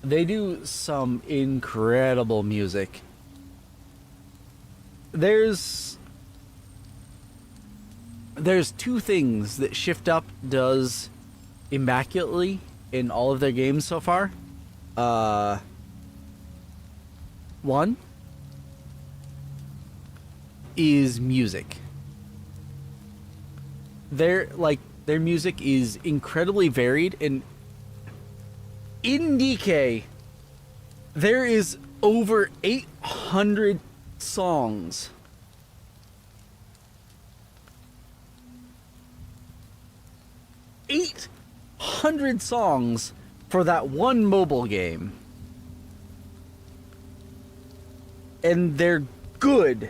They do some incredible music. There's two things that Shift Up does immaculately in all of their games so far. One is music. Their music is incredibly varied, and in DK there is over 800 songs. Eight 100 songs for that one mobile game. And they're good.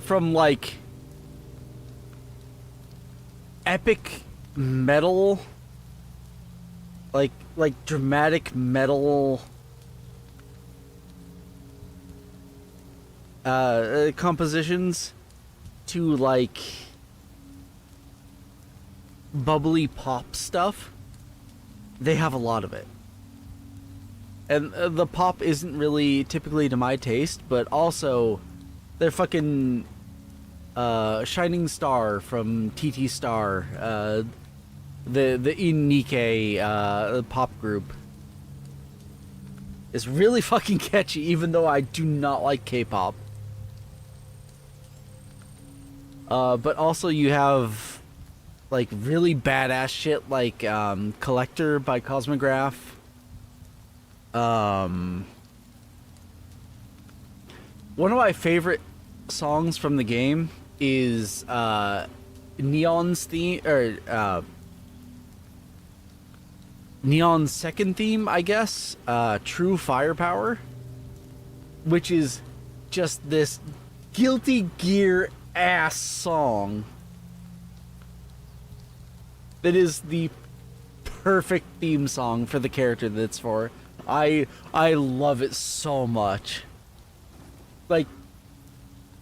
From like epic metal, like dramatic metal compositions, to like bubbly pop stuff. They have a lot of it. And the pop isn't really typically to my taste, but also they're fucking Shining Star from TT Star, the In Nikkei pop group, is really fucking catchy, even though I do not like K-pop. But also you have like really badass shit like Collector by Cosmograph. One of my favorite songs from the game is Neon's theme, or Neon's second theme, I guess, True Firepower, which is just this Guilty Gear ass song that is the perfect theme song for the character that's for. I love it so much. Like,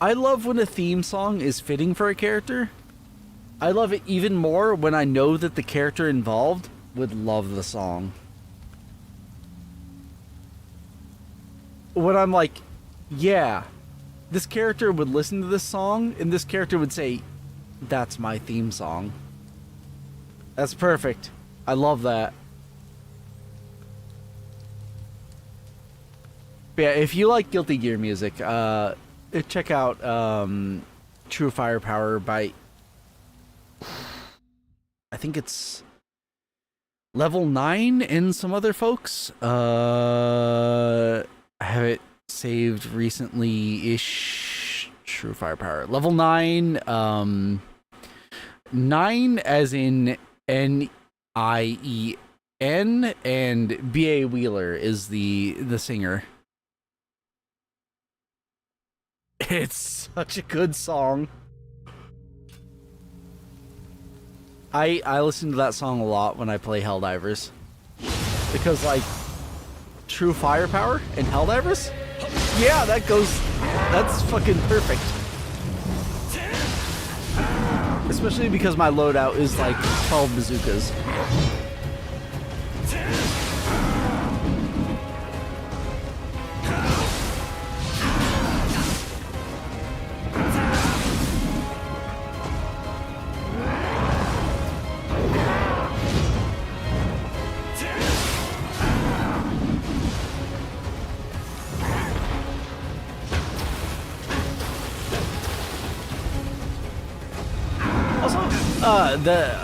I love when a theme song is fitting for a character. I love it even more when I know that the character involved would love the song. When I'm like, yeah, this character would listen to this song, and this character would say, that's my theme song. That's perfect. I love that. But yeah, if you like Guilty Gear music, check out True Firepower by, I think it's Level 9 and some other folks. I have it saved recently-ish. True Firepower. Level 9, 9 as in N-I-E-N, and B.A. Wheeler is the singer. It's such a good song. I listen to that song a lot when I play Helldivers, because like True Firepower and Helldivers, yeah, that's fucking perfect. Especially because my loadout is like 12 bazookas.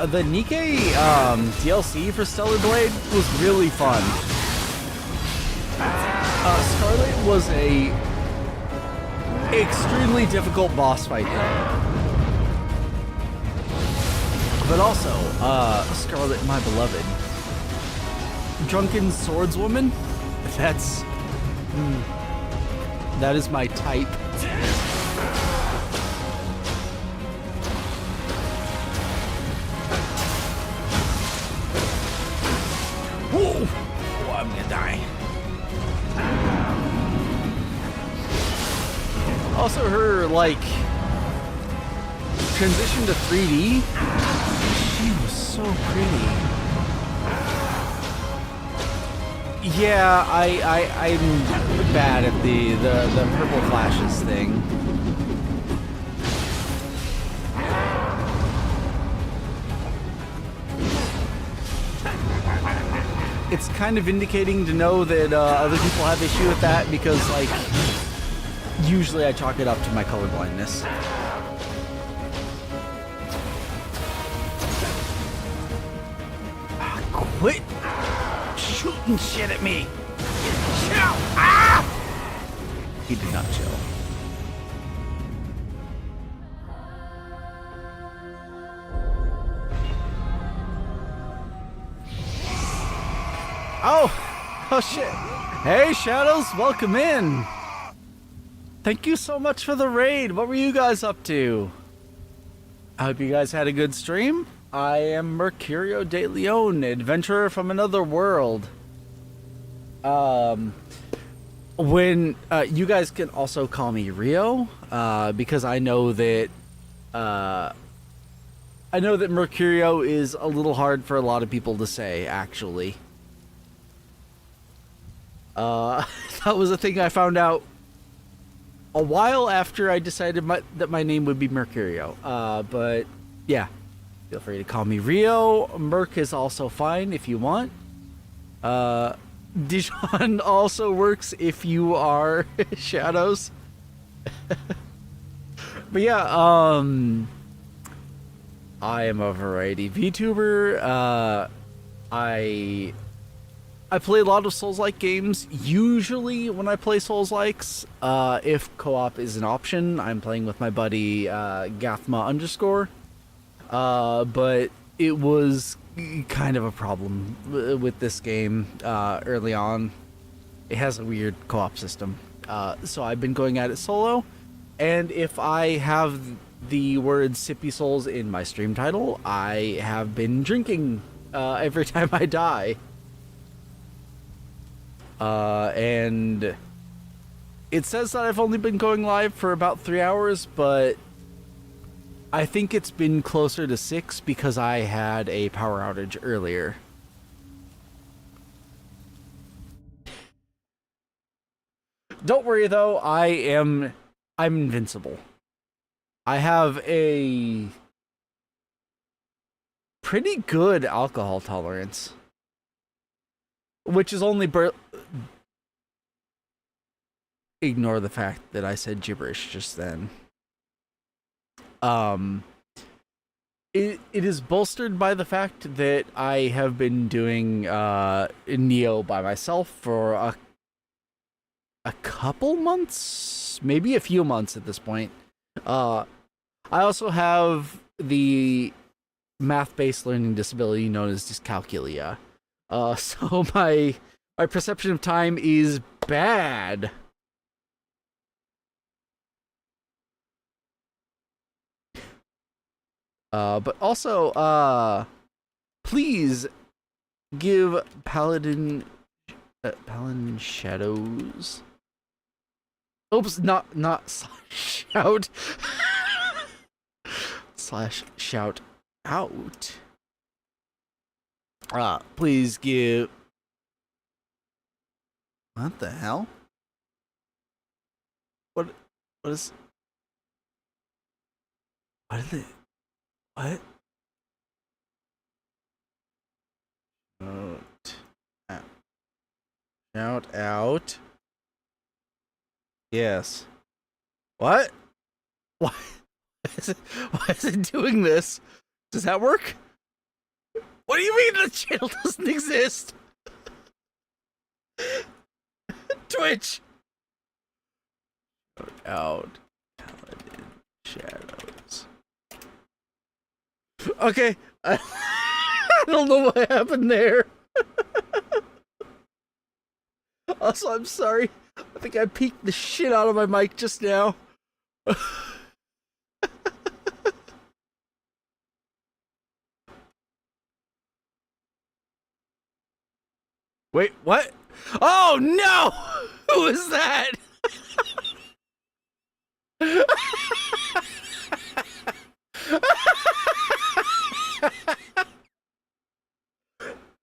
The Nikkei DLC for Stellar Blade was really fun. Scarlet was a extremely difficult boss fight though. But also, Scarlet, my beloved. Drunken swordswoman? That is my type. Whoa! Oh, I'm gonna die. Also, her, like, transition to 3D, she was so pretty. Yeah, I'm bad at the purple flashes thing. It's kind of indicating to know that other people have issue with that because, like, usually I chalk it up to my colorblindness. Quit shooting shit at me! Chill! Ah! He did not chill. Oh shit. Hey Shadows, welcome in. Thank you so much for the raid. What were you guys up to? I hope you guys had a good stream. I am Mercurio de Leon, adventurer from another world. When you guys can also call me Rio, because I know that Mercurio is a little hard for a lot of people to say, actually. That was a thing I found out a while after I decided that my name would be Mercurio. But yeah, feel free to call me Rio. Merc is also fine if you want. Dijon also works if you are Shadows. But yeah, I am a variety VTuber. I play a lot of Souls-like games. Usually when I play Souls-likes, if co-op is an option, I'm playing with my buddy Gathma_. But it was kind of a problem with this game early on. It has a weird co-op system. So I've been going at it solo. And if I have the word Sippy Souls in my stream title, I have been drinking every time I die. And it says that I've only been going live for about 3 hours, but I think it's been closer to 6 because I had a power outage earlier. Don't worry though, I'm invincible. I have a pretty good alcohol tolerance. Which is only ignore the fact that I said gibberish just then. It is bolstered by the fact that I have been doing Nioh by myself for a couple months, maybe a few months at this point. I also have the math-based learning disability known as dyscalculia. So my perception of time is bad. But also, please give Paladin Shadows. Oops, not shout slash shout out. Please give. What the hell? What is? What is it? What? Shout out. Yes. What? Why is it doing this? Does that work? What do you mean the channel doesn't exist? Twitch. Out. Paladin Shadows. Okay. I don't know what happened there. Also, I'm sorry. I think I peeked the shit out of my mic just now. Wait, what? Oh no! Who is that?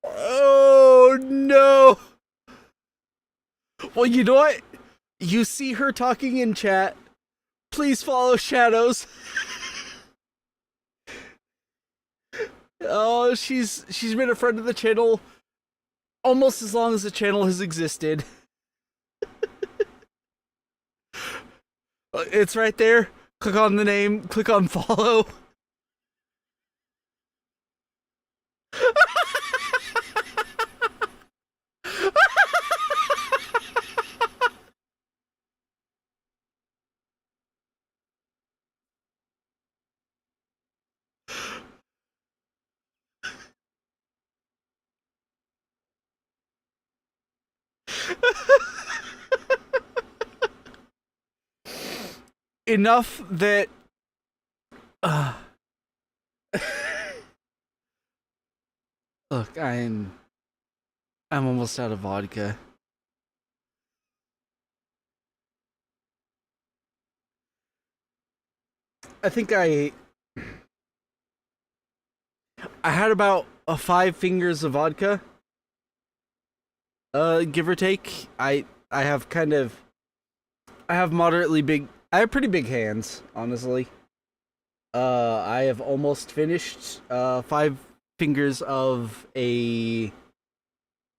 Oh no! Well, you know what? You see her talking in chat. Please follow Shadows. Oh, she's been a friend of the channel almost as long as the channel has existed. It's right there. Click on the name, click on follow. Enough that look, I'm almost out of vodka. I think I had about 5 fingers of vodka. Give or take. I have moderately big, I have pretty big hands, honestly. I have almost finished 5 fingers of a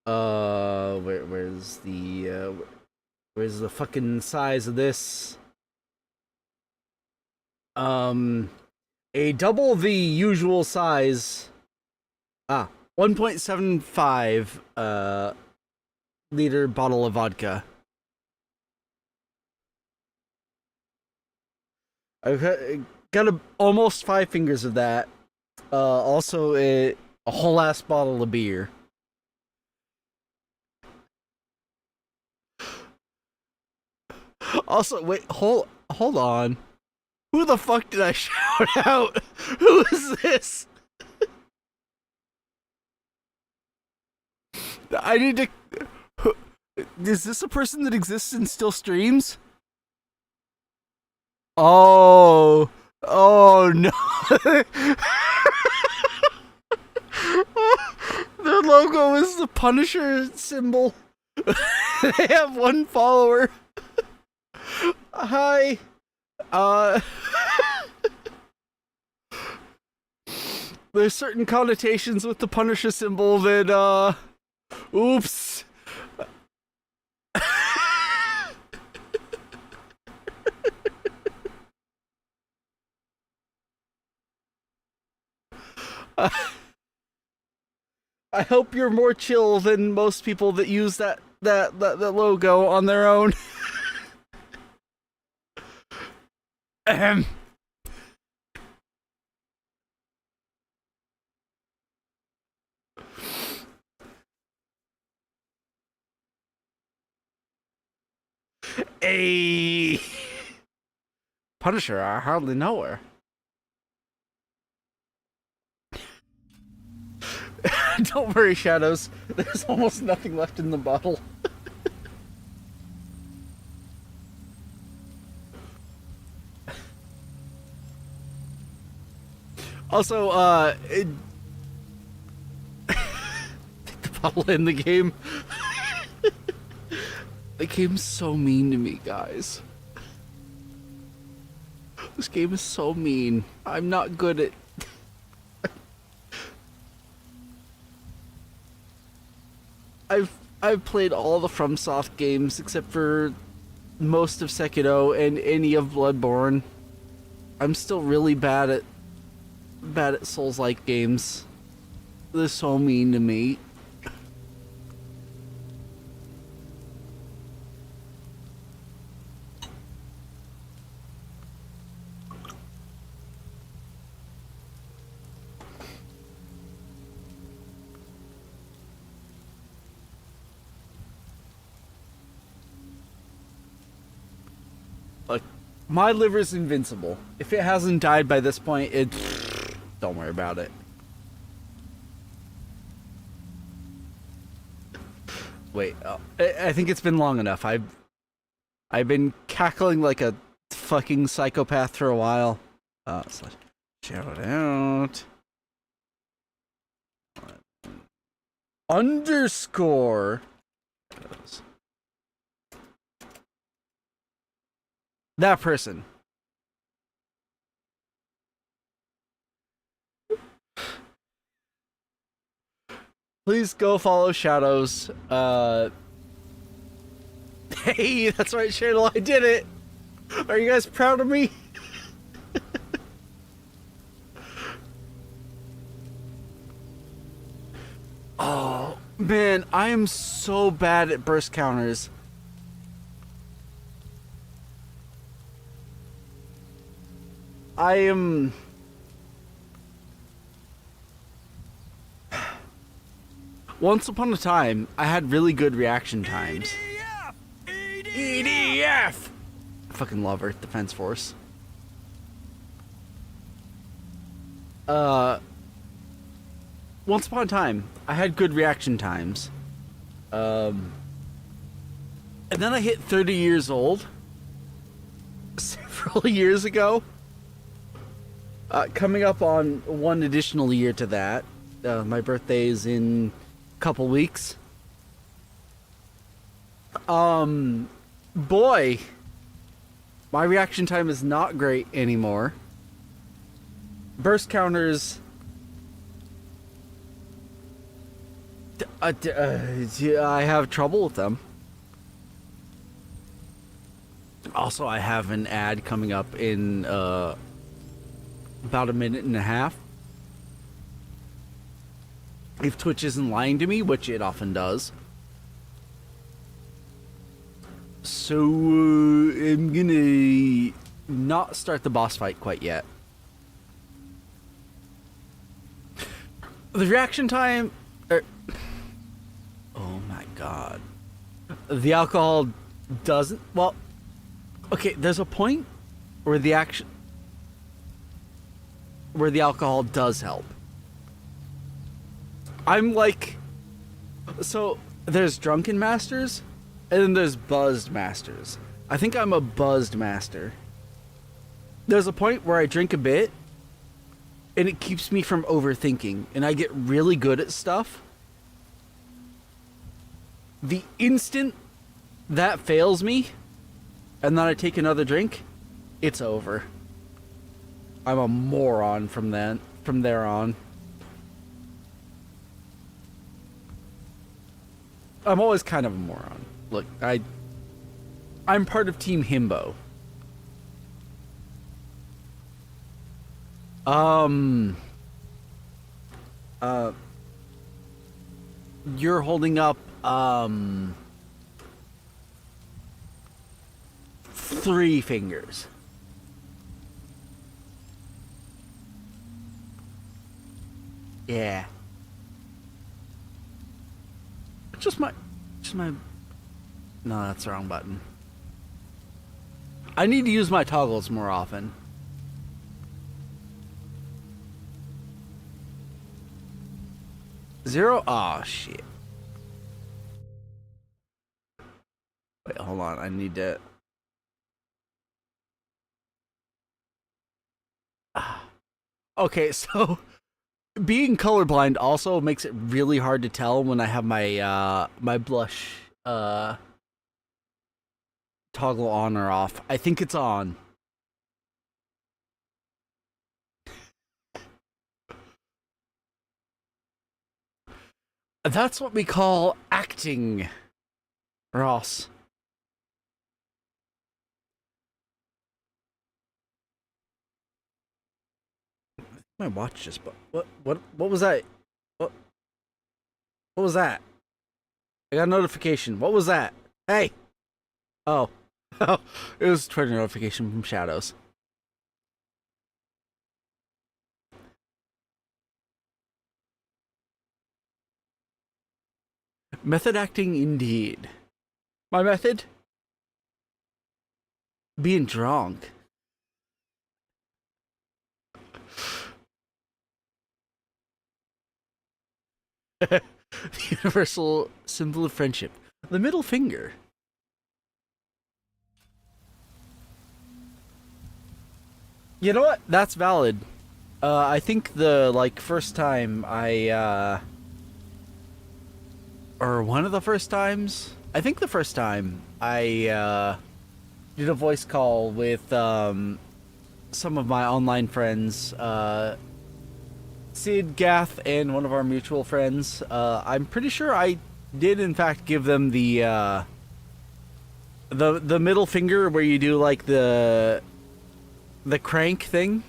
where's the fucking size of this? A double the usual size. 1.75 liter bottle of vodka. I've got almost 5 fingers of that. Also a whole ass bottle of beer. Also, wait, hold on. Who the fuck did I shout out? Who is this? I need to. Is this a person that exists and still streams? Oh no. Their logo is the Punisher symbol. They have 1 follower. Hi. There's certain connotations with the Punisher symbol that, oops. I hope you're more chill than most people that use that logo on their own. Ahem. A Punisher, I hardly know her. Don't worry, Shadows. There's almost nothing left in the bottle. Also, take the bottle in the game. The game's so mean to me, guys. This game is so mean. I'm not good at... I've played all the FromSoft games except for most of Sekiro and any of Bloodborne. I'm still really bad at Souls-like games. They're so mean to me. My liver's invincible. If it hasn't died by this point, it don't worry about it. Wait, I think it's been long enough. I've been cackling like a fucking psychopath for a while. Shout out. Underscore. That person. Please go follow Shadows. Hey, that's right, Shadow. I did it. Are you guys proud of me? Oh, man, I am so bad at burst counters. I am... Once upon a time, I had really good reaction times. EDF! I fucking love Earth Defense Force. Once upon a time, I had good reaction times. And then I hit 30 years old. Several years ago. Coming up on one additional year to that. My birthday is in a couple weeks. Boy, my reaction time is not great anymore. Burst counters... I have trouble with them. Also, I have an ad coming up in about a minute and a half. If Twitch isn't lying to me, which it often does. So, I'm gonna not start the boss fight quite yet. The reaction time... Oh my god. The alcohol doesn't... Well, okay, there's a point where the alcohol does help. I'm like... So, there's drunken masters, and then there's buzzed masters. I think I'm a buzzed master. There's a point where I drink a bit, and it keeps me from overthinking, and I get really good at stuff. The instant that fails me, and then I take another drink, it's over. I'm a moron from there on. I'm always kind of a moron. Look, I'm part of Team Himbo. You're holding up, 3 fingers. Yeah. Just my... No, that's the wrong button. I need to use my toggles more often. Zero? Aw, shit. Wait, hold on. I need to... Okay, so... Being colorblind also makes it really hard to tell when I have my, my blush, toggle on or off. I think it's on. That's what we call acting, Ross. My watch just... What was that? What was that? I got a notification. What was that? Hey! Oh. It was a Twitter notification from Shadows. Method acting indeed. My method? Being drunk. The universal symbol of friendship. The middle finger. You know what? That's valid. I think the first time or one of the first times, I think the first time I did a voice call with some of my online friends, Sid, Gath, and one of our mutual friends. I'm pretty sure I did in fact give them the middle finger where you do like the crank thing.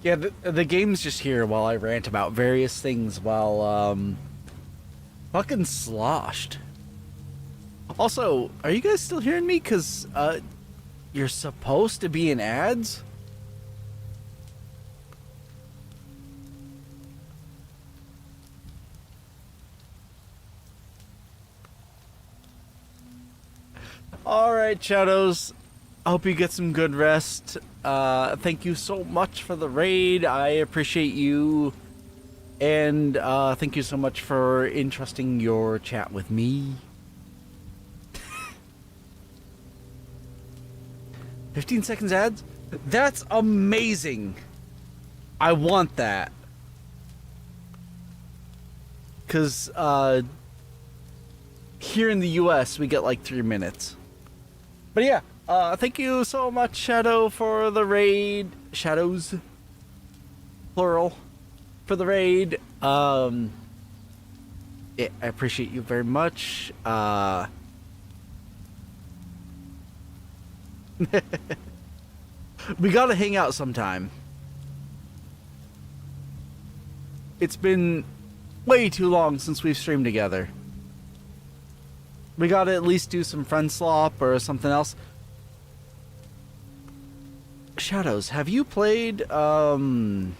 Yeah, the game's just here while I rant about various things while fucking sloshed. Also, are you guys still hearing me? Cause you're supposed to be in ads. Alright, Shadows. I hope you get some good rest. Thank you so much for the raid. I appreciate you. And thank you so much for entrusting your chat with me. 15 seconds ads? That's amazing. I want that. Because here in the US, we get like 3 minutes. But yeah, thank you so much, Shadow, for the raid. Shadows, plural, for the raid. Yeah, I appreciate you very much. We gotta hang out sometime. It's been way too long since we've streamed together. We gotta at least do some friend slop or something else. Shadows, have you played Dark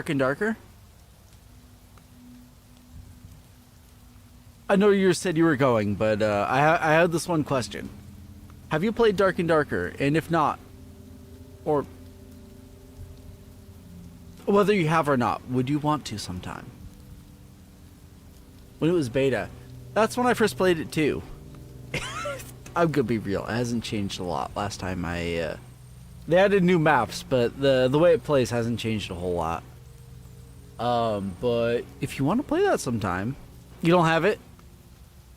and Darker? I know you said you were going, but I had this one question. Have you played Dark and Darker? And if not, or whether you have or not, would you want to sometime? When it was beta. That's when I first played it too. I'm gonna be real, it hasn't changed a lot. Last time they added new maps, but the way it plays hasn't changed a whole lot. But if you want to play that sometime, you don't have it,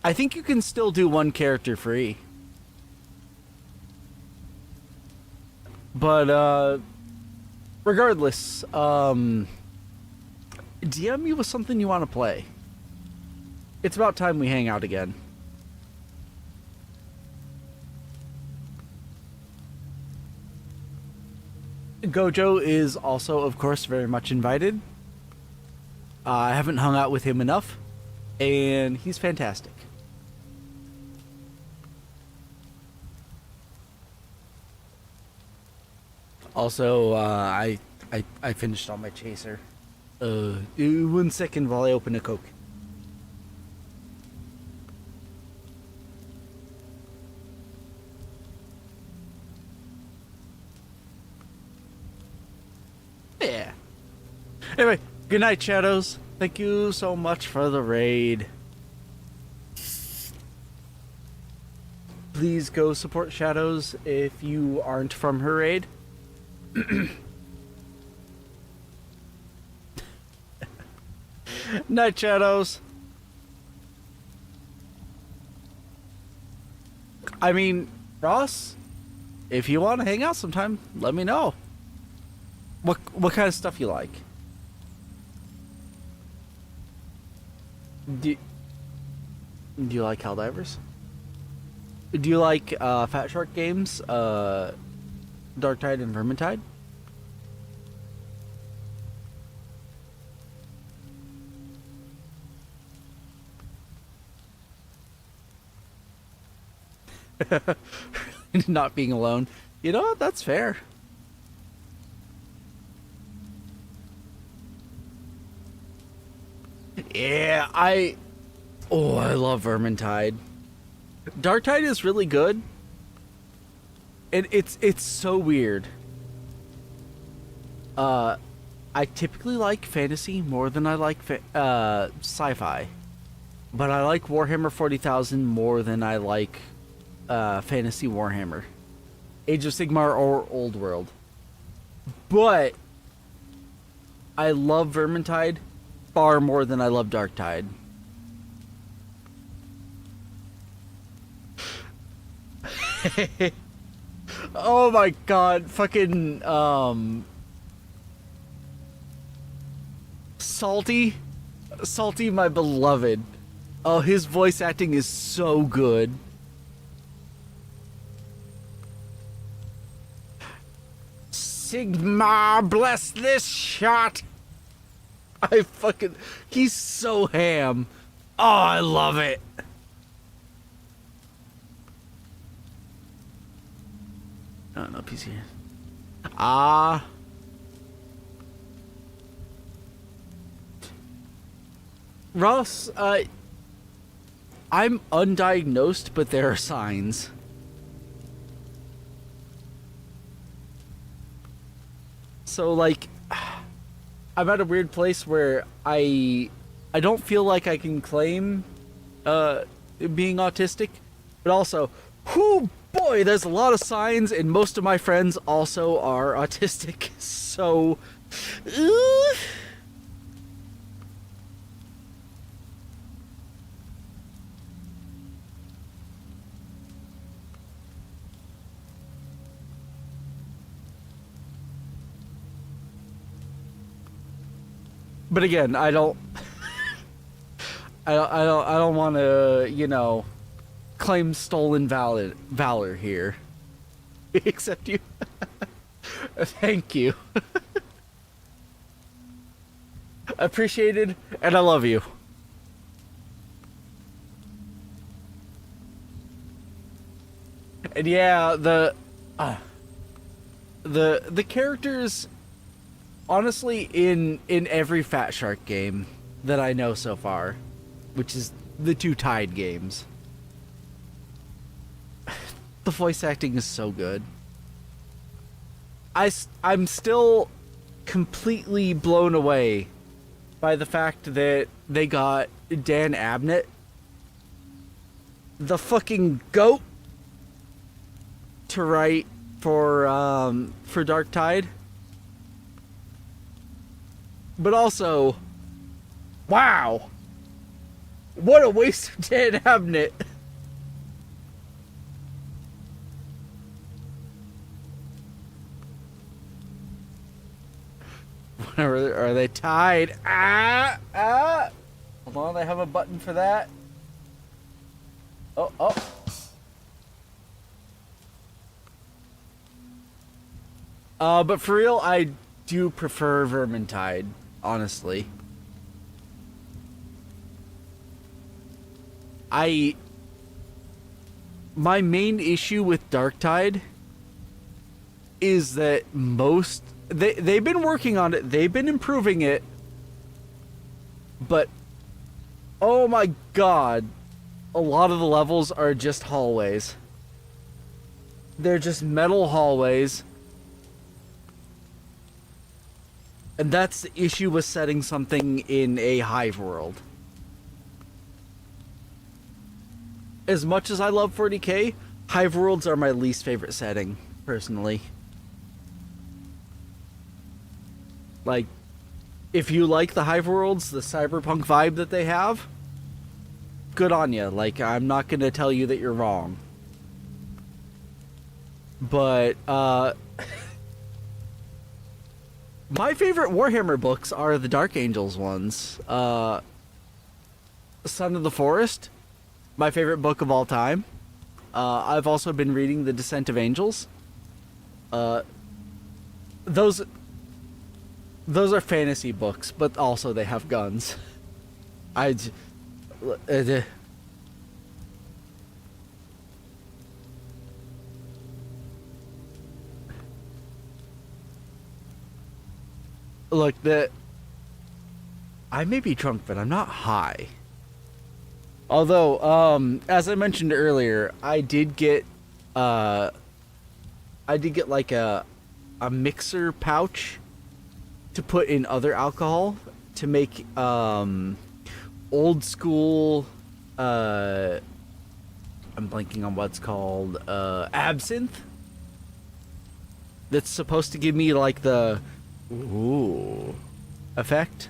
I think you can still do one character free. But regardless, DM me with something you want to play. It's about time we hang out again. Gojo is also, of course, very much invited. I haven't hung out with him enough, and he's fantastic. Also, I finished all my chaser. 1 second while I open a Coke. Yeah. Anyway, good night, Shadows. Thank you so much for the raid. Please go support Shadows if you aren't from her raid. Night, Shadows. I mean, Ross, if you want to hang out sometime, let me know. What kind of stuff you like? Do you like Helldivers? Do you like Fat Shark games? Darktide and Vermintide? Not being alone. You know what? That's fair. Yeah, I love Vermintide. Darktide is really good. And it's so weird. I typically like fantasy more than I like sci-fi. But I like Warhammer 40,000 more than I like fantasy Warhammer. Age of Sigmar or Old World. But I love Vermintide far more than I love Darktide. Oh my god, fucking Salty, my beloved. Oh, his voice acting is so good. Sigmar, bless this shot. He's so ham. Oh, I love it. Oh, no PC. Ah. Ross, I'm undiagnosed, but there are signs. So, like, I'm at a weird place where I don't feel like I can claim being autistic, but also, whoo boy, there's a lot of signs, and most of my friends also are autistic. So, but again, I don't want to, claim stolen valor here. Except you. Thank you. Appreciated, and I love you. And yeah, the characters, honestly, in every Fat Shark game that I know so far, which is the two Tide games, the voice acting is so good. I'm still completely blown away by the fact that they got Dan Abnett, the fucking GOAT, to write for Darktide. But also, wow, what a waste of Dan Abnett. Are they tied? Hold on, I have a button for that. Oh. But for real, I do prefer Vermintide, honestly. My main issue with Darktide is that they've been working on it, they've been improving it, but oh my god, a lot of the levels are just hallways. They're just metal hallways. And that's the issue with setting something in a hive world. As much as I love 40k, hive worlds are my least favorite setting, personally. Like, if you like the hive worlds, the cyberpunk vibe that they have, good on you. Like, I'm not gonna tell you that you're wrong. But, my favorite Warhammer books are the Dark Angels ones. Son of the Forest, my favorite book of all time. I've also been reading The Descent of Angels. Those are fantasy books, but also they have guns. Look, I may be drunk, but I'm not high. Although, as I mentioned earlier, I did get like a mixer pouch to put in other alcohol to make old school I'm blanking on what's called absinthe. That's supposed to give me like the ooh effect.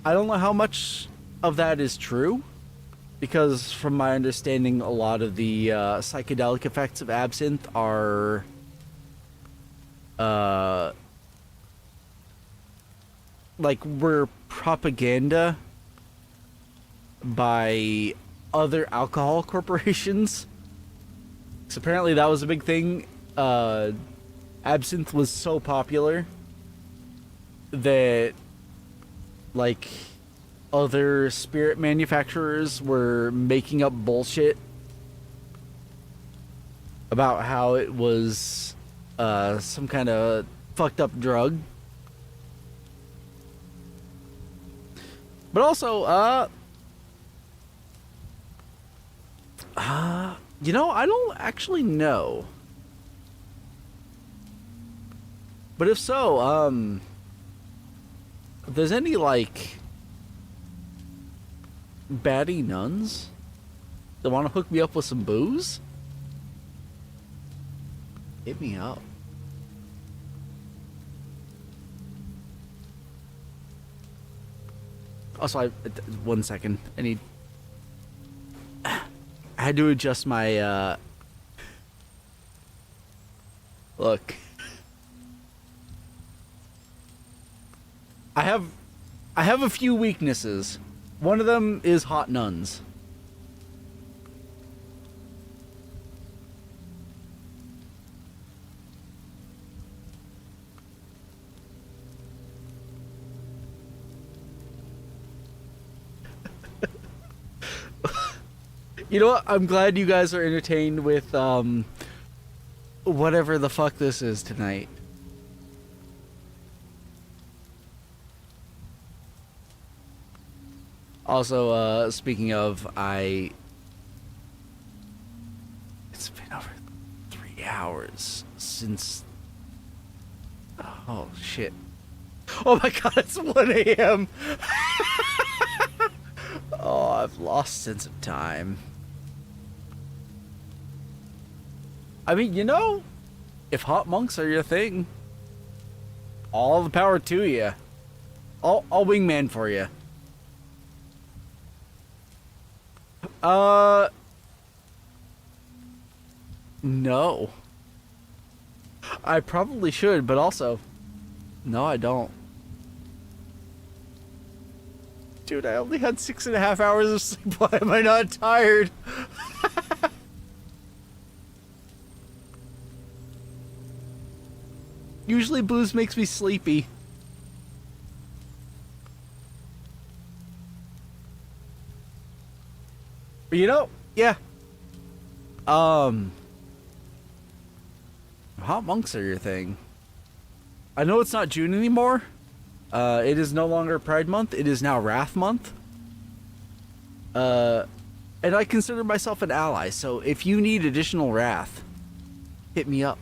I don't know how much of that is true, because from my understanding, a lot of the psychedelic effects of absinthe are like were propaganda by other alcohol corporations. So apparently that was a big thing. Absinthe was so popular that like other spirit manufacturers were making up bullshit about how it was some kind of fucked up drug. But also, you know, I don't actually know. But if so, if there's any, like, baddie nuns that want to hook me up with some booze, hit me up. Also, 1 second. I had to adjust my, look. I have a few weaknesses. One of them is hot nuns. You know what? I'm glad you guys are entertained with whatever the fuck this is tonight. Also, speaking of, it's been over 3 hours since, oh shit. Oh my god, it's 1 a.m. Oh, I've lost sense of time. I mean, you know, if hot monks are your thing, all the power to you. I'll wingman for you. No. I probably should, but also, no, I don't. Dude, I only had 6.5 hours of sleep. Why am I not tired? Usually booze makes me sleepy. But you know, yeah. Hot monks are your thing. I know it's not June anymore. It is no longer Pride Month. It is now Wrath Month. And I consider myself an ally, so if you need additional wrath, hit me up.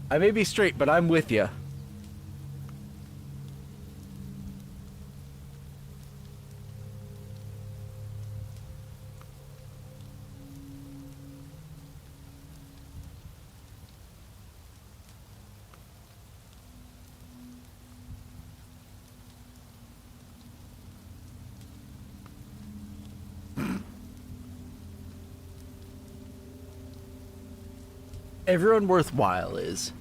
I may be straight, but I'm with you. Everyone worthwhile is.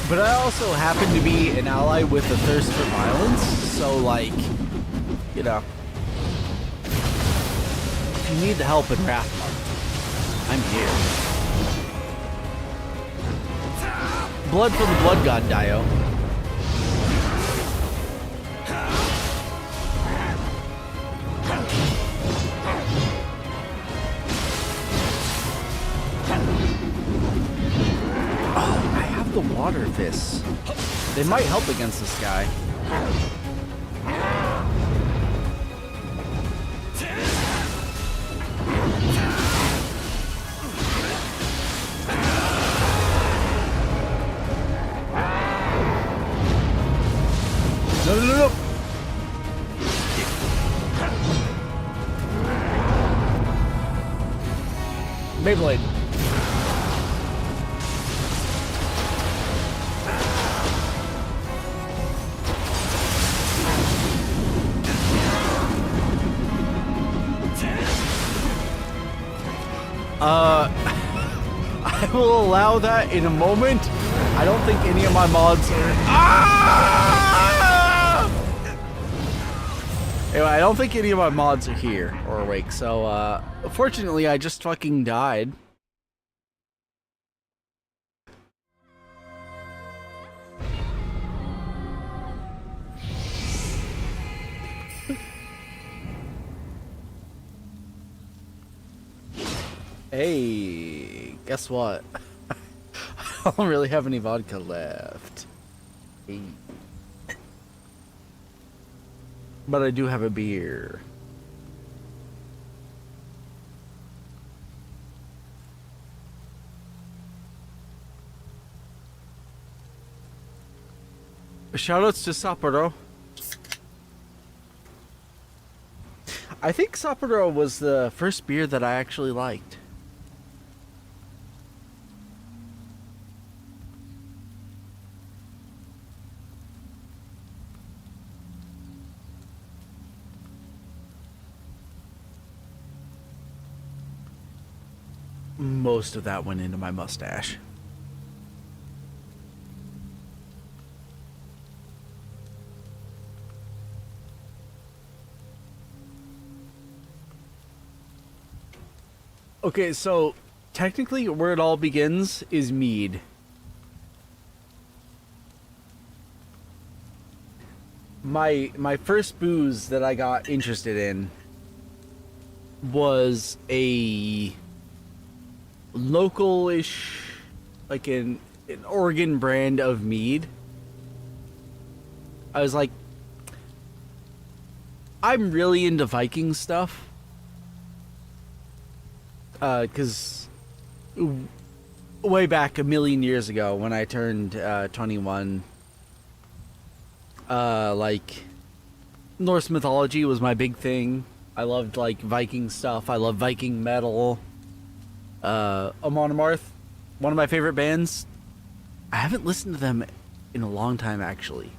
But I also happen to be an ally with a thirst for violence, so like, you know, if you need the help in Wrath Month, I'm here. Blood for the Blood God, Nioh. water fists. They might help against this guy. No. Beyblade. I will allow that in a moment. I don't think any of my mods are... Anyway, I don't think any of my mods are here or awake, so, fortunately, I just fucking died. Hey, guess what? I don't really have any vodka left. Hey. But I do have a beer. Shoutouts to Sapporo. I think Sapporo was the first beer that I actually liked. Most of that went into my mustache. Okay, so technically where it all begins is mead. My first booze that I got interested in was a local-ish, like an Oregon brand of mead. I was like, I'm really into Viking stuff. Because way back a million years ago when I turned 21, like, Norse mythology was my big thing. I loved, like, Viking stuff. I love Viking metal. Amon Amarth, one of my favorite bands. I haven't listened to them in a long time, actually.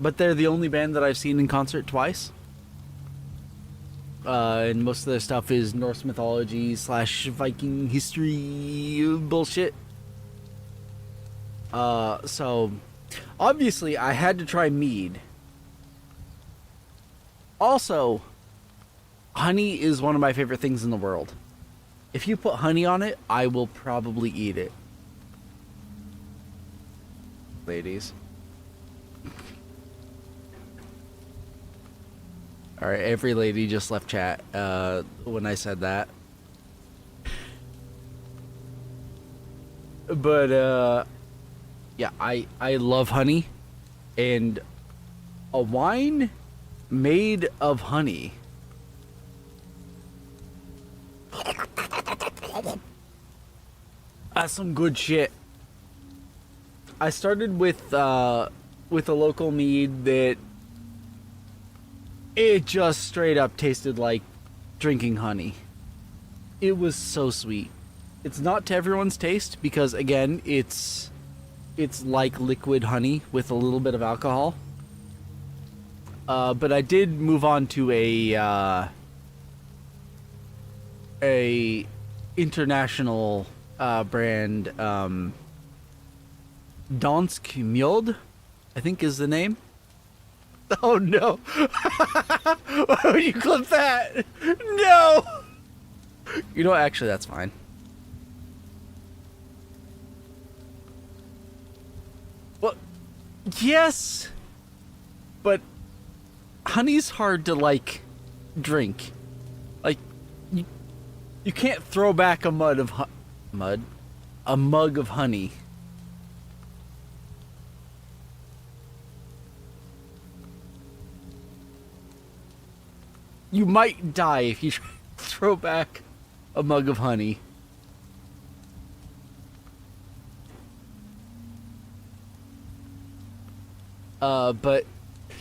But they're the only band that I've seen in concert twice. And most of their stuff is Norse mythology / Viking history bullshit. So, obviously, I had to try mead. Also, honey is one of my favorite things in the world. If you put honey on it, I will probably eat it. Ladies. Alright, every lady just left chat when I said that. But, yeah, I love honey. And a wine made of honey. That's some good shit. I started with a local mead that it just straight up tasted like drinking honey. It was so sweet. It's not to everyone's taste because, again, it's like liquid honey with a little bit of alcohol. But I did move on to a international brand, Dansk Mjød, I think is the name. Oh no! Why would you clip that? No! You know what, actually that's fine. Well, yes! But honey's hard to, like, drink. Like, you can't throw back a mug of honey. You might die if you throw back a mug of honey. But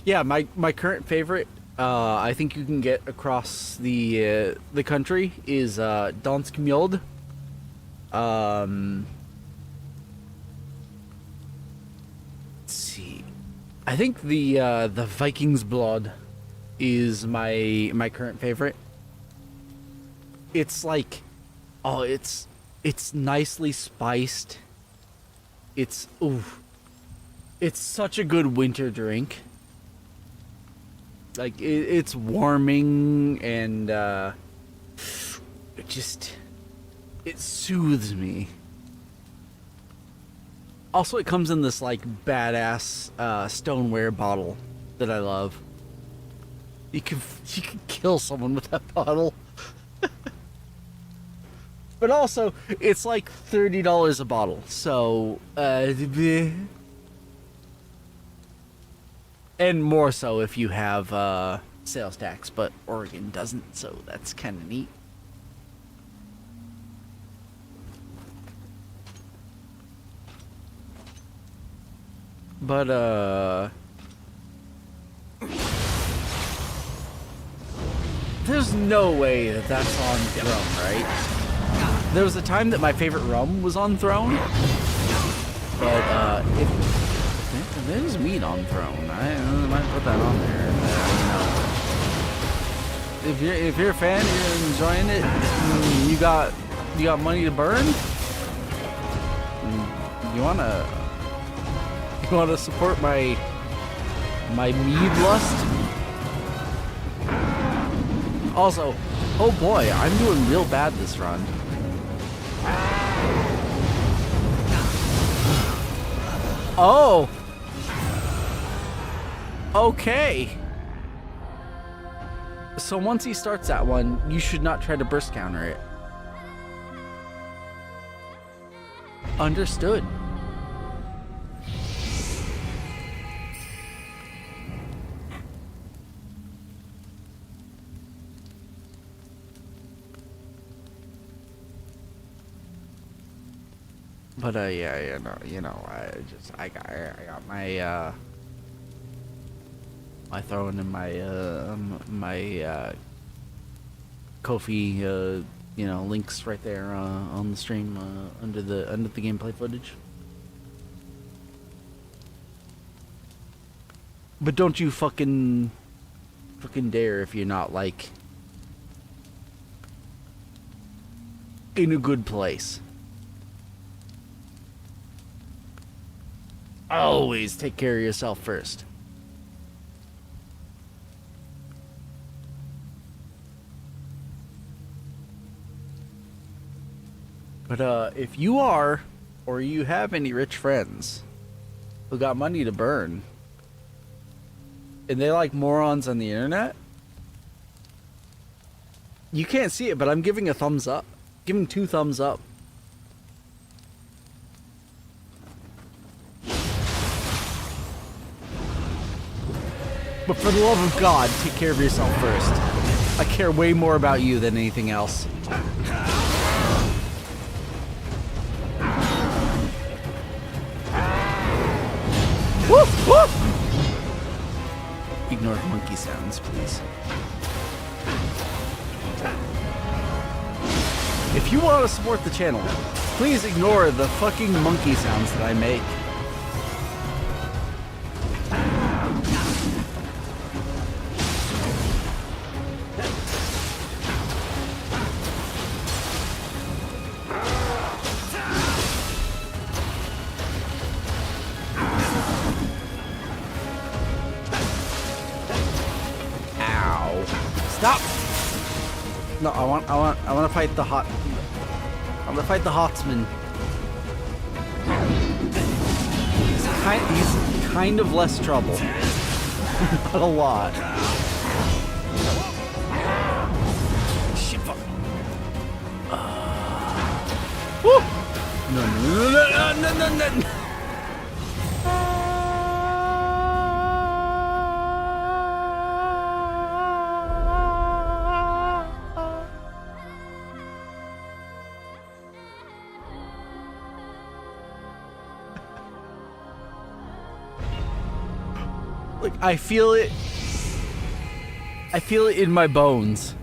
yeah, my current favorite, I think you can get across the country is Dansk Mjød. Let's see. I think the Viking's Blood is my current favorite. It's like, oh, it's nicely spiced. It's such a good winter drink. Like it's warming and it soothes me. Also, it comes in this like badass stoneware bottle that I love. You can kill someone with that bottle. But also, it's like $30 a bottle. So, and more so if you have sales tax, but Oregon doesn't, so that's kind of neat. But there's no way that that's on Throne, right? There was a time that my favorite rum was on Throne, but if there's meat on Throne, I might put that on there. You know, if you're a fan, you're enjoying it, you got money to burn. You wanna support my mead lust? Also, oh boy, I'm doing real bad this run. Oh! Okay. So once he starts that one, you should not try to burst counter it. Understood. But yeah, I got my my throwing in my Ko-fi links right there on the stream under the gameplay footage. But don't you fucking dare if you're not like in a good place. Always take care of yourself first. But if you are, or you have any rich friends who got money to burn, and they like morons on the internet, you can't see it, but I'm giving a thumbs up. Giving 2 thumbs up. But for the love of God, take care of yourself first. I care way more about you than anything else. Woo! Woo! Ignore the monkey sounds, please. If you want to support the channel, please ignore the fucking monkey sounds that I make. Stop! No, I want to fight the hot. I'm gonna fight the Hotsman. He's kind of less trouble. Not a lot. Shit, fuck. Woo! No. Like, I feel it. I feel it in my bones.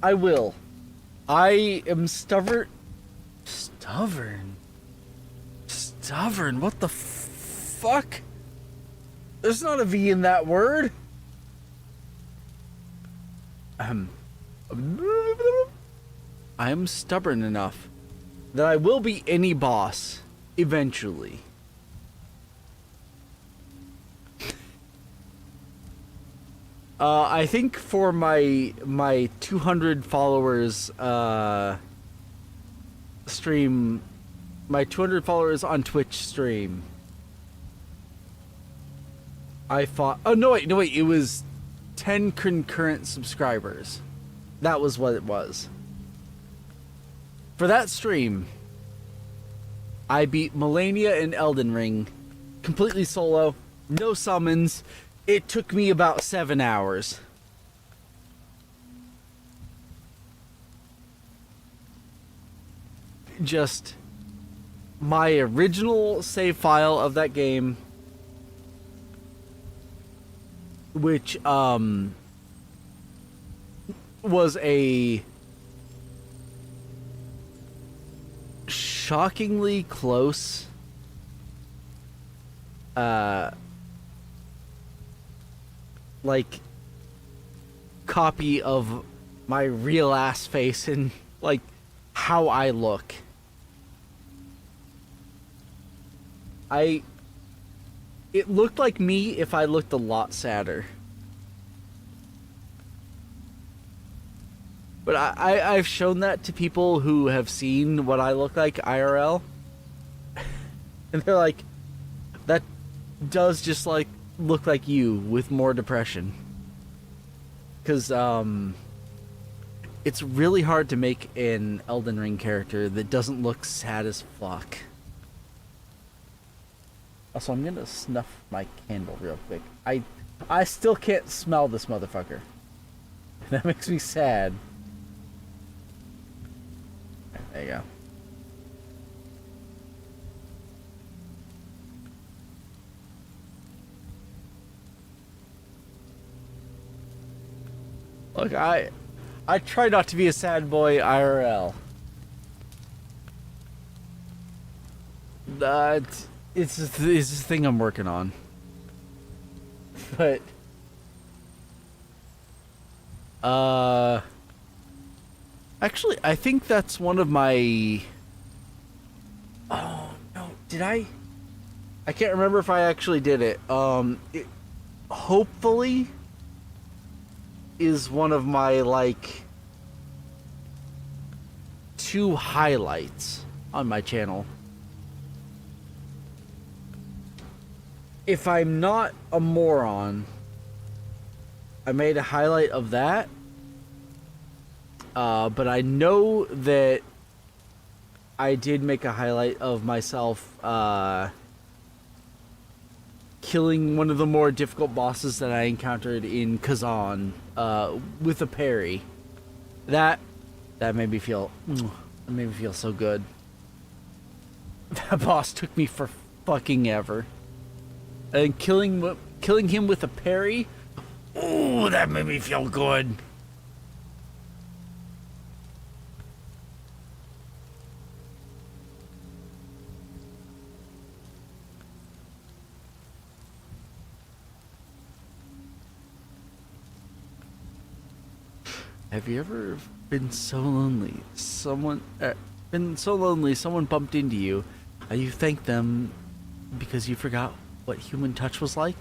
I will. I am stubborn. Stubborn? What the fuck? There's not a V in that word. I am stubborn enough that I will be any boss eventually. I think for my 200 followers stream, my 200 followers on Twitch stream, I fought. Oh no wait, it was 10 concurrent subscribers. That was what it was. For that stream, I beat Melania and Elden Ring completely solo, no summons. It took me about 7 hours. Just my original save file of that game, which was a shockingly close like copy of my real ass face and like how I look. It looked like me if I looked a lot sadder. But I've shown that to people who have seen what I look like IRL. And they're like, that does just like look like you with more depression. Because it's really hard to make an Elden Ring character that doesn't look sad as fuck. Also, I'm gonna snuff my candle real quick. I still can't smell this motherfucker. That makes me sad. There you go. Look, I try not to be a sad boy IRL. It's this thing I'm working on. But actually, I think that's one of my... Oh, no, did I can't remember if I actually did it. It hopefully is one of my, like, 2 highlights on my channel. If I'm not a moron, I made a highlight of that. But I know that I did make a highlight of myself killing one of the more difficult bosses that I encountered in Kazan with a parry. That made me feel so good. That boss took me for fucking ever. And killing him with a parry, ooh, that made me feel good. Have you ever been so lonely? Someone bumped into you. You thanked them because you forgot what human touch was like?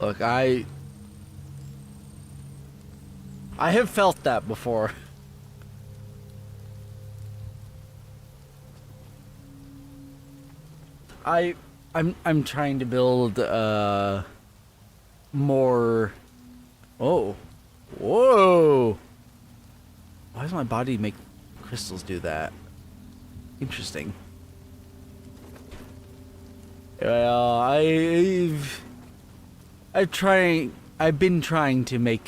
Look, I have felt that before. I'm trying to build more. Oh, whoa! Why does my body make crystals do that? Interesting. Well, I've been trying to make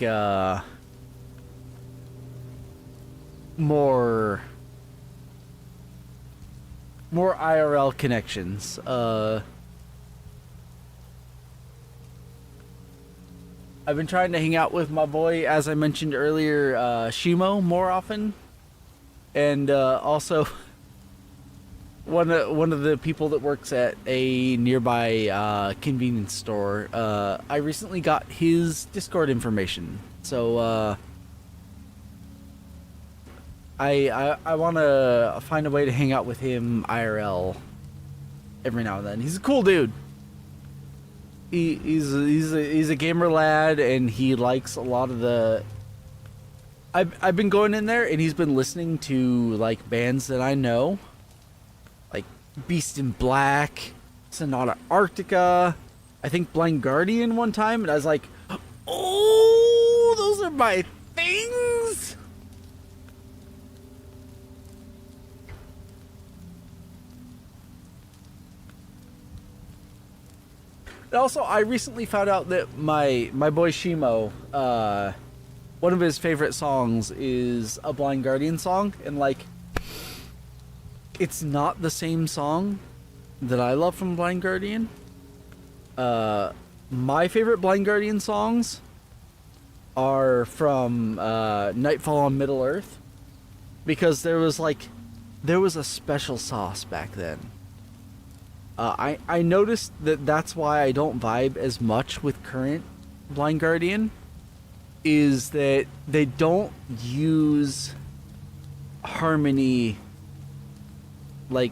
more IRL connections. I've been trying to hang out with my boy, as I mentioned earlier, Shimo, more often, and also one of the people that works at a nearby convenience store. I recently got his Discord information, so I want to find a way to hang out with him IRL every now and then. He's a cool dude. He's a gamer lad, and he likes a lot of the. I've been going in there, and he's been listening to like bands that I know, like Beast in Black, Sonata Arctica, I think Blind Guardian one time, and I was like, oh, those are my things. Also, I recently found out that my boy Shimo, one of his favorite songs is a Blind Guardian song, and like, it's not the same song that I love from Blind Guardian. My favorite Blind Guardian songs are from Nightfall on Middle Earth, because there was a special sauce back then. I noticed that that's why I don't vibe as much with current Blind Guardian, is that they don't use harmony, like,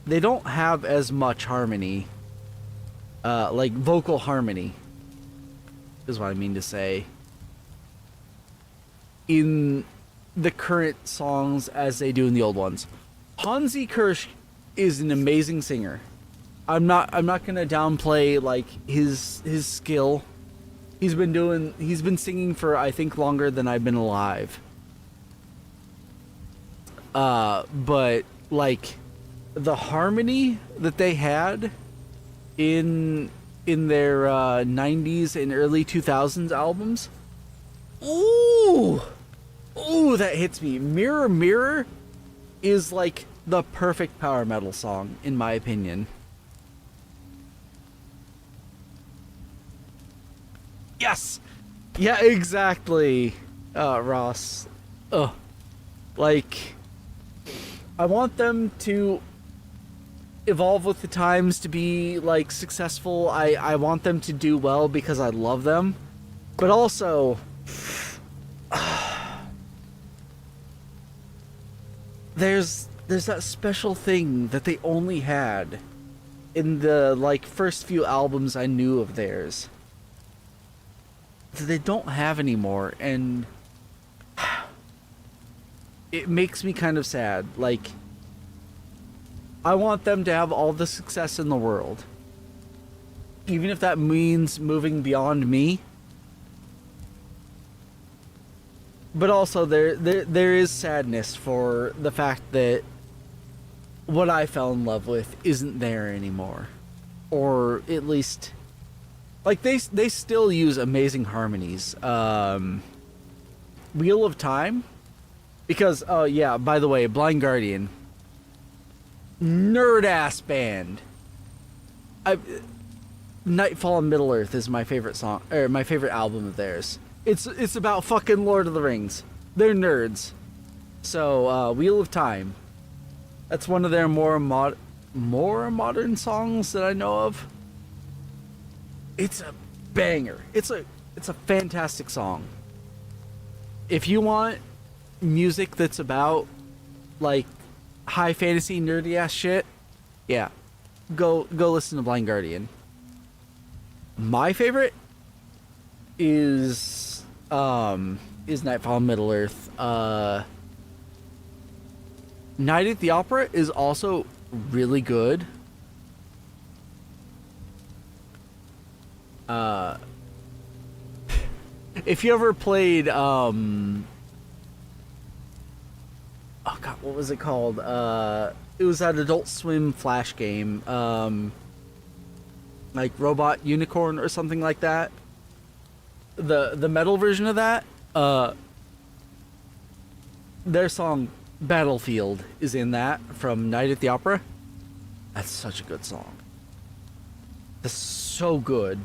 they don't have as much harmony, like vocal harmony, is what I mean to say, in the current songs as they do in the old ones. Hansi Kirsch is an amazing singer. I'm not gonna downplay like his skill. He's been singing for, I think, longer than I've been alive. But like the harmony that they had in their 90s and early 2000s albums, ooh, that hits me. Mirror Mirror is like the perfect power metal song, in my opinion. Yes! Yeah, exactly, Ross. Ugh. Like, I want them to evolve with the times to be, like, successful. I want them to do well because I love them. But also, there's that special thing that they only had in the like first few albums I knew of theirs that they don't have anymore, and it makes me kind of sad. Like, I want them to have all the success in the world, even if that means moving beyond me. But also there is sadness for the fact that what I fell in love with isn't there anymore. Or at least, like, they still use amazing harmonies. Wheel of Time, because, oh yeah, by the way, Blind Guardian, nerd ass band. Nightfall on Middle Earth is my favorite song, or my favorite album of theirs. It's about fucking Lord of the Rings. They're nerds. So, Wheel of Time. That's one of their more modern songs that I know of. It's a banger. It's a fantastic song. If you want music that's about like high fantasy nerdy ass shit, yeah, go listen to Blind Guardian. My favorite is Nightfall on Middle Earth. Night at the Opera is also really good. If you ever played oh god, what was it called? It was that Adult Swim Flash game, like Robot Unicorn or something like that. The metal version of that. their song Battlefield is in that from Night at the Opera. That's such a good song. That's so good.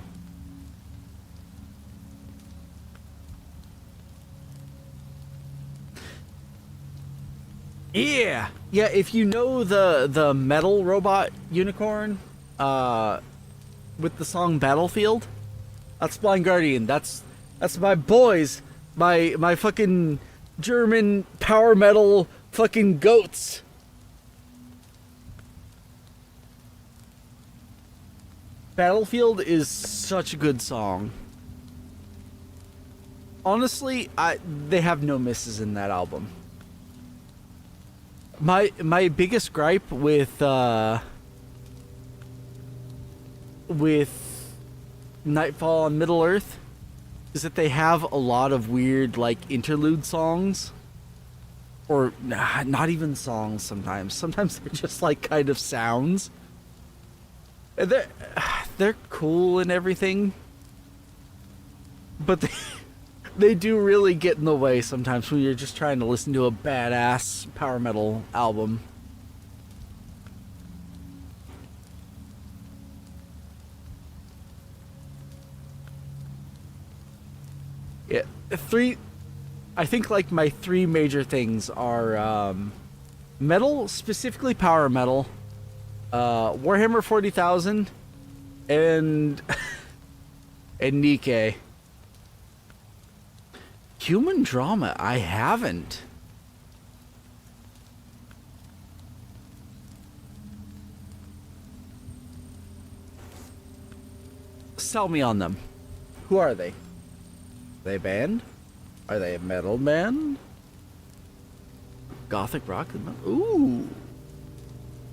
Yeah. Yeah, if you know the metal robot unicorn with the song Battlefield, that's Blind Guardian. That's my boys. My fucking German power metal fucking goats. Battlefield is such a good song. Honestly, they have no misses in that album. My biggest gripe with Nightfall on Middle Earth is that they have a lot of weird like interlude songs, or not even songs. Sometimes they're just like kind of sounds. And they're cool and everything, but they do really get in the way sometimes when you're just trying to listen to a badass power metal album. Yeah, I think like my three major things are metal, specifically power metal, Warhammer 40,000, and Nikke. Human drama, I haven't. Sell me on them. Who are they? Are they a band? Are they a metal band? Gothic rock? Ooh.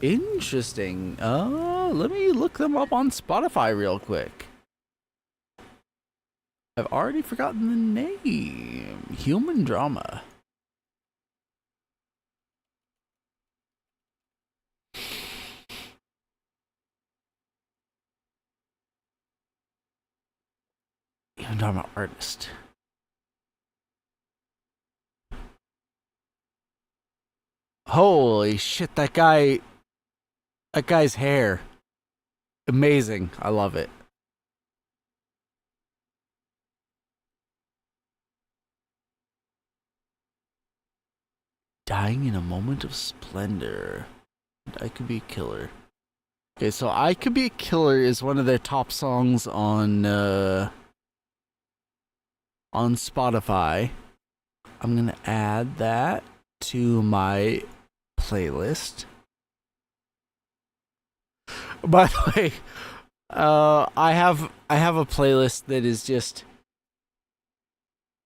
Interesting. Let me look them up on Spotify real quick. I've already forgotten the name. Human drama. Human drama artist. Holy shit, that guy's hair. Amazing. I love it. Dying in a moment of splendor. I Could Be a Killer. Okay, so I Could Be a Killer is one of their top songs on Spotify. I'm gonna add that to my playlist. By the way, I have a playlist that is just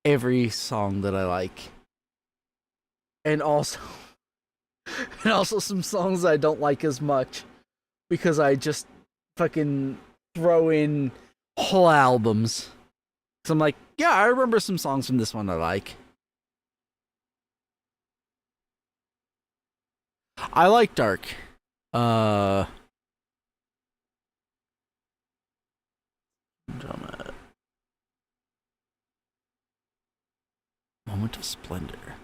every song that I like, and also some songs I don't like as much, because I just fucking throw in whole albums. So I'm like, yeah, I remember some songs from this one I like. I like dark. Drama. Moment of splendor.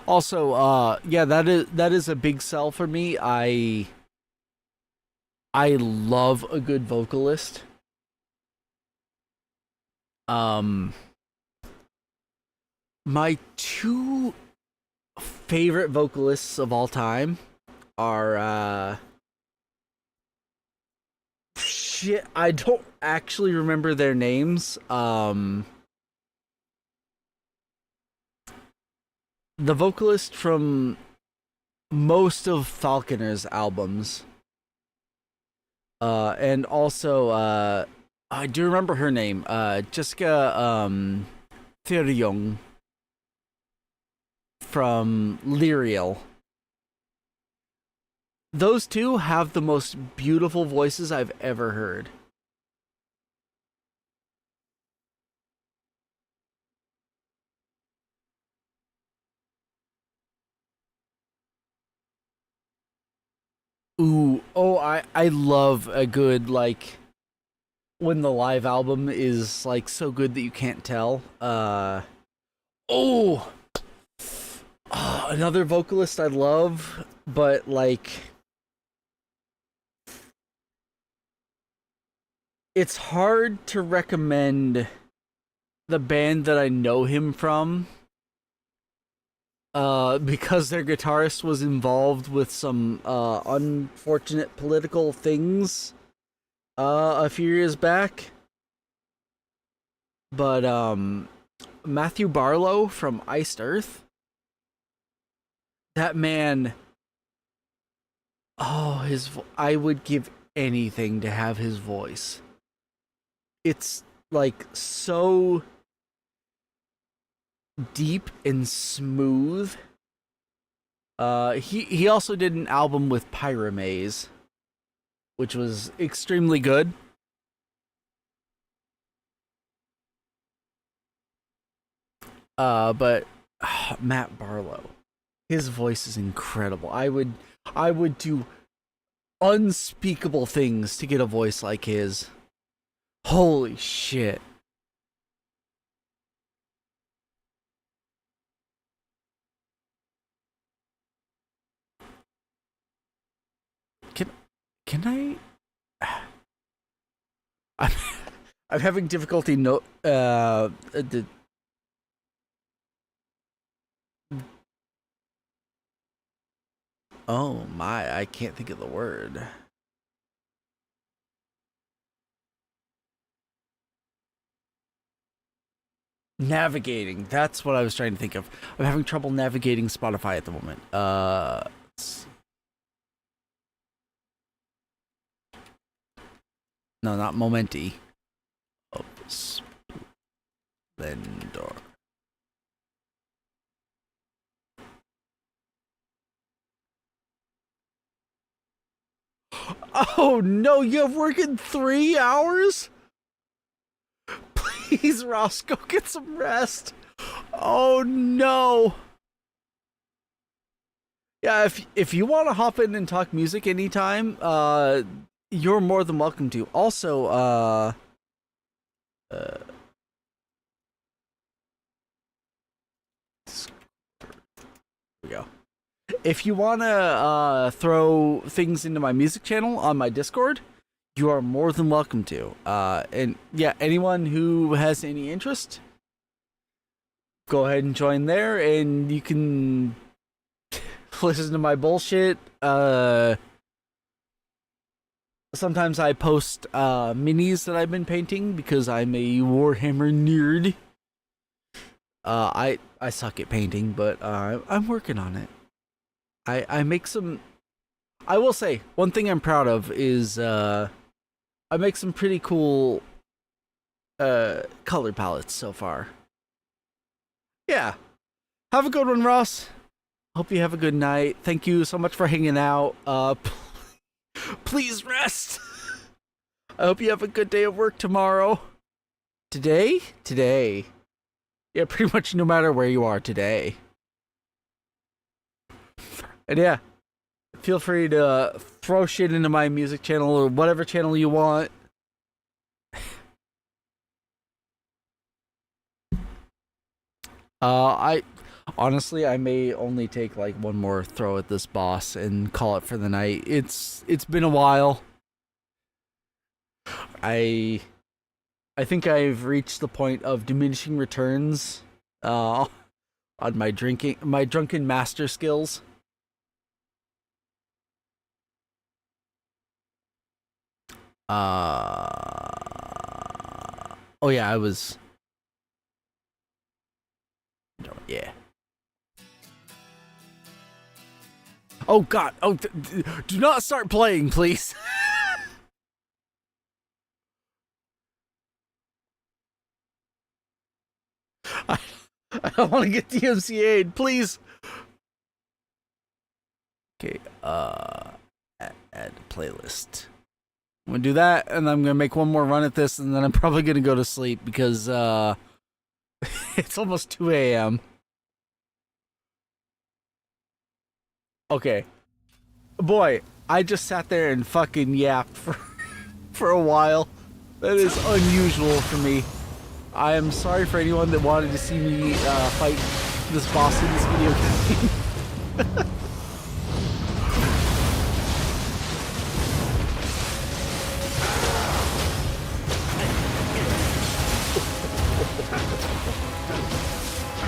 Also, yeah, that is a big sell for me. I love a good vocalist. My two favorite vocalists of all time are shit, I don't actually remember their names. The vocalist from most of Falconer's albums. And also I do remember her name. Jessica Therion from Lyriel. Those two have the most beautiful voices I've ever heard. Oh, I love a good, like, when the live album is like so good that you can't tell. Oh, another vocalist I love, but like it's hard to recommend the band that I know him from because their guitarist was involved with some unfortunate political things a few years back. But Matthew Barlow from Iced Earth, that man, oh, I would give anything to have his voice. It's like so deep and smooth. He also did an album with Pyramaze, which was extremely good. But Matt Barlow, his voice is incredible. I would do unspeakable things to get a voice like his. Holy shit. Can can I'm I'm having difficulty oh my, I can't think of the word. Navigating. That's what I was trying to think of. I'm having trouble navigating Spotify at the moment. No, not Momenti. Oh, Splendor. Oh no, you have work in 3 hours? Please, Ross, go get some rest. Oh no. Yeah, if you want to hop in and talk music anytime, you're more than welcome to. Also, uh here we go. If you want to throw things into my music channel on my Discord, you are more than welcome to. And yeah, anyone who has any interest, go ahead and join there, and you can listen to my bullshit. Sometimes I post minis that I've been painting because I'm a Warhammer nerd. I suck at painting, but I'm working on it. I make some. I will say one thing I'm proud of is I make some pretty cool color palettes so far. Yeah. Have a good one, Ross. Hope you have a good night. Thank you so much for hanging out. Please rest. I hope you have a good day of work tomorrow. Today? Today. Yeah, pretty much no matter where you are today. And yeah, feel free to throw shit into my music channel or whatever channel you want. I honestly, I may only take like one more throw at this boss and call it for the night. It's been a while. I I think I've reached the point of diminishing returns on my drunken master skills. Oh yeah, I was yeah. Oh god. Oh do not start playing, please. I, I don't want to get DMCA'd, please. Okay, add playlist. I'm gonna do that, and I'm gonna make one more run at this, and then I'm probably gonna go to sleep because it's almost 2 a.m. Okay, boy, I just sat there and fucking yapped for a while. That is unusual for me. I am sorry for anyone that wanted to see me fight this boss in this video game.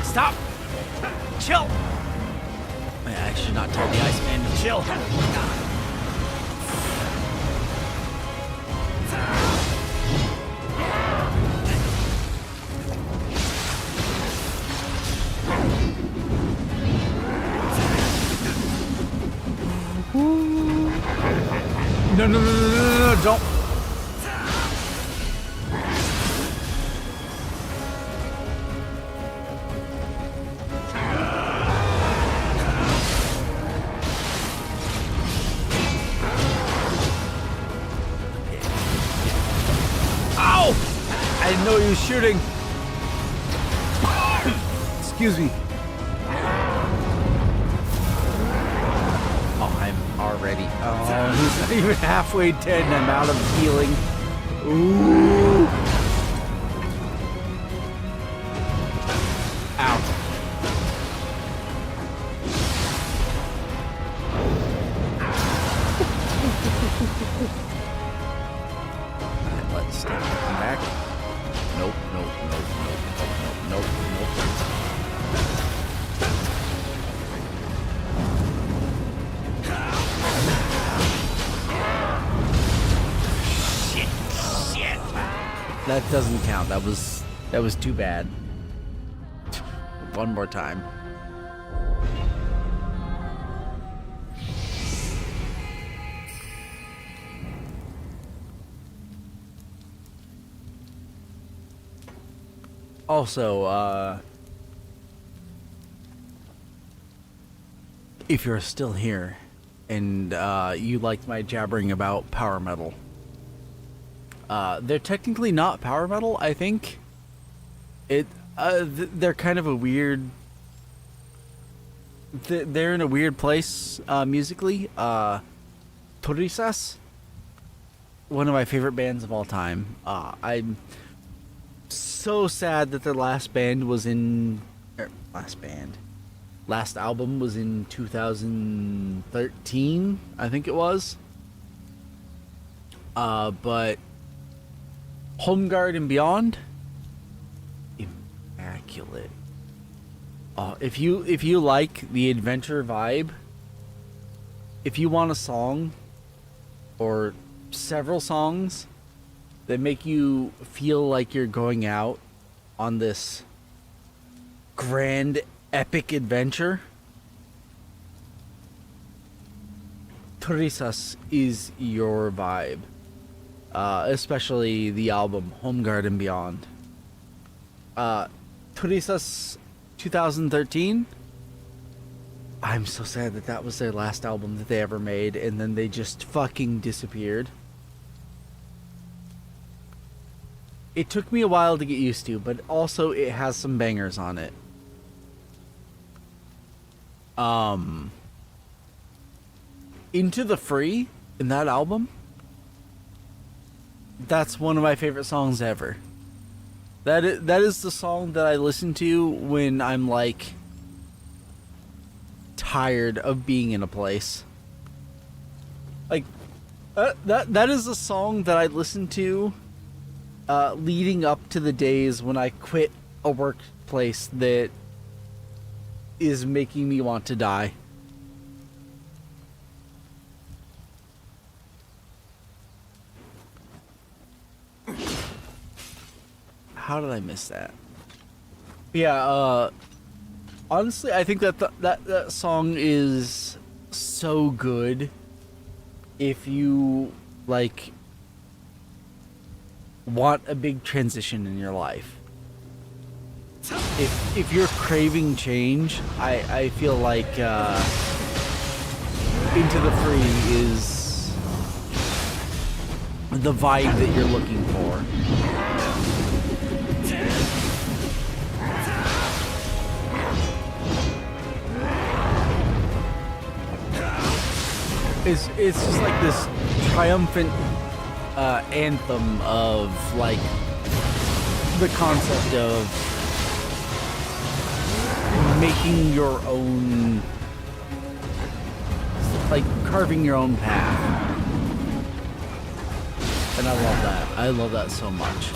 Stop! Chill! Man, I should not tell the Iceman to chill. No, don't. Ow! I didn't know he was shooting. Excuse me. Already. Oh, he's not even halfway dead and I'm out of healing. Ooh. Ow. Alright, let's stay back. Nope. That doesn't count. That was too bad. One more time. Also, if you're still here and you liked my jabbering about power metal, they're technically not power metal, I think. They're kind of a weird... They're in a weird place, musically. Turisas, one of my favorite bands of all time. I'm so sad that their last band was in... Last album was in 2013, I think it was. But... Home Guard and Beyond, immaculate. If you like the adventure vibe, if you want a song or several songs that make you feel like you're going out on this grand epic adventure, Turisas is your vibe. Especially the album Home Guard and Beyond. Turisas 2013. I'm so sad that that was their last album that they ever made, and then they just fucking disappeared. It took me a while to get used to, but also it has some bangers on it. Into the Free in that album, that's one of my favorite songs ever. That is the song that I listen to when I'm like tired of being in a place. Like that is the song that I listen to leading up to the days when I quit a workplace that is making me want to die. How did I miss that? Yeah, honestly, I think that song is so good if you, like, want a big transition in your life. If you're craving change, I feel like Into the Free is the vibe that you're looking for. it's just like this triumphant anthem of like the concept of making your own, like carving your own path. And I love that. I love that so much.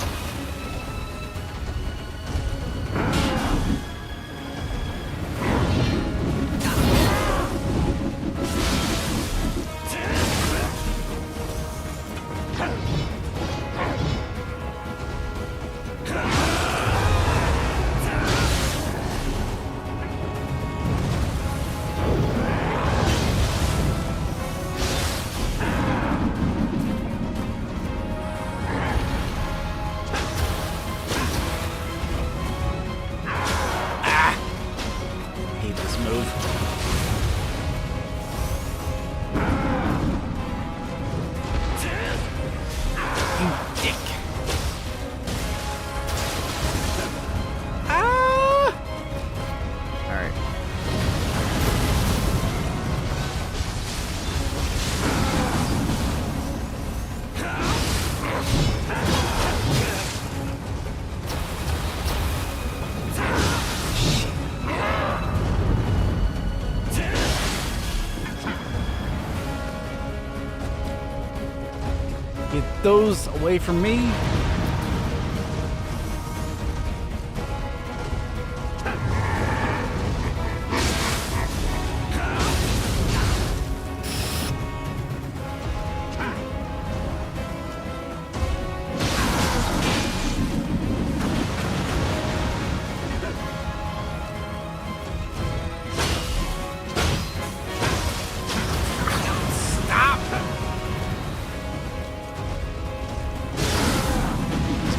Get those away from me.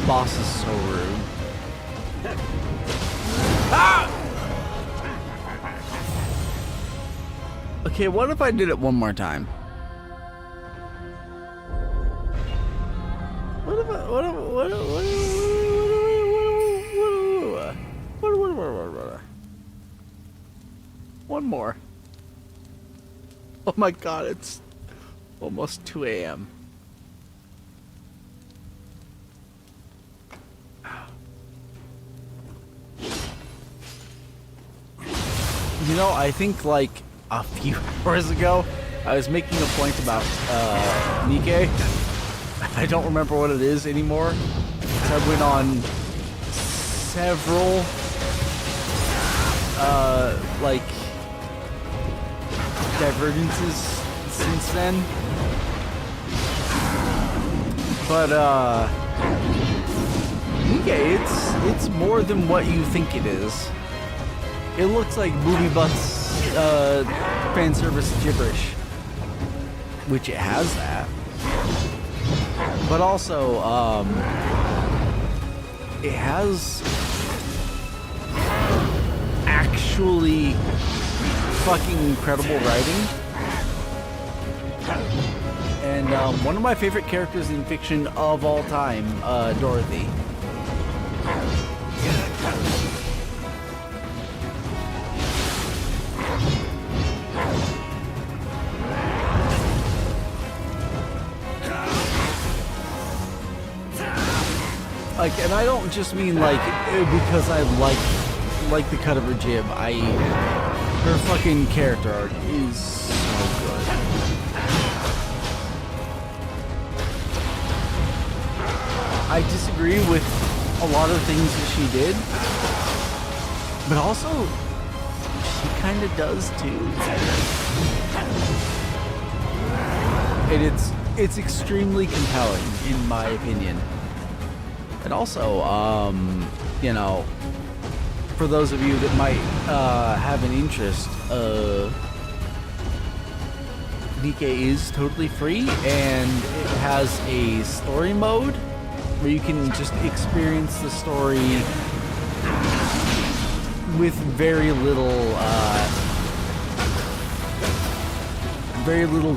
Boss is so rude. Ah! Okay, what if I did it one more time? One more. Oh my god, it's almost 2 a.m. You know, I think like a few hours ago, I was making a point about Nioh. I don't remember what it is anymore. I went on several like divergences since then. But Nioh, it's more than what you think it is. It looks like movie buffs fan service gibberish, which it has that. But also, it has actually fucking incredible writing. And one of my favorite characters in fiction of all time, Dorothy. Like, and I don't just mean like because I like the cut of her jib. Her fucking character arc is so good. I disagree with a lot of things that she did, but also she kind of does too. And it's extremely compelling in my opinion. And also, you know, for those of you that might have an interest, Nioh is totally free, and it has a story mode where you can just experience the story with very little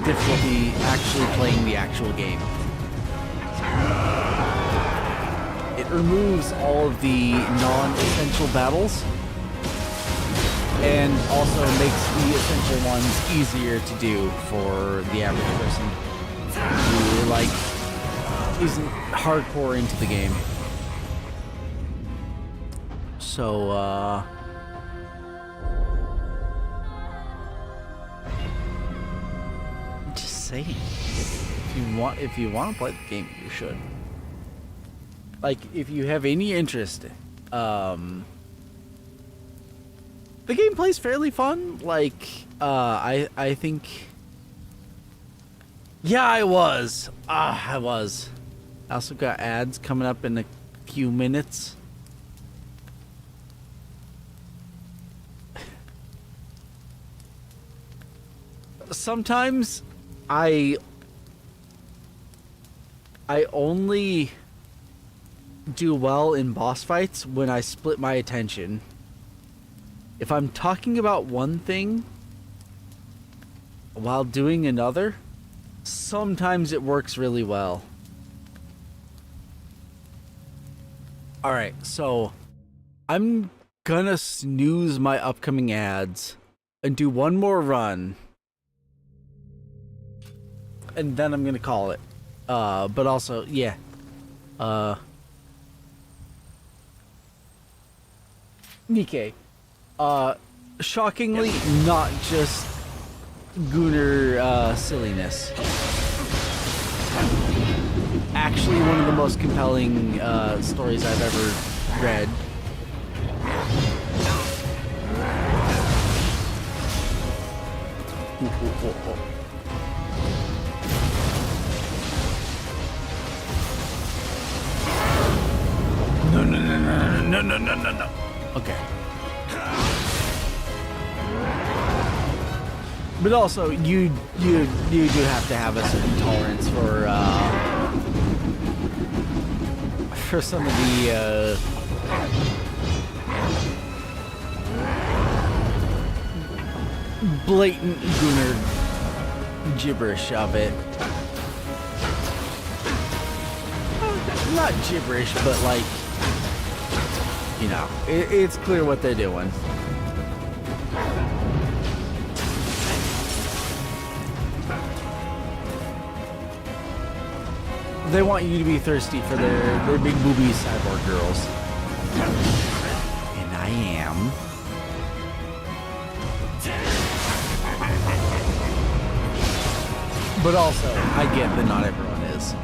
difficulty actually playing the actual game. It removes all of the non-essential battles, and also makes the essential ones easier to do for the average person who like isn't hardcore into the game. So just saying, if you want to play the game, you should. Like, if you have any interest, the gameplay's fairly fun. Like, I think, yeah, I was. I also got ads coming up in a few minutes. Sometimes I only do well in boss fights when I split my attention. If I'm talking about one thing while doing another, sometimes it works really well. Alright, so I'm gonna snooze my upcoming ads and do one more run. And then I'm gonna call it. But also, yeah. Nikkei. Shockingly, not just Gunner silliness. Actually, one of the most compelling stories I've ever read. No. Okay. But also, you do have to have a certain tolerance for some of the blatant Gunner gibberish of it. Not gibberish, but like, you know, it's clear what they're doing. They want you to be thirsty for their big booby cyborg girls. And I am. But also, I get that not everyone is.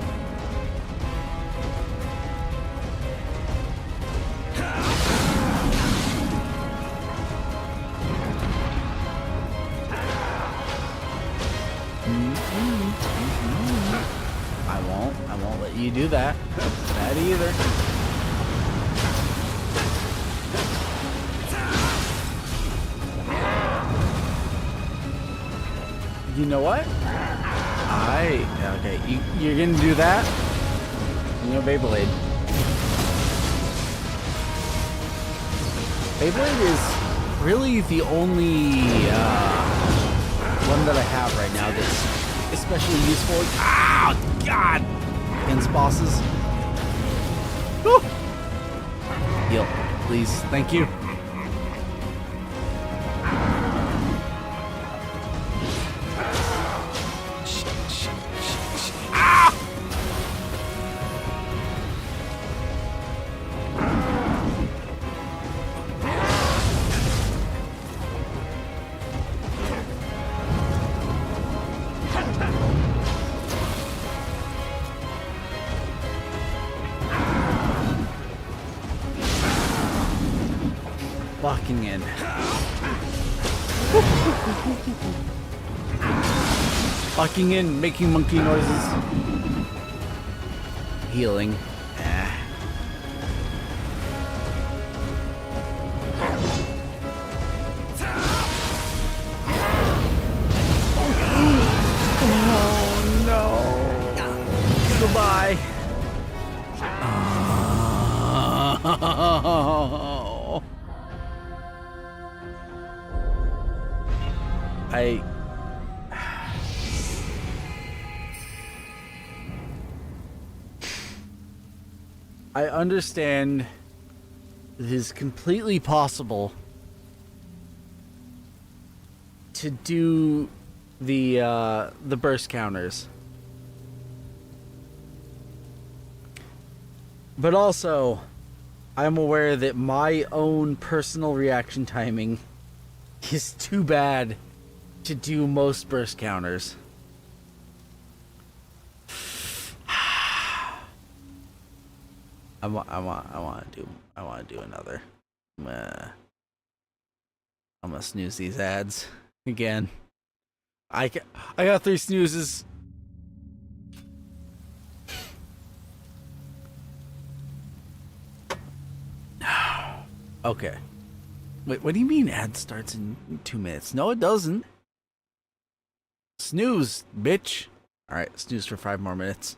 I won't let you do that. That either. You know what? Okay, you're gonna do that? You know Beyblade. Beyblade is really the only one that I have right now that's especially useful. Oh, God! Against bosses. Woo! Heal, please. Thank you. Locking in. Locking in, making monkey noises. Healing. Oh no. Goodbye. I understand it is completely possible to do the burst counters. But also, I'm aware that my own personal reaction timing is too bad to do most burst counters. I want to do another. I'm gonna snooze these ads again. I got 3 snoozes. Okay. Wait, what do you mean ad starts in 2 minutes? No, it doesn't. Snooze, bitch. Alright, snooze for 5 more minutes.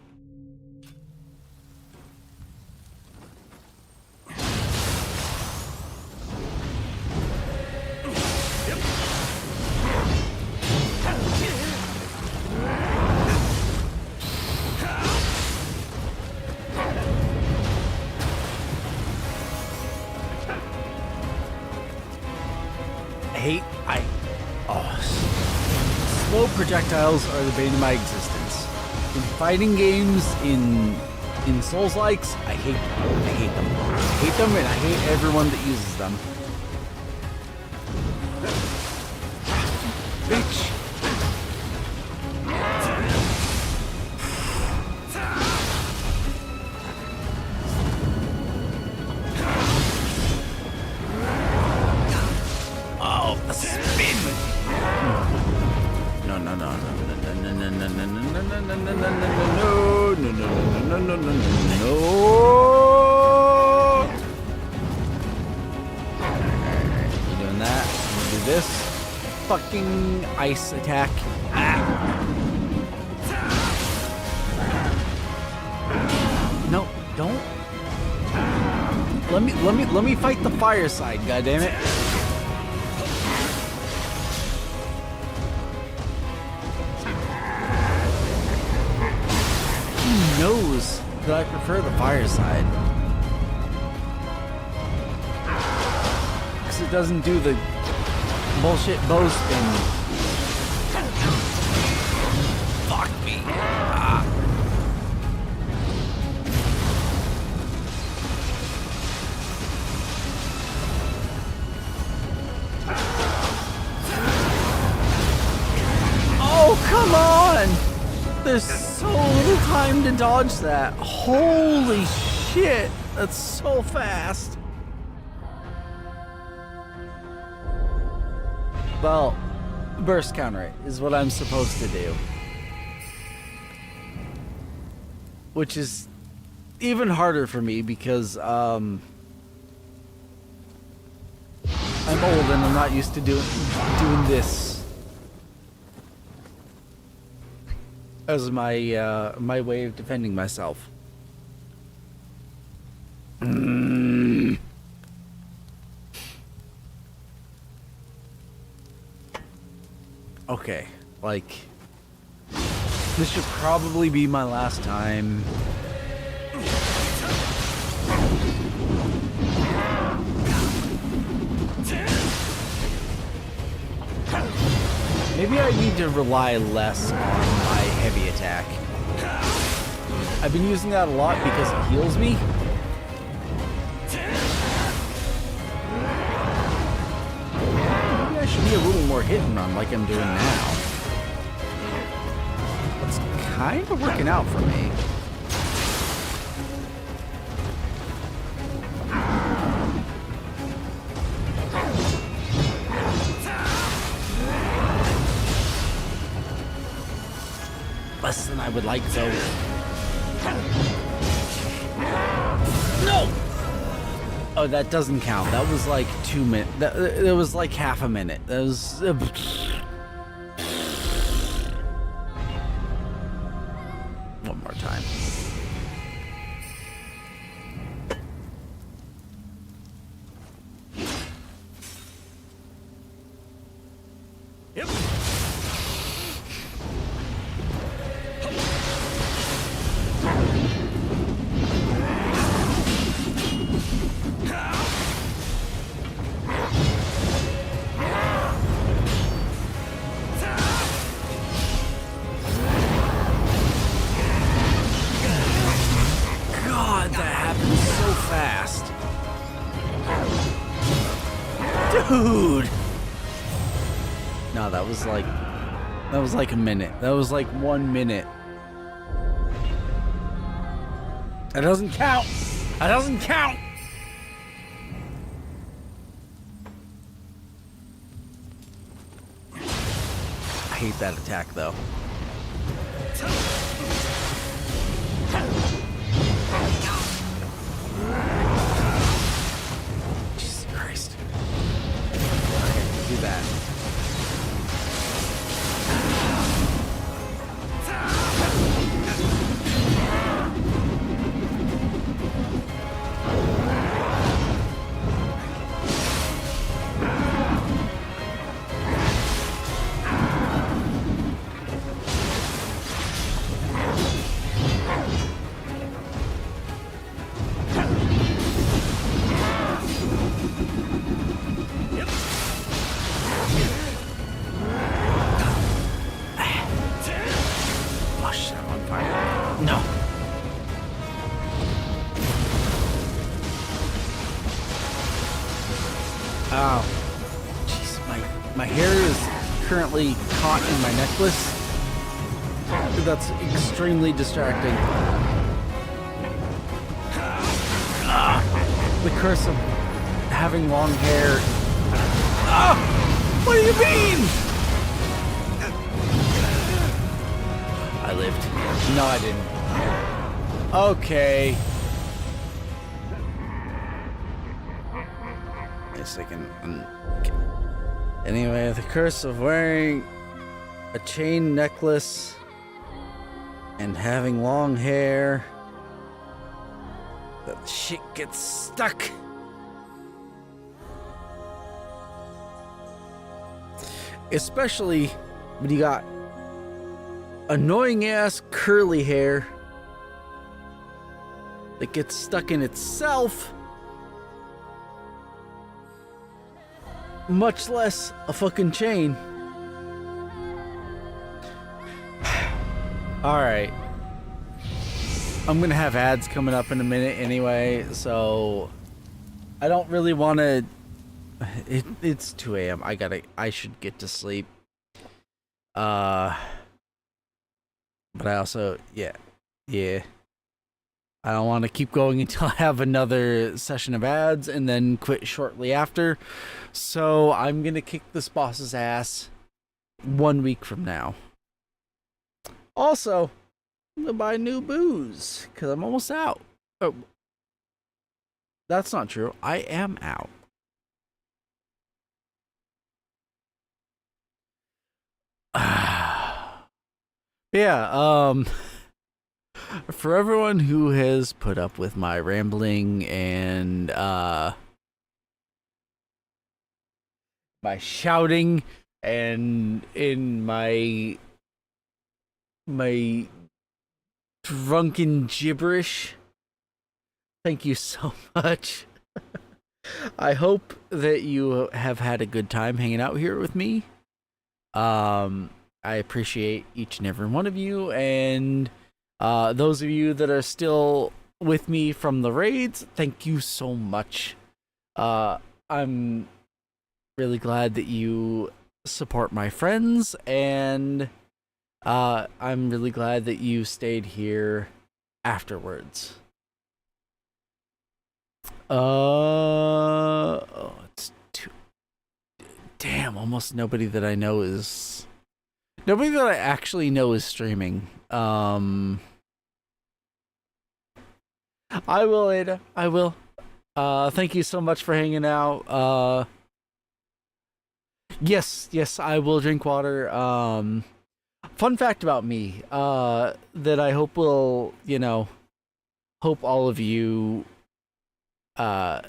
Slow projectiles are the bane of my existence. In fighting games, in Souls-likes, I hate them. I hate them. I hate them, and I hate everyone that uses them. Bitch. Oh, a spin. No. Alright, you doing that? I'm gonna do this. Fucking ice attack. No, don't. Let me fight the fire side, goddammit. Knows that I prefer the fire side because it doesn't do the bullshit bow spin. Fuck me. Oh, come on! There's so little time to dodge that. Holy shit, that's so fast. Well, burst counter it is what I'm supposed to do. Which is even harder for me because I'm old and I'm not used to doing this as my my way of defending myself. Okay, like this should probably be my last time. Maybe I need to rely less on my heavy attack. I've been using that a lot because it heals me. Maybe I should be a little more hit and run like I'm doing now. It's kind of working out for me. Less than I would like, though. No! Oh, that doesn't count. That was like 2 minutes. That was like half a minute. That was... One more time. Yep. was like a minute. That was like 1 minute. That doesn't count. That doesn't count. I hate that attack though. Jesus Christ. Okay, do that. Oh, jeez, my hair is currently caught in my necklace. That's extremely distracting. The curse of having long hair. What do you mean? I lived. No, I didn't. Okay. Wait a second. Anyway, the curse of wearing a chain necklace and having long hair. That shit gets stuck. Especially when you got annoying ass curly hair that gets stuck in itself. Much less a fucking chain. Alright. I'm gonna have ads coming up in a minute anyway, so I don't really want to. It's 2 a.m. I should get to sleep. But I also, yeah. I don't want to keep going until I have another session of ads and then quit shortly after. So I'm gonna kick this boss's ass 1 week from now. Also, I'm gonna buy new booze because I'm almost out. Oh, that's not true. I am out. Yeah, for everyone who has put up with my rambling and my shouting and in my drunken gibberish, thank you so much. I hope that you have had a good time hanging out here with me. I appreciate each and every one of you, and those of you that are still with me from the raids, thank you so much. I'm really glad that you support my friends, and I'm really glad that you stayed here afterwards. It's too damn. Almost nobody that I know is. Nobody that I actually know is streaming. I will, Ada. I will. Thank you so much for hanging out. Yes, I will drink water. Fun fact about me, that I hope will, hope all of you, like,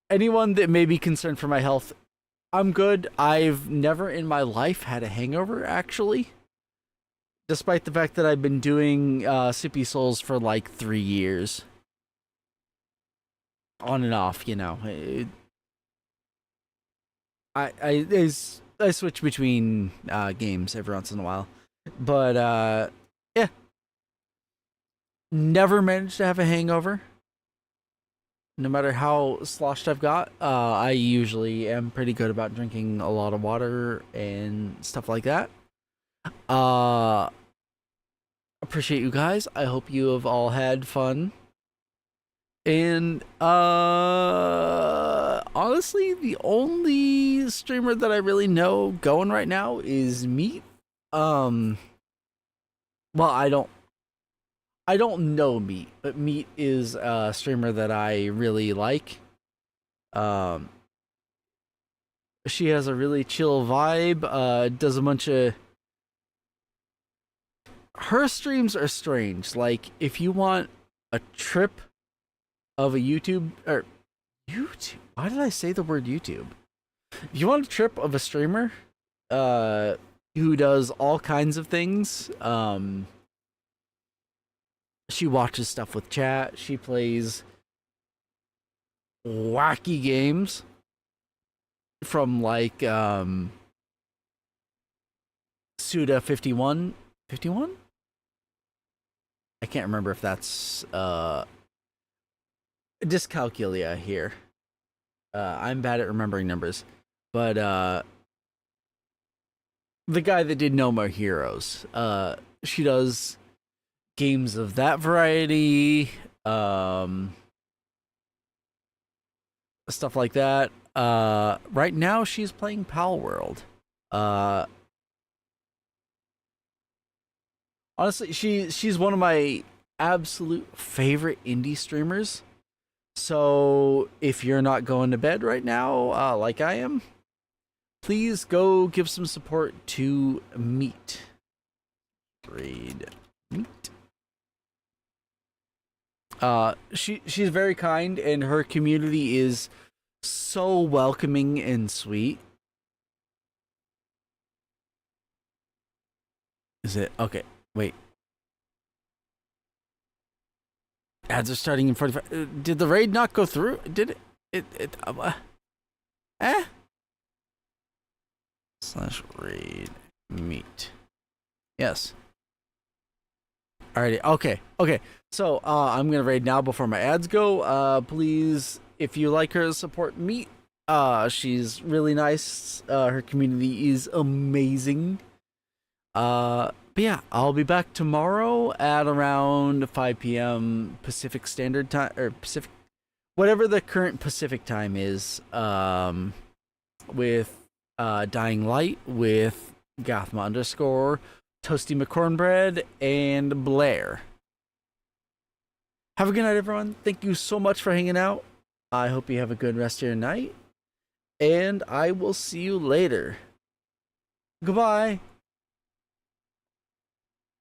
anyone that may be concerned for my health, I'm good. I've never in my life had a hangover, actually. Despite the fact that I've been doing Sippy Souls for like 3 years. On and off, I switch between games every once in a while. But, yeah. Never managed to have a hangover. No matter how sloshed I've got, I usually am pretty good about drinking a lot of water and stuff like that. Uh, appreciate you guys. I hope you have all had fun. And honestly, the only streamer that I really know going right now is Meat. Um, well, I don't know Meat, but Meat is a streamer that I really like. Um, she has a really chill vibe. Does a bunch of her streams are strange. Like if you want a trip of a YouTube or YouTube, why did I say the word YouTube? If you want a trip of a streamer, who does all kinds of things, she watches stuff with chat. She plays wacky games from like Suda 51. I can't remember if that's dyscalculia here. I'm bad at remembering numbers. But the guy that did No More Heroes, she does games of that variety, stuff like that. Right now she's playing Pal World. Honestly, she's one of my absolute favorite indie streamers. So if you're not going to bed right now, like I am, please go give some support to Meat. Read Meat. She's very kind, and her community is so welcoming and sweet. Is it okay? Wait. Ads are starting in 45. Did the raid not go through? Did it? / raid Meat. Yes. Alrighty. Okay. So I'm gonna raid now before my ads go. Please, if you like her, support Meat. She's really nice. Her community is amazing. But yeah, I'll be back tomorrow at around 5 p.m. Pacific Standard Time, or Pacific, whatever the current Pacific time is, with Dying Light, with Gothma _ Toasty McCornbread, and Blair. Have a good night, everyone. Thank you so much for hanging out. I hope you have a good rest of your night, and I will see you later. Goodbye.